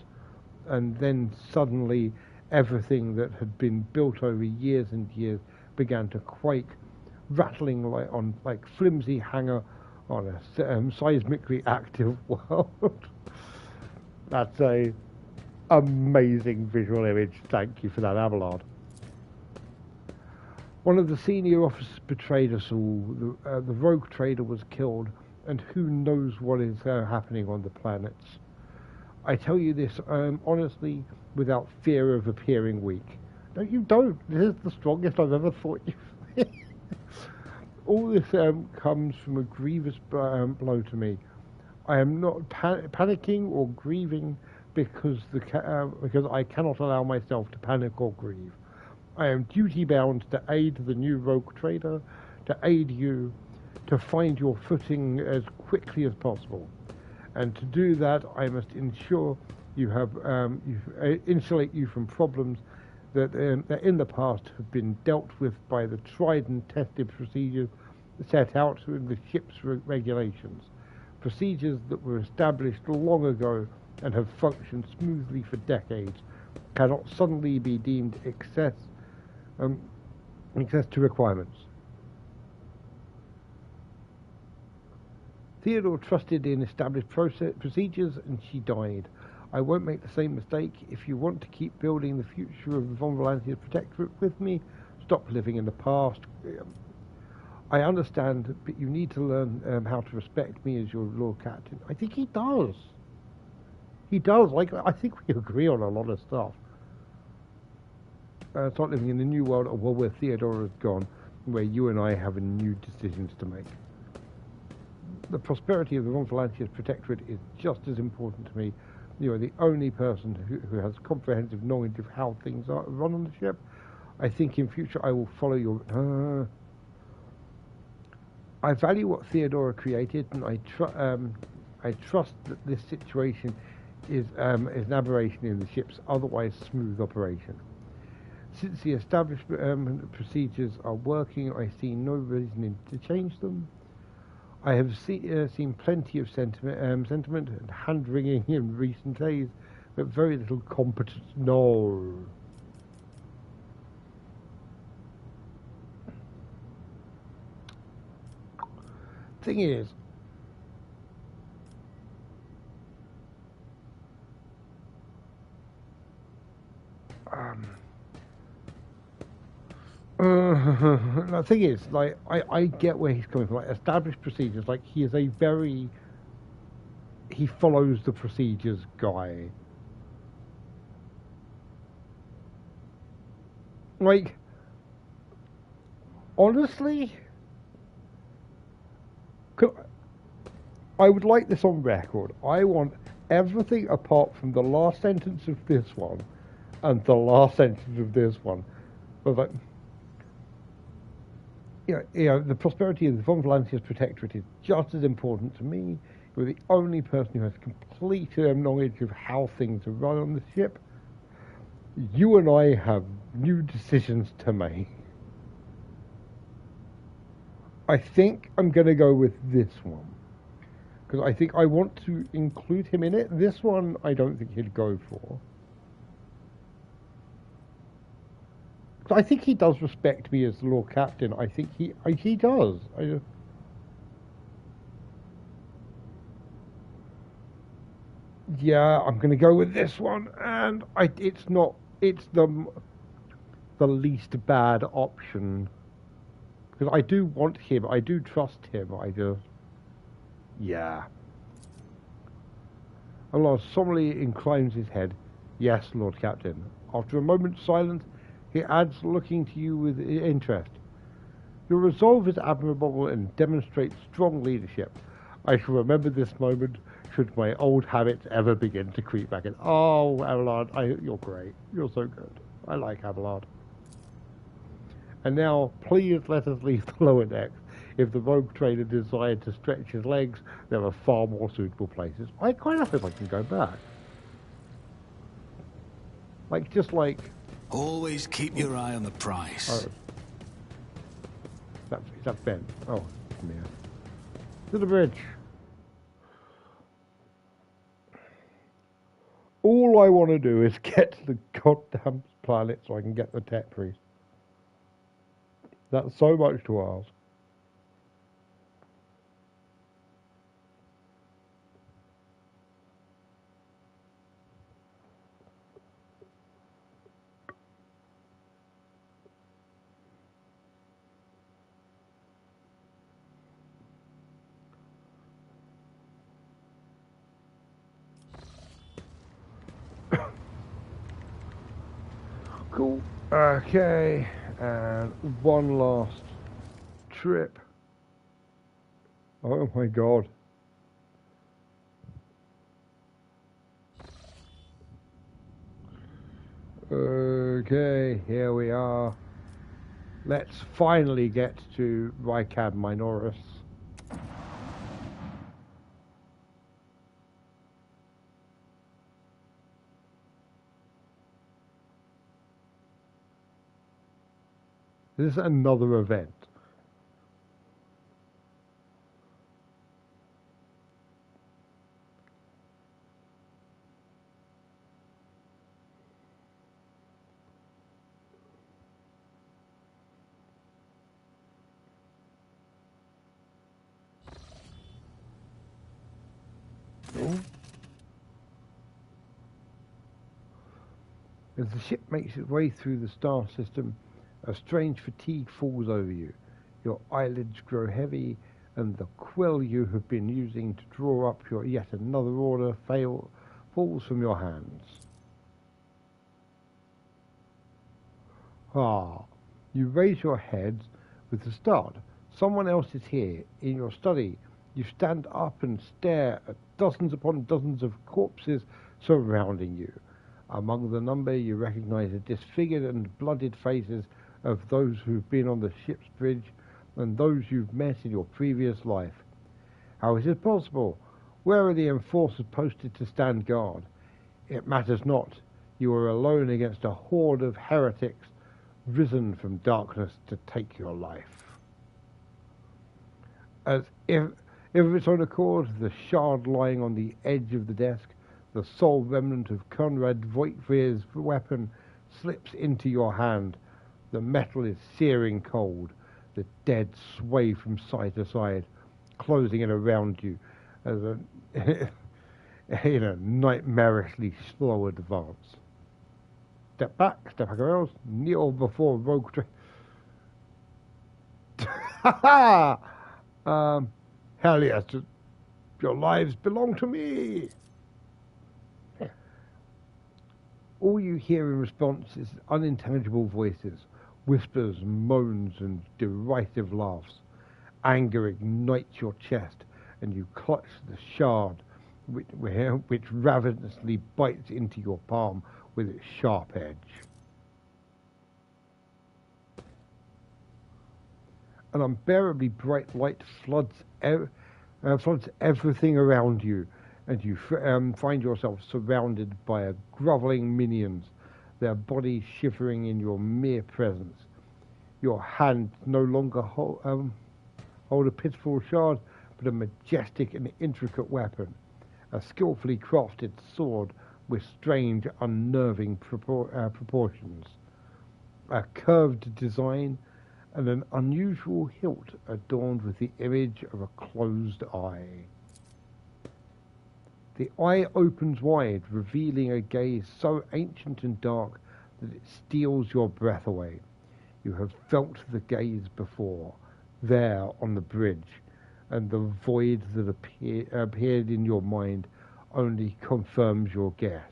And then suddenly everything that had been built over years and years began to quake, rattling like flimsy hanger on a seismically active world. That's a amazing visual image. Thank you for that, Abelard. One of the senior officers betrayed us all. The rogue trader was killed, and who knows what is happening on the planets. I tell you this honestly, without fear of appearing weak. No, you don't. This is the strongest I've ever thought you. All this comes from a grievous blow to me. I am not panicking or grieving because I cannot allow myself to panic or grieve. I am duty-bound to aid the new rogue trader, to aid you, to find your footing as quickly as possible. And to do that, I must ensure you have insulate you from problems that in the past have been dealt with by the tried and tested procedures set out in the ship's regulations. Procedures that were established long ago and have functioned smoothly for decades cannot suddenly be deemed excess to requirements. Theodore trusted in established procedures, and she died. I won't make the same mistake. If you want to keep building the future of the Von Valancius Protectorate with me, stop living in the past. I understand, but you need to learn how to respect me as your Lord Captain. I think he does. He does. I think we agree on a lot of stuff. Start living in the new world, or where Theodora is gone, where you and I have new decisions to make. The prosperity of the Von Valantius Protectorate is just as important to me. You are the only person who has comprehensive knowledge of how things are run on the ship. I think in future I will follow your... I value what Theodora created, and I trust that this situation is an aberration in the ship's otherwise smooth operation. Since the established procedures are working, I see no reason to change them. I have seen plenty of sentiment and hand-wringing in recent days, but very little competence. No. Thing is, the thing is, like, I get where he's coming from. Like, established procedures, like, he is a very... He follows the procedures guy. Like, honestly, I would like this on record. I want everything apart from the last sentence of this one and the last sentence of this one. But like, you know, the prosperity of the Von Valantius Protectorate is just as important to me. You're the only person who has complete knowledge of how things are run on the ship. You and I have new decisions to make. I think I'm going to go with this one, because I think I want to include him in it. This one, I don't think he'd go for. I think he does respect me as the Lord Captain. I think he does. Yeah, I'm going to go with this one, and it's the least bad option, because I do want him. I do trust him. Yeah. Allah solemnly inclines his head. Yes, Lord Captain. After a moment's silence, he adds, looking to you with interest. Your resolve is admirable and demonstrates strong leadership. I shall remember this moment should my old habits ever begin to creep back in. Oh, Abelard, you're great. You're so good. I like Abelard. And now, please let us leave the lower decks. If the rogue trader desired to stretch his legs, there are far more suitable places. I kind of hope I can go back. Always keep your eye on the prize. Is that Ben? Oh, yeah. To the bridge. All I want to do is get to the goddamn planet so I can get the tech priest. That's so much to ask. Cool. Okay, and one last trip. Oh my god. Okay, here we are. Let's finally get to Rykad Minoris. This is another event. As the ship makes its way through the star system, a strange fatigue falls over you. Your eyelids grow heavy, and the quill you have been using to draw up your yet another order falls from your hands. You raise your heads with a start. Someone else is here, in your study. You stand up and stare at dozens upon dozens of corpses surrounding you. Among the number, you recognize the disfigured and blooded faces of those who've been on the ship's bridge and those you've met in your previous life. How is it possible? Where are the enforcers posted to stand guard? It matters not. You are alone against a horde of heretics risen from darkness to take your life. As if of its own accord, the shard lying on the edge of the desk, the sole remnant of Conrad Voigtveer's weapon, slips into your hand. The metal is searing cold. The dead sway from side to side, closing in around you as in a nightmarishly slow advance. Step back, girls. Kneel before rogue. Ha ha! Hell yes, your lives belong to me. All you hear in response is unintelligible voices, whispers, moans, and derisive laughs. Anger ignites your chest, and you clutch the shard, which ravenously bites into your palm with its sharp edge. An unbearably bright light floods everything around you, and you find yourself surrounded by a groveling minions, their bodies shivering in your mere presence. Your hands no longer hold a pitiful shard, but a majestic and intricate weapon, a skillfully crafted sword with strange, unnerving proportions, a curved design, and an unusual hilt adorned with the image of a closed eye. The eye opens wide, revealing a gaze so ancient and dark that it steals your breath away. You have felt the gaze before, there on the bridge, and the void that appeared in your mind only confirms your guess.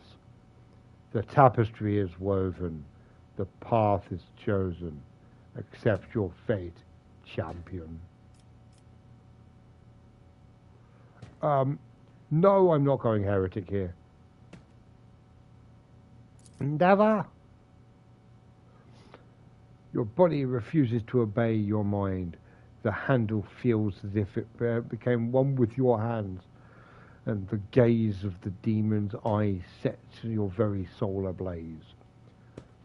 The tapestry is woven, the path is chosen. Accept your fate, champion. No, I'm not going heretic here. Never. Your body refuses to obey your mind. The handle feels as if it became one with your hands, and the gaze of the demon's eye sets your very soul ablaze.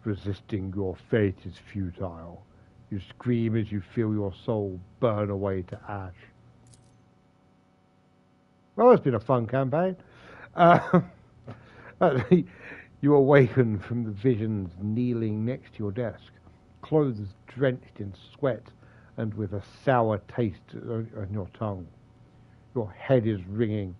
Resisting your fate is futile. You scream as you feel your soul burn away to ash. Well, it's been a fun campaign. You awaken from the visions kneeling next to your desk, clothes drenched in sweat and with a sour taste on your tongue. Your head is ringing,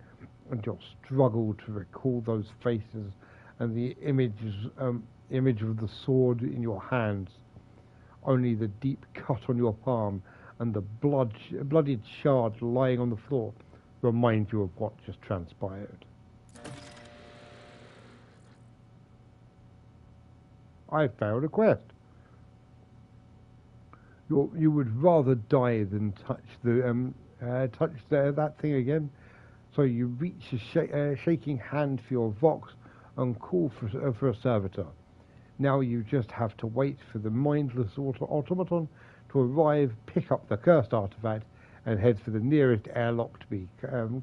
and you'll struggle to recall those faces and the image of the sword in your hands. Only the deep cut on your palm and the bloodied shard lying on the floor remind you of what just transpired. I failed a quest. You would rather die than touch that thing again. So you reach a shaking hand for your vox and call for a servitor. Now you just have to wait for the mindless automaton to arrive, pick up the cursed artifact, and head for the nearest airlock to be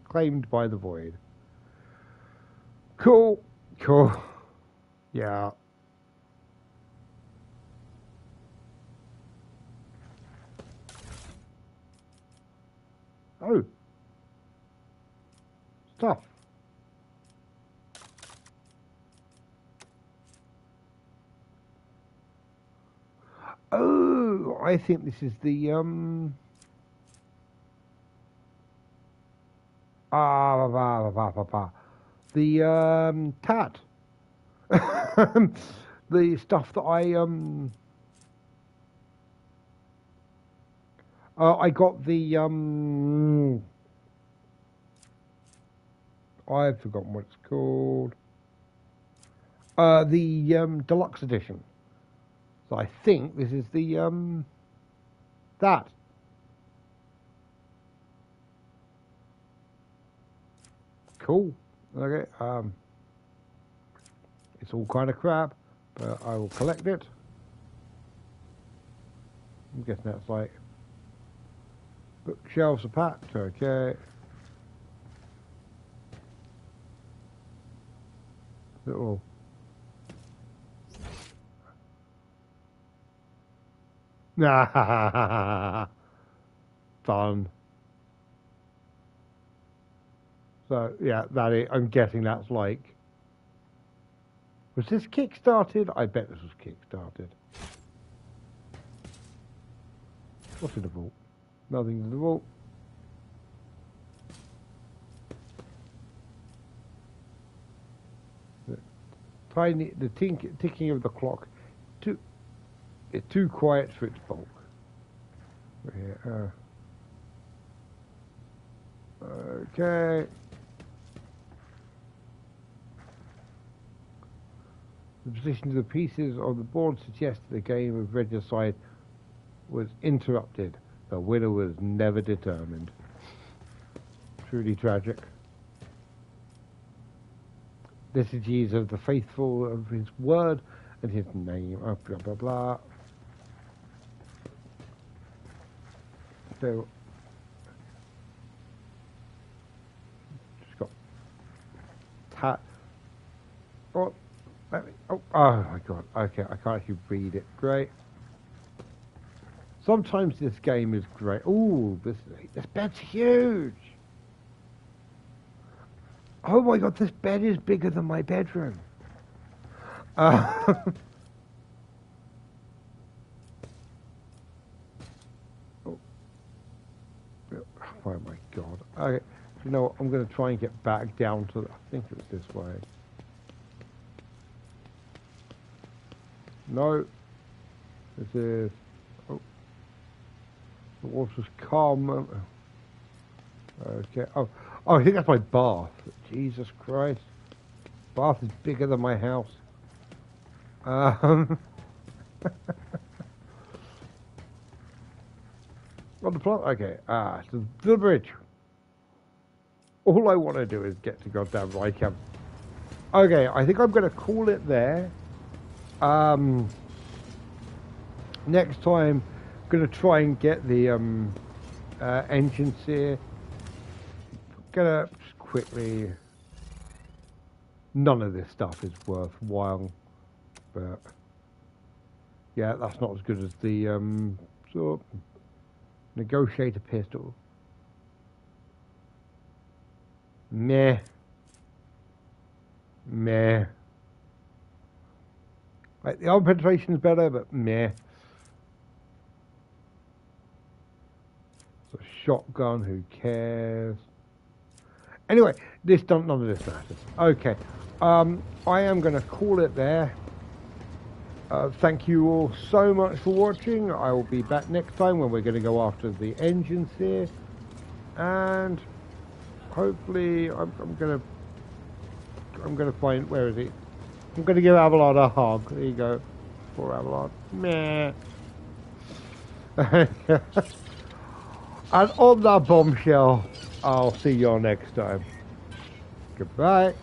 claimed by the void. Cool. Yeah. Oh. Stuff. Oh, I think this is the the tat. The stuff that I got the I've forgotten what it's called. The deluxe edition. So I think this is the that. cool. Okay, it's all kind of crap, but I will collect it. I'm guessing that's like bookshelves are packed. Okay. Little. Nah. Fun. So yeah, I'm guessing that's like. Was this kickstarted? I bet this was kickstarted. What's in the vault? Nothing in the vault. The ticking of the clock. It's too quiet for its bulk. Here, okay. The position of the pieces on the board suggests the game of regicide was interrupted. The winner was never determined. Truly tragic. Messages of the faithful of his word and his name. Oh, blah blah blah. So just got oh my god. Okay, I can't actually read it. Great. Sometimes this game is great. Ooh, this bed's huge. Oh my god, this bed is bigger than my bedroom. Oh my god. Okay, you know what? I'm going to try and get back down to. I think it's this way. No. This is. Oh. The water's calm. Okay. Oh, I think that's my bath. Jesus Christ. Bath is bigger than my house. On the plot? Okay. To the bridge. All I want to do is get to goddamn Rycam. Okay, I think I'm going to call it there. Next time, I'm going to try and get the engines here. Gonna just quickly. None of this stuff is worthwhile, but yeah, that's not as good as the sort of negotiator pistol. Meh. Meh. Like the arm penetration is better, but meh. It's a shotgun. Who cares? Anyway, none of this matters. Okay, I am going to call it there. Thank you all so much for watching. I will be back next time when we're going to go after the engines here, and hopefully I'm going to find, where is he? I'm going to give Abelard a hug. There you go. Poor Abelard. Meh. And on that bombshell, I'll see you all next time. Goodbye.